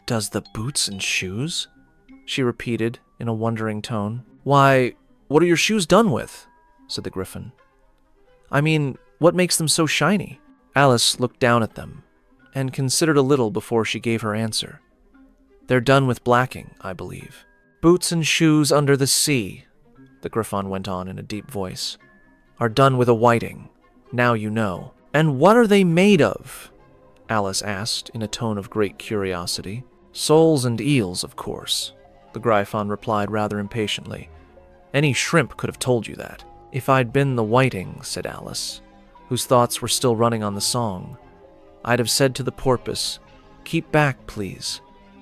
Does the boots and shoes? She repeated in a wondering tone. Why, what are your shoes done with? Said the Griffon. I mean, what makes them so shiny? Alice looked down at them and considered a little before she gave her answer. They're done with blacking, I believe. Boots and shoes under the sea, the Griffon went on in a deep voice, are done with a whiting. Now you know. And what are they made of? Alice asked in a tone of great curiosity. Soles and eels, of course, the Griffon replied rather impatiently. Any shrimp could have told you that. If I'd been the whiting, said Alice, whose thoughts were still running on the song, I'd have said to the porpoise, keep back, please.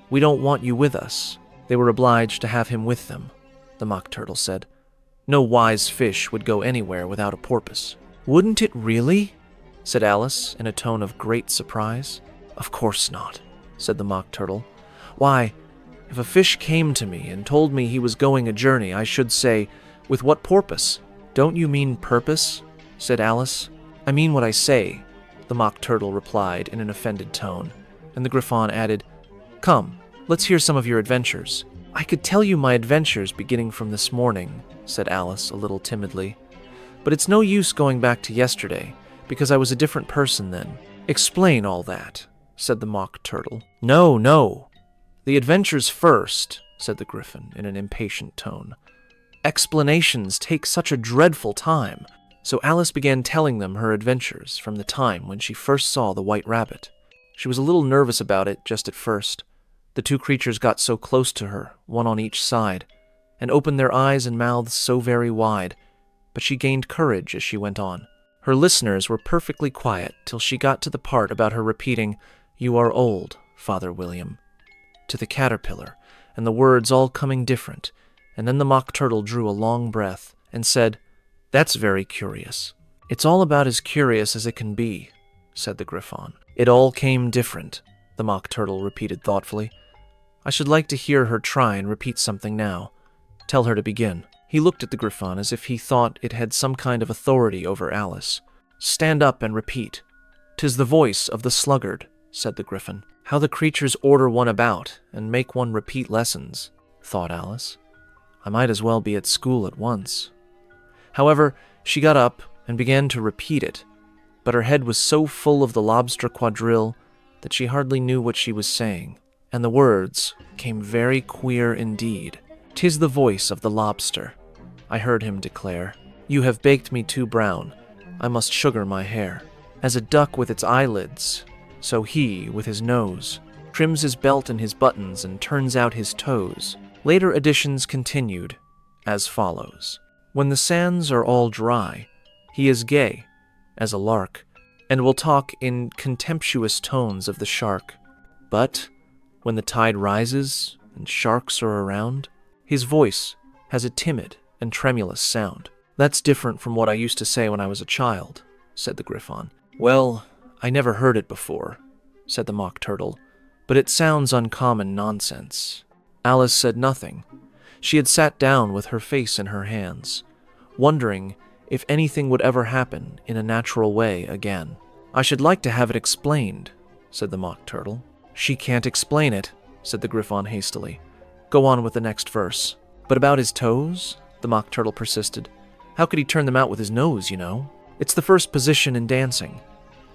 We don't want you with us. They were obliged to have him with them, the Mock Turtle said. No wise fish would go anywhere without a porpoise. Wouldn't it really? Said Alice in a tone of great surprise. Of course not, said the Mock Turtle. Why, if a fish came to me and told me he was going a journey, I should say, with what porpoise? Don't you mean purpose? Said Alice. I mean what I say, the Mock Turtle replied in an offended tone, and the Griffon added, Come, let's hear some of your adventures. I could tell you my adventures beginning from this morning, said Alice a little timidly, but it's no use going back to yesterday, because I was a different person then. Explain all that, said the Mock Turtle. No, no. The adventures first, said the Griffon in an impatient tone. Explanations take such a dreadful time. So Alice began telling them her adventures from the time when she first saw the White Rabbit. She was a little nervous about it just at first. The two creatures got so close to her, one on each side, and opened their eyes and mouths so very wide, but she gained courage as she went on. Her listeners were perfectly quiet till she got to the part about her repeating, You are old, Father William, to the caterpillar, and the words all coming different, and then the Mock Turtle drew a long breath and said, That's very curious. It's all about as curious as it can be, said the Griffon. It all came different, the Mock Turtle repeated thoughtfully. I should like to hear her try and repeat something now. Tell her to begin. He looked at the Griffon as if he thought it had some kind of authority over Alice. Stand up and repeat. 'Tis the voice of the sluggard, said the Griffon. How the creatures order one about and make one repeat lessons, thought Alice. I might as well be at school at once. However, she got up and began to repeat it, but her head was so full of the lobster quadrille that she hardly knew what she was saying, and the words came very queer indeed. 'Tis the voice of the lobster, I heard him declare. You have baked me too brown, I must sugar my hair. As a duck with its eyelids, so he, with his nose, trims his belt and his buttons and turns out his toes. Later editions continued as follows. When the sands are all dry, he is gay as a lark, and will talk in contemptuous tones of the shark. But when the tide rises and sharks are around, his voice has a timid and tremulous sound. That's different from what I used to say when I was a child, said the Griffon. Well, I never heard it before, said the Mock Turtle, but it sounds uncommon nonsense. Alice said nothing. She had sat down with her face in her hands, wondering if anything would ever happen in a natural way again. I should like to have it explained, said the Mock Turtle. She can't explain it, said the Griffon hastily. Go on with the next verse. But about his toes? The Mock Turtle persisted. How could he turn them out with his nose, you know? It's the first position in dancing,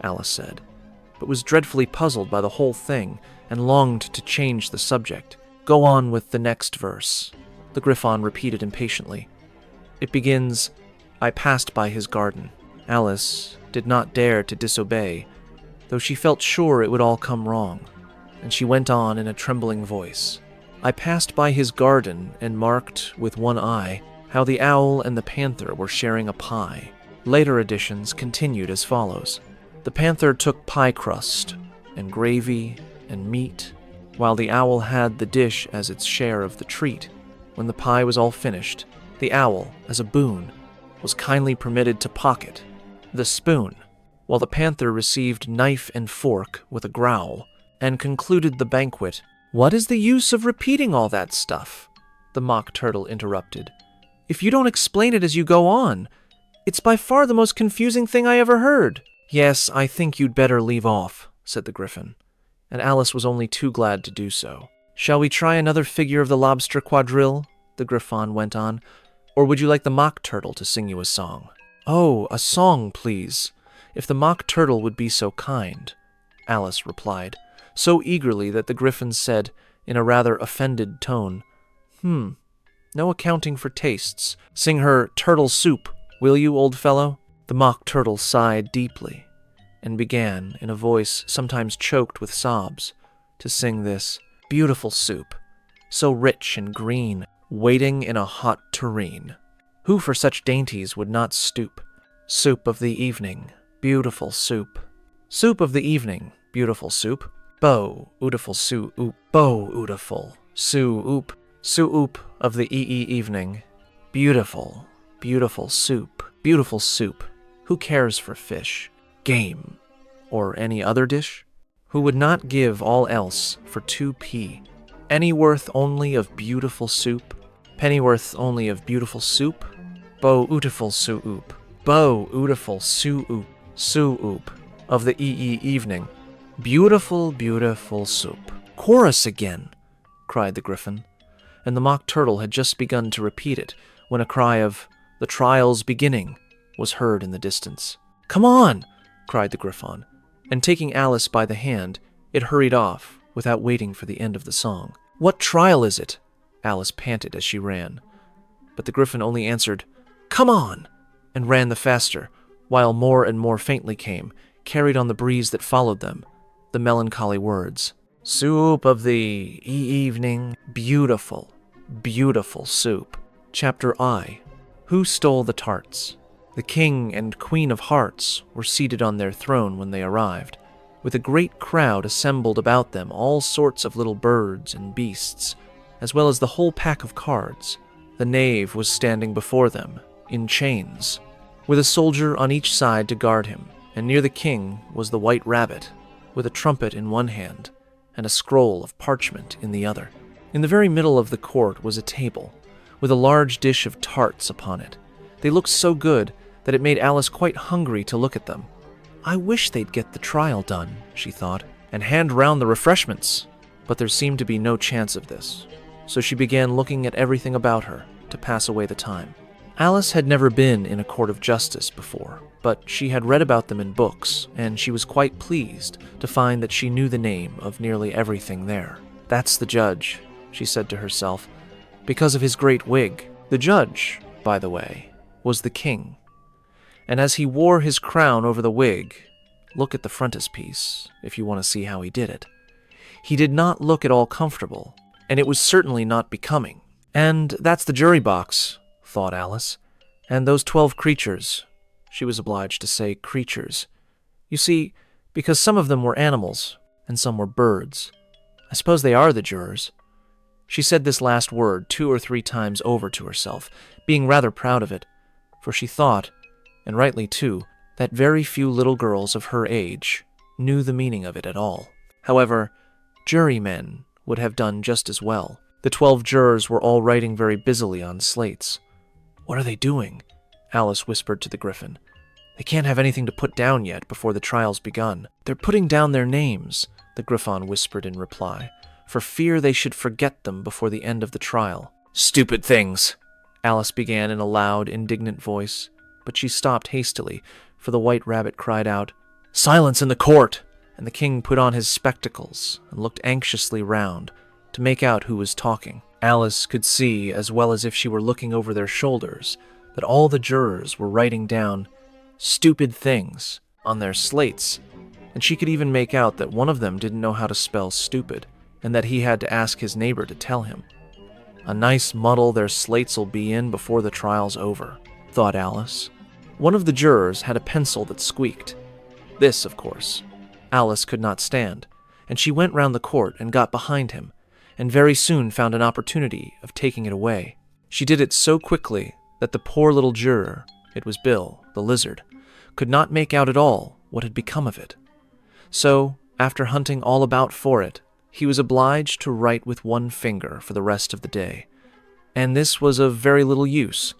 Alice said, but was dreadfully puzzled by the whole thing and longed to change the subject. Go on with the next verse, the Griffon repeated impatiently. It begins, I passed by his garden. Alice did not dare to disobey, though she felt sure it would all come wrong, and she went on in a trembling voice. I passed by his garden and marked with one eye how the owl and the panther were sharing a pie. Later editions continued as follows. The panther took pie crust and gravy and meat, while the owl had the dish as its share of the treat. When the pie was all finished, the owl, as a boon, was kindly permitted to pocket the spoon, while the panther received knife and fork with a growl, and concluded the banquet What is the use of repeating all that stuff? The Mock Turtle interrupted. If you don't explain it as you go on, it's by far the most confusing thing I ever heard. Yes, I think you'd better leave off, said the Griffin, and Alice was only too glad to do so. Shall we try another figure of the lobster quadrille? The Griffon went on. Or would you like the Mock Turtle to sing you a song? Oh, a song, please, if the Mock Turtle would be so kind, Alice replied, so eagerly that the Griffin said, in a rather offended tone, no accounting for tastes. Sing her Turtle Soup, will you, old fellow? The Mock Turtle sighed deeply and began, in a voice sometimes choked with sobs, to sing this beautiful soup, so rich and green, waiting in a hot tureen. Who for such dainties would not stoop? Soup of the evening, beautiful soup. Soup of the evening, beautiful soup. Bo, ootiful soo-oop, bo, ootiful, soo-oop, soo-oop of the evening. Beautiful, beautiful soup, beautiful soup. Who cares for fish, game, or any other dish? Who would not give all else for 2p? Any worth only of beautiful soup? Pennyworth only of beautiful soup? Bo, ootiful soo-oop, bo, ootiful soo-oop, soo-oop of the evening. Beautiful, beautiful soup. Chorus again, cried the Griffin, and the Mock Turtle had just begun to repeat it when a cry of, "The trial's beginning," was heard in the distance. Come on, cried the Griffon, and taking Alice by the hand, it hurried off without waiting for the end of the song. What trial is it? Alice panted as she ran. But the Griffin only answered, Come on, and ran the faster, while more and more faintly came, carried on the breeze that followed them, the melancholy words, Soup of the evening, beautiful, beautiful soup. Chapter I. Who Stole the Tarts? The King and Queen of Hearts were seated on their throne when they arrived, with a great crowd assembled about them, all sorts of little birds and beasts, as well as the whole pack of cards. The knave was standing before them, in chains, with a soldier on each side to guard him, and near the king was the White Rabbit, with a trumpet in one hand and a scroll of parchment in the other. In the very middle of the court was a table, with a large dish of tarts upon it. They looked so good that it made Alice quite hungry to look at them. I wish they'd get the trial done, she thought, and hand round the refreshments. But there seemed to be no chance of this, so she began looking at everything about her to pass away the time. Alice had never been in a court of justice before, but she had read about them in books, and she was quite pleased to find that she knew the name of nearly everything there. That's the judge, she said to herself, because of his great wig. The judge, by the way, was the king. And as he wore his crown over the wig, look at the frontispiece if you want to see how he did it. He did not look at all comfortable, and it was certainly not becoming. And that's the jury box, thought Alice, and those 12 creatures. She was obliged to say creatures. You see, because some of them were animals, and some were birds. I suppose they are the jurors. She said this last word 2 or 3 times over to herself, being rather proud of it, for she thought, and rightly too, that very few little girls of her age knew the meaning of it at all. However, jurymen would have done just as well. The 12 jurors were all writing very busily on slates. What are they doing? Alice whispered to the Griffin. They can't have anything to put down yet before the trial's begun. They're putting down their names, the Griffon whispered in reply, for fear they should forget them before the end of the trial. Stupid things, Alice began in a loud, indignant voice, but she stopped hastily, for the White Rabbit cried out, Silence in the court! And the king put on his spectacles and looked anxiously round to make out who was talking. Alice could see, as well as if she were looking over their shoulders, that all the jurors were writing down stupid things on their slates, and she could even make out that one of them didn't know how to spell stupid, and that he had to ask his neighbor to tell him. A nice muddle their slates'll be in before the trial's over, thought Alice. One of the jurors had a pencil that squeaked. This, of course, Alice could not stand, and she went round the court and got behind him, and very soon found an opportunity of taking it away. She did it so quickly that the poor little juror, it was Bill, the lizard, could not make out at all what had become of it. So, after hunting all about for it, he was obliged to write with one finger for the rest of the day, and this was of very little use,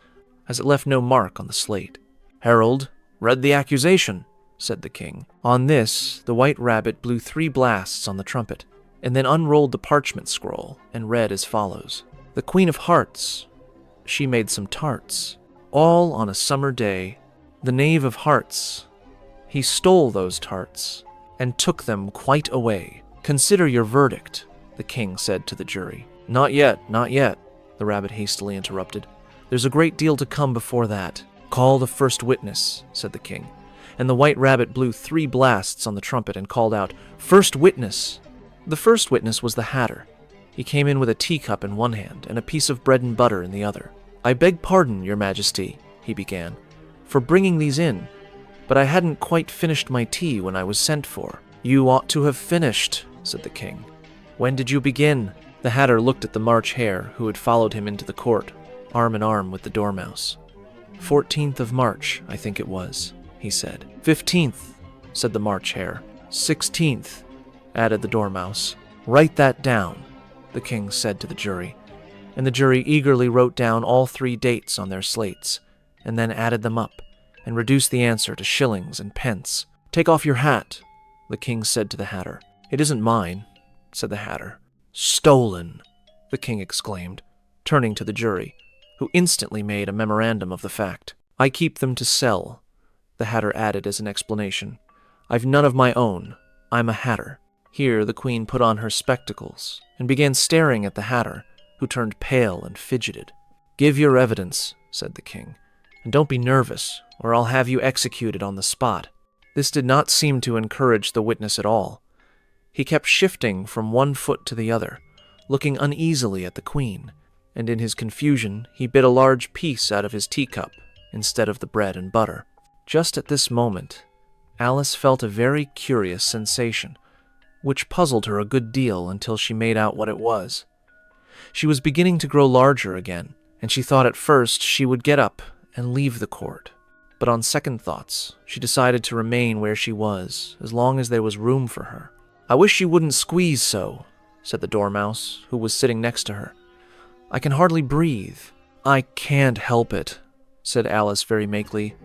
as it left no mark on the slate. "Herald, read the accusation," said the king. On this, the white rabbit blew 3 blasts on the trumpet, and then unrolled the parchment scroll and read as follows. "The Queen of Hearts, she made some tarts, all on a summer day. The Knave of Hearts, he stole those tarts, and took them quite away. Consider your verdict," the king said to the jury. Not yet," the rabbit hastily interrupted. "There's a great deal to come before that." "Call the first witness," said the king, and the white rabbit blew 3 blasts on the trumpet and called out, "First witness!" The first witness was the Hatter. He came in with a teacup in one hand and a piece of bread and butter in the other. "I beg pardon, your majesty," he began, "for bringing these in, but I hadn't quite finished my tea when I was sent for." "You ought to have finished," said the king. "When did you begin?" The Hatter looked at the March Hare, who had followed him into the court, arm in arm with the Dormouse. 14th of March, I think it was, he said. 15th, said the March Hare. 16th, added the Dormouse. "Write that down," the king said to the jury, and the jury eagerly wrote down all 3 dates on their slates, and then added them up, and reduced the answer to shillings and pence. "Take off your hat," the king said to the Hatter. "It isn't mine," said the Hatter. "Stolen," the king exclaimed, turning to the jury, who instantly made a memorandum of the fact. "I keep them to sell," the Hatter added as an explanation. "I've none of my own. I'm a Hatter." Here the queen put on her spectacles and began staring at the Hatter, who turned pale and fidgeted. "Give your evidence," said the king, "and don't be nervous, or I'll have you executed on the spot." This did not seem to encourage the witness at all. He kept shifting from one foot to the other, looking uneasily at the queen, and in his confusion he bit a large piece out of his teacup instead of the bread and butter. Just at this moment, Alice felt a very curious sensation, which puzzled her a good deal until she made out what it was. She was beginning to grow larger again, and she thought at first she would get up and leave the court. But on second thoughts, she decided to remain where she was, as long as there was room for her. "I wish you wouldn't squeeze so," said the Dormouse, who was sitting next to her. "I can hardly breathe." "I can't help it," said Alice very meekly.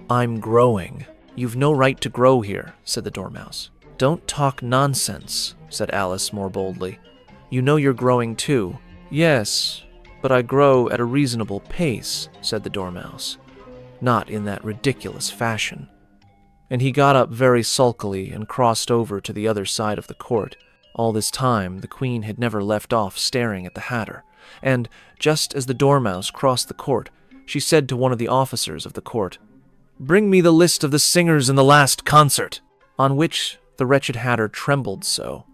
"I'm growing." "You've no right to grow here," said the Dormouse. "Don't talk nonsense," said Alice more boldly. "You know you're growing too." "Yes, but I grow at a reasonable pace," said the Dormouse. "Not in that ridiculous fashion." And he got up very sulkily and crossed over to the other side of the court. All this time, the queen had never left off staring at the Hatter, and, just as the Dormouse crossed the court, she said to one of the officers of the court, "Bring me the list of the singers in the last concert," on which the wretched Hatter trembled so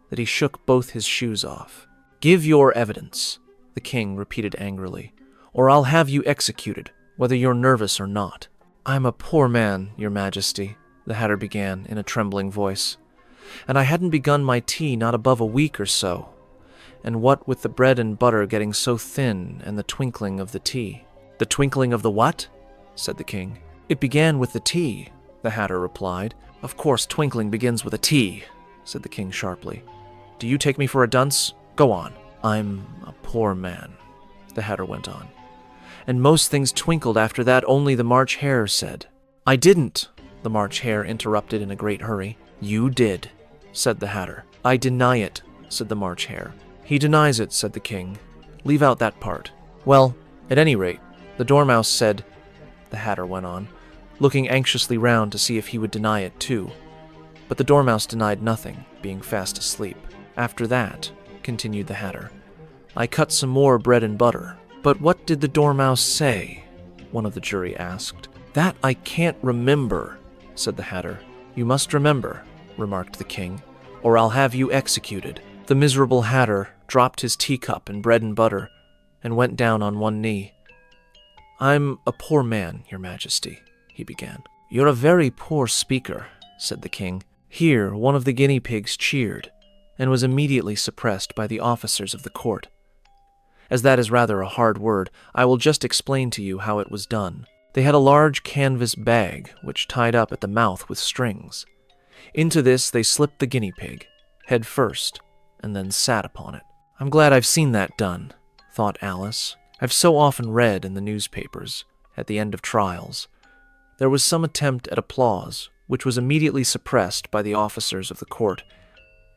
that he shook both his shoes off. "Give your evidence," the king repeated angrily, "or I'll have you executed, whether you're nervous or not." "I'm a poor man, your majesty," the Hatter began in a trembling voice, "and I hadn't begun my tea not above a week or so, and what with the bread and butter getting so thin and the twinkling of the tea." "The twinkling of the what?" said the king. "It began with the tea," the Hatter replied. "Of course twinkling begins with a T," said the king sharply. "Do you take me for a dunce? Go on." "I'm a poor man," the Hatter went on, "and most things twinkled after that, only the March Hare said." "I didn't," the March Hare interrupted in a great hurry. "You did," said the Hatter. "I deny it," said the March Hare. "He denies it," said the king. "Leave out that part." "Well, at any rate, the Dormouse said," the Hatter went on, looking anxiously round to see if he would deny it too. But the Dormouse denied nothing, being fast asleep. "After that," continued the Hatter, "I cut some more bread and butter." "But what did the Dormouse say?" one of the jury asked. "That I can't remember," said the Hatter. "You must remember," remarked the king, "or I'll have you executed." The miserable Hatter dropped his teacup and bread and butter and went down on one knee. "I'm a poor man, your majesty," he began. "You're a very poor speaker," said the king. Here one of the guinea pigs cheered, and was immediately suppressed by the officers of the court. As that is rather a hard word, I will just explain to you how it was done. They had a large canvas bag, which tied up at the mouth with strings. Into this they slipped the guinea pig, head first, and then sat upon it. I'm glad I've seen that done, thought Alice. I've so often read in the newspapers, at the end of trials, there was some attempt at applause, which was immediately suppressed by the officers of the court,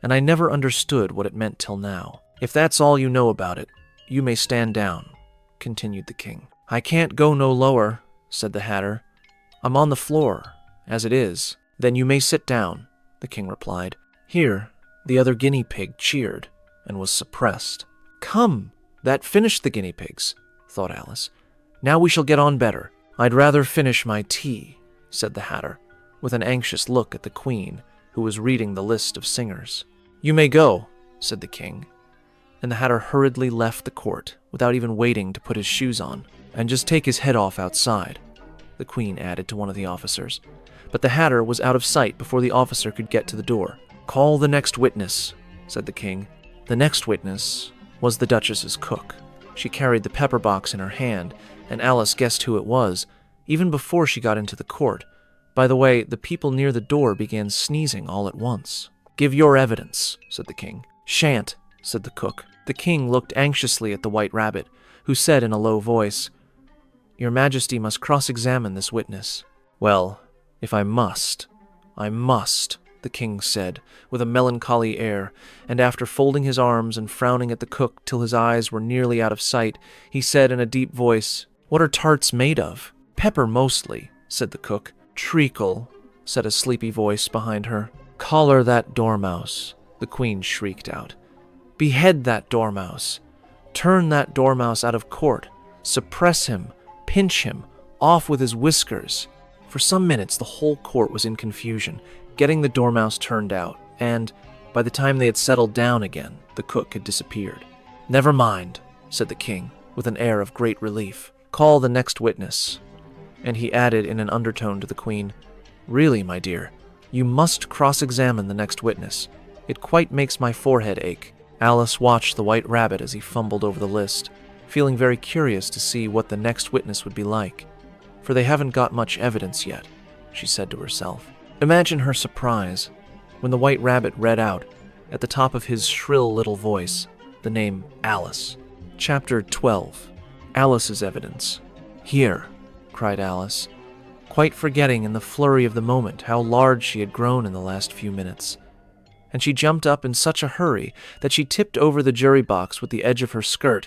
and I never understood what it meant till now. If that's all you know about it, you may stand down, continued the king. I can't go no lower, said the Hatter. I'm on the floor, as it is. Then you may sit down, the king replied. Here, the other guinea pig cheered, and was suppressed. Come, that finished the guinea pigs, thought Alice. Now we shall get on better. I'd rather finish my tea, said the Hatter, with an anxious look at the queen, who was reading the list of singers. You may go, said the king, and the Hatter hurriedly left the court without even waiting to put his shoes on. And just take his head off outside, the queen added to one of the officers. But the Hatter was out of sight before the officer could get to the door. Call the next witness, said the king. The next witness was the Duchess's cook. She carried the pepper box in her hand, and Alice guessed who it was, even before she got into the court. By the way, the people near the door began sneezing all at once. Give your evidence, said the king. Shan't, said the cook. The king looked anxiously at the White Rabbit, who said in a low voice, Your Majesty must cross-examine this witness. Well, if I must, the king said, with a melancholy air, and after folding his arms and frowning at the cook till his eyes were nearly out of sight, he said in a deep voice, What are tarts made of? Pepper mostly, said the cook. Treacle, said a sleepy voice behind her. Collar that dormouse, the queen shrieked out. Behead that dormouse. Turn that dormouse out of court. Suppress him. Pinch him. Off with his whiskers. For some minutes the whole court was in confusion, getting the dormouse turned out, and by the time they had settled down again, the cook had disappeared. Never mind, said the king, with an air of great relief. Call the next witness. And he added in an undertone to the queen, Really, my dear, you must cross-examine the next witness. It quite makes my forehead ache. Alice watched the White Rabbit as he fumbled over the list, feeling very curious to see what the next witness would be like. For they haven't got much evidence yet, she said to herself. Imagine her surprise when the White Rabbit read out, at the top of his shrill little voice, the name Alice. Chapter 12. Alice's Evidence. Here, cried Alice, quite forgetting in the flurry of the moment how large she had grown in the last few minutes. And she jumped up in such a hurry that she tipped over the jury box with the edge of her skirt,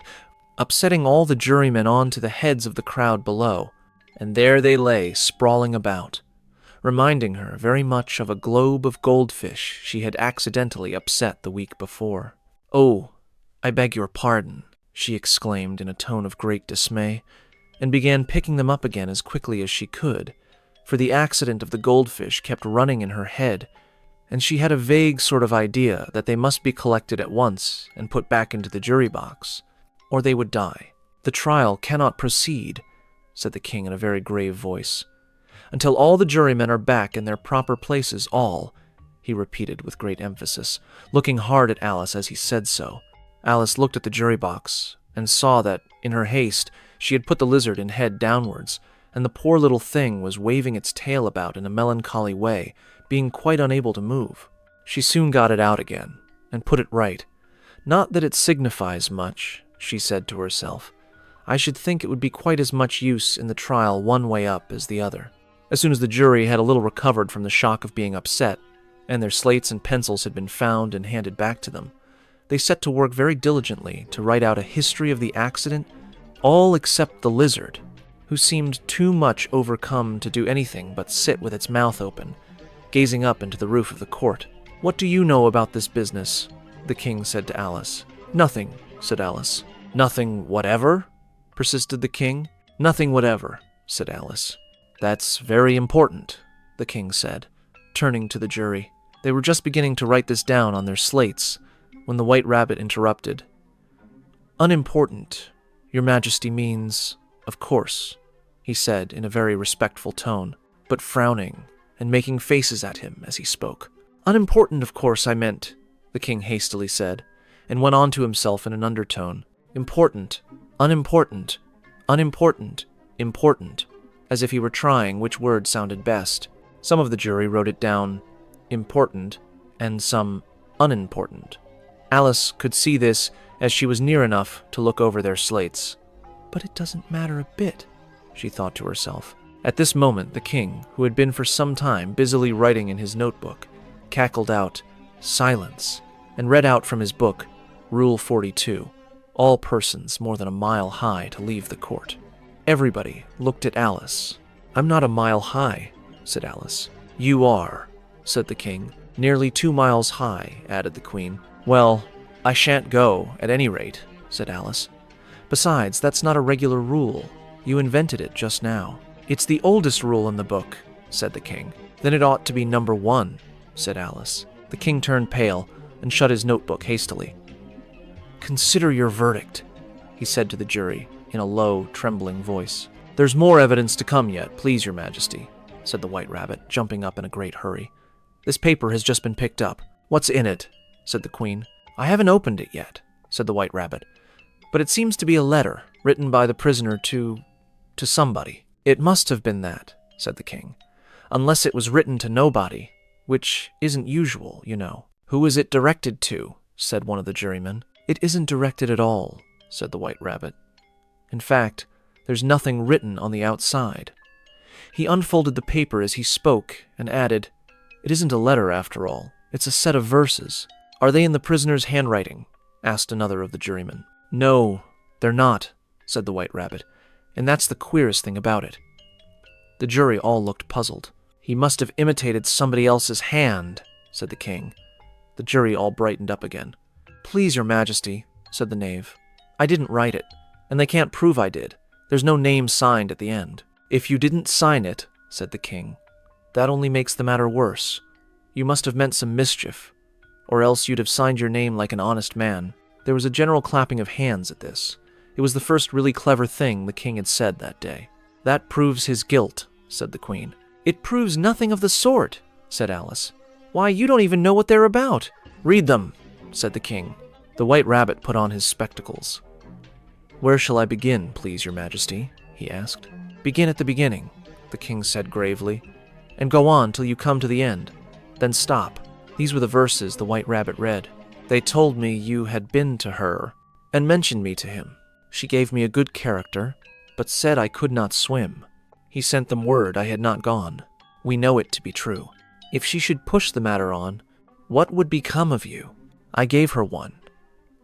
upsetting all the jurymen onto the heads of the crowd below, and there they lay sprawling about, reminding her very much of a globe of goldfish she had accidentally upset the week before. Oh, I beg your pardon, she exclaimed in a tone of great dismay, and began picking them up again as quickly as she could, for the accident of the goldfish kept running in her head, and she had a vague sort of idea that they must be collected at once and put back into the jury box, or they would die. The trial cannot proceed, said the king in a very grave voice, until all the jurymen are back in their proper places, all, he repeated with great emphasis, looking hard at Alice as he said so. Alice looked at the jury box and saw that, in her haste, she had put the lizard in head downwards, and the poor little thing was waving its tail about in a melancholy way, being quite unable to move. She soon got it out again, and put it right. Not that it signifies much, she said to herself. I should think it would be quite as much use in the trial one way up as the other. As soon as the jury had a little recovered from the shock of being upset, and their slates and pencils had been found and handed back to them, they set to work very diligently to write out a history of the accident, all except the lizard, who seemed too much overcome to do anything but sit with its mouth open, gazing up into the roof of the court. What do you know about this business? The king said to Alice. Nothing, said Alice. Nothing whatever? Persisted the king. Nothing whatever, said Alice. That's very important, the king said, turning to the jury. They were just beginning to write this down on their slates when the White Rabbit interrupted. Unimportant, Your Majesty means, of course, he said in a very respectful tone, but frowning and making faces at him as he spoke. Unimportant, of course, I meant, the king hastily said, and went on to himself in an undertone. Important, unimportant, unimportant, important, as if he were trying which word sounded best. Some of the jury wrote it down important, and some unimportant. Alice could see this as she was near enough to look over their slates. But it doesn't matter a bit, she thought to herself. At this moment, the king, who had been for some time busily writing in his notebook, cackled out, "Silence," and read out from his book, Rule 42, all persons more than a mile high to leave the court. Everybody looked at Alice. "I'm not a mile high," said Alice. "You are," said the king. "Nearly 2 miles high," added the queen. "Well, I shan't go, at any rate," said Alice. "Besides, that's not a regular rule. You invented it just now." "It's the oldest rule in the book," said the king. "Then it ought to be number 1, said Alice. The king turned pale and shut his notebook hastily. "Consider your verdict," he said to the jury in a low, trembling voice. "There's more evidence to come yet, please your majesty," said the White Rabbit, jumping up in a great hurry. "This paper has just been picked up." "What's in it?" said the queen. "I haven't opened it yet," said the White Rabbit. "But it seems to be a letter written by the prisoner to somebody." "It must have been that," said the king, "unless it was written to nobody, which isn't usual, you know." "Who is it directed to?" said one of the jurymen. "It isn't directed at all," said the White Rabbit. "In fact, there's nothing written on the outside." He unfolded the paper as he spoke and added, "It isn't a letter after all. It's a set of verses." "Are they in the prisoner's handwriting?" asked another of the jurymen. "No, they're not," said the White Rabbit, "and that's the queerest thing about it." The jury all looked puzzled. "He must have imitated somebody else's hand," said the king. The jury all brightened up again. "Please, your majesty," said the knave, "I didn't write it, and they can't prove I did. There's no name signed at the end." "If you didn't sign it," said the king, "that only makes the matter worse. You must have meant some mischief, or else you'd have signed your name like an honest man." There was a general clapping of hands at this. It was the first really clever thing the king had said that day. "That proves his guilt," said the queen. "It proves nothing of the sort," said Alice. "Why, you don't even know what they're about." "Read them," said the king. The White Rabbit put on his spectacles. "Where shall I begin, please, your majesty?" he asked. "Begin at the beginning," the king said gravely, "and go on till you come to the end. Then stop." These were the verses the White Rabbit read. "They told me you had been to her, and mentioned me to him. She gave me a good character, but said I could not swim. He sent them word I had not gone. We know it to be true. If she should push the matter on, what would become of you? I gave her 1.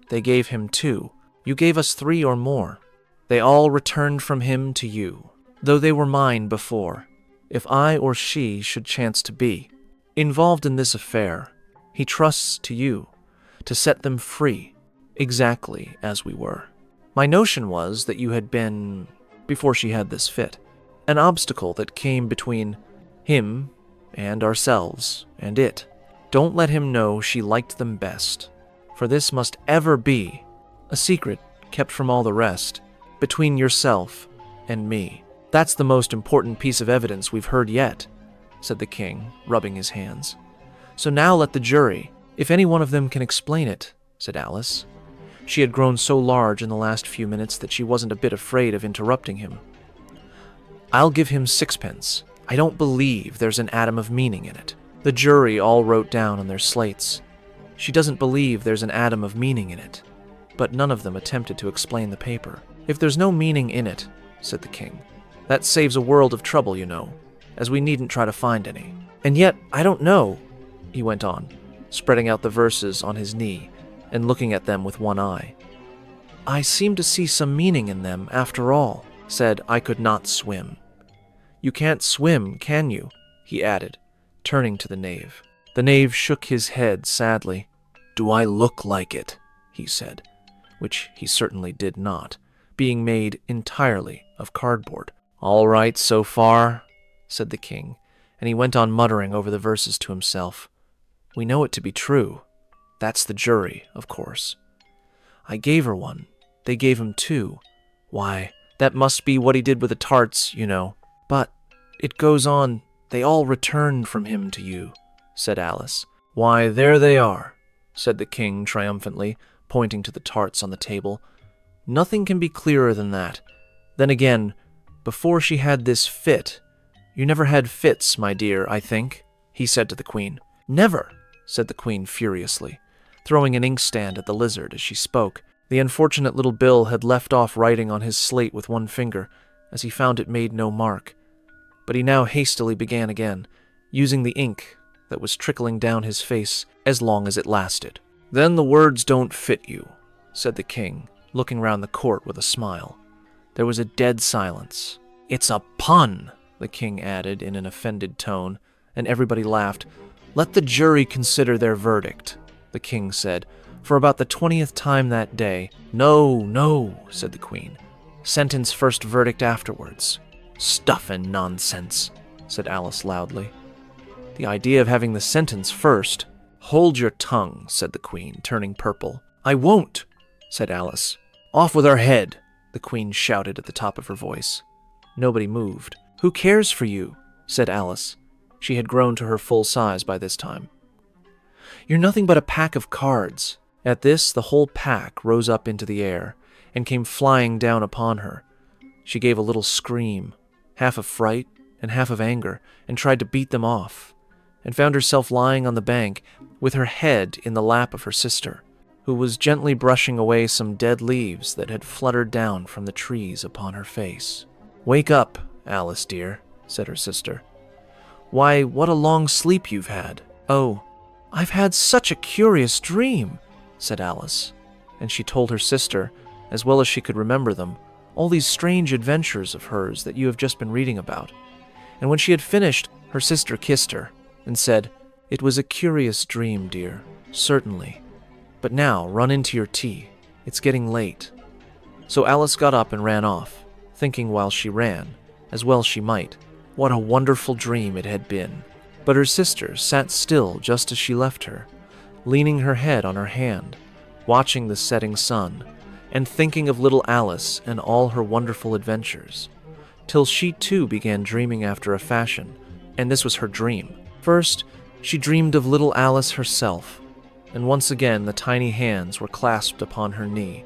They gave him 2. You gave us 3 or more. They all returned from him to you, though they were mine before. If I or she should chance to be involved in this affair, he trusts to you to set them free, exactly as we were. My notion was that you had been, before she had this fit, an obstacle that came between him and ourselves and it. Don't let him know she liked them best, for this must ever be a secret kept from all the rest, between yourself and me. That's the most important piece of evidence we've heard yet," said the king, rubbing his hands. "So now let the jury, if any one of them can explain it," said Alice. She had grown so large in the last few minutes that she wasn't a bit afraid of interrupting him. "I'll give him 6 pence. I don't believe there's an atom of meaning in it." The jury all wrote down on their slates, "She doesn't believe there's an atom of meaning in it," but none of them attempted to explain the paper. "If there's no meaning in it," said the king, "that saves a world of trouble, you know, as we needn't try to find any. And yet, I don't know," he went on, spreading out the verses on his knee and looking at them with one eye. "I seem to see some meaning in them, after all," said I could not swim. "You can't swim, can you?" he added, turning to the knave. The knave shook his head sadly. "Do I look like it?" he said, which he certainly did not, being made entirely of cardboard. "All right so far," said the king, and he went on muttering over the verses to himself. "We know it to be true. That's the jury, of course. I gave her 1. They gave him 2. Why, that must be what he did with the tarts, you know. But it goes on, they all returned from him to you," said Alice. "Why, there they are," said the king triumphantly, pointing to the tarts on the table. "Nothing can be clearer than that. Then again, before she had this fit, you never had fits, my dear, I think," he said to the queen. "Never," said the queen furiously. throwing an inkstand at the lizard as she spoke. The unfortunate little Bill had left off writing on his slate with one finger, as he found it made no mark. But he now hastily began again, using the ink that was trickling down his face as long as it lasted. "Then the words don't fit you," said the king, looking round the court with a smile. There was a dead silence. "It's a pun," the king added in an offended tone, and everybody laughed. "Let the jury consider their verdict," the king said, for about the 20th time that day. "No, no," said the queen. "Sentence first, verdict afterwards." "Stuff and nonsense," said Alice loudly. "The idea of having the sentence first." "Hold your tongue," said the queen, turning purple. "I won't," said Alice. "Off with her head," the queen shouted at the top of her voice. Nobody moved. "Who cares for you?" said Alice. She had grown to her full size by this time. "You're nothing but a pack of cards." At this, the whole pack rose up into the air and came flying down upon her. She gave a little scream, half of fright and half of anger, and tried to beat them off, and found herself lying on the bank with her head in the lap of her sister, who was gently brushing away some dead leaves that had fluttered down from the trees upon her face. "Wake up, Alice dear," said her sister. "Why, what a long sleep you've had." "Oh, I've had such a curious dream," said Alice, and she told her sister, as well as she could remember them, all these strange adventures of hers that you have just been reading about. And when she had finished, her sister kissed her and said, "It was a curious dream, dear, certainly. But now run into your tea. It's getting late." So Alice got up and ran off, thinking while she ran, as well she might, what a wonderful dream it had been. But her sister sat still just as she left her, leaning her head on her hand, watching the setting sun, and thinking of little Alice and all her wonderful adventures, till she too began dreaming after a fashion, and this was her dream. First, she dreamed of little Alice herself, and once again the tiny hands were clasped upon her knee,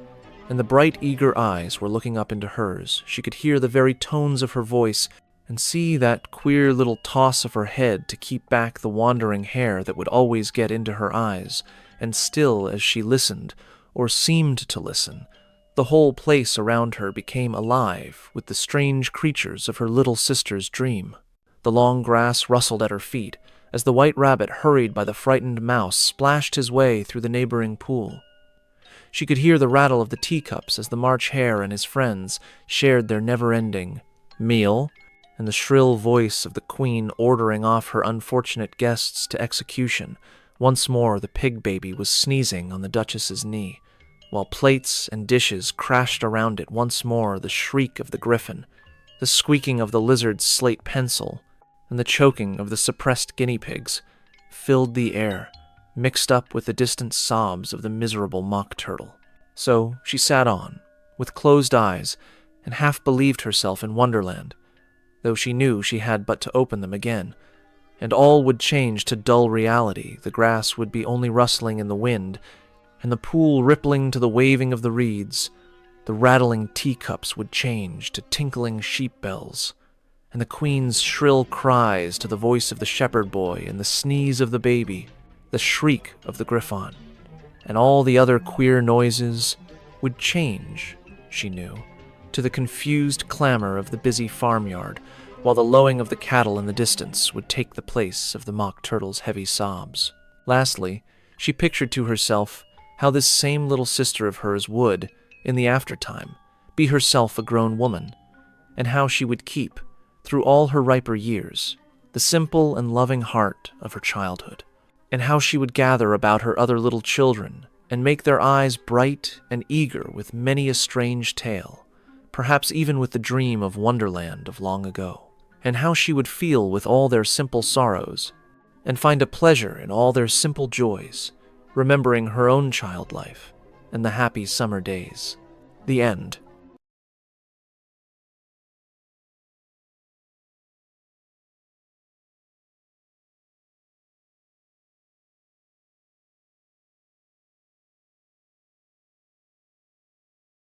and the bright, eager eyes were looking up into hers. She could hear the very tones of her voice, and see that queer little toss of her head to keep back the wandering hair that would always get into her eyes, and still as she listened, or seemed to listen, the whole place around her became alive with the strange creatures of her little sister's dream. The long grass rustled at her feet, as the white rabbit hurried by the frightened mouse splashed his way through the neighboring pool. She could hear the rattle of the teacups as the March Hare and his friends shared their never-ending meal, and the shrill voice of the queen ordering off her unfortunate guests to execution. Once more the pig baby was sneezing on the Duchess's knee, while plates and dishes crashed around it. Once more the shriek of the griffin, the squeaking of the lizard's slate pencil, and the choking of the suppressed guinea pigs filled the air, mixed up with the distant sobs of the miserable mock turtle. So she sat on, with closed eyes, and half believed herself in Wonderland, though she knew she had but to open them again, and all would change to dull reality. The grass would be only rustling in the wind, and the pool rippling to the waving of the reeds. The rattling teacups would change to tinkling sheep bells, and the queen's shrill cries to the voice of the shepherd boy, and the sneeze of the baby, the shriek of the griffon, and all the other queer noises would change, she knew, to the confused clamor of the busy farmyard, while the lowing of the cattle in the distance would take the place of the mock turtle's heavy sobs. Lastly, she pictured to herself how this same little sister of hers would, in the aftertime, be herself a grown woman, and how she would keep, through all her riper years, the simple and loving heart of her childhood, and how she would gather about her other little children and make their eyes bright and eager with many a strange tale, perhaps even with the dream of Wonderland of long ago, and how she would feel with all their simple sorrows, and find a pleasure in all their simple joys, remembering her own child life and the happy summer days. The end.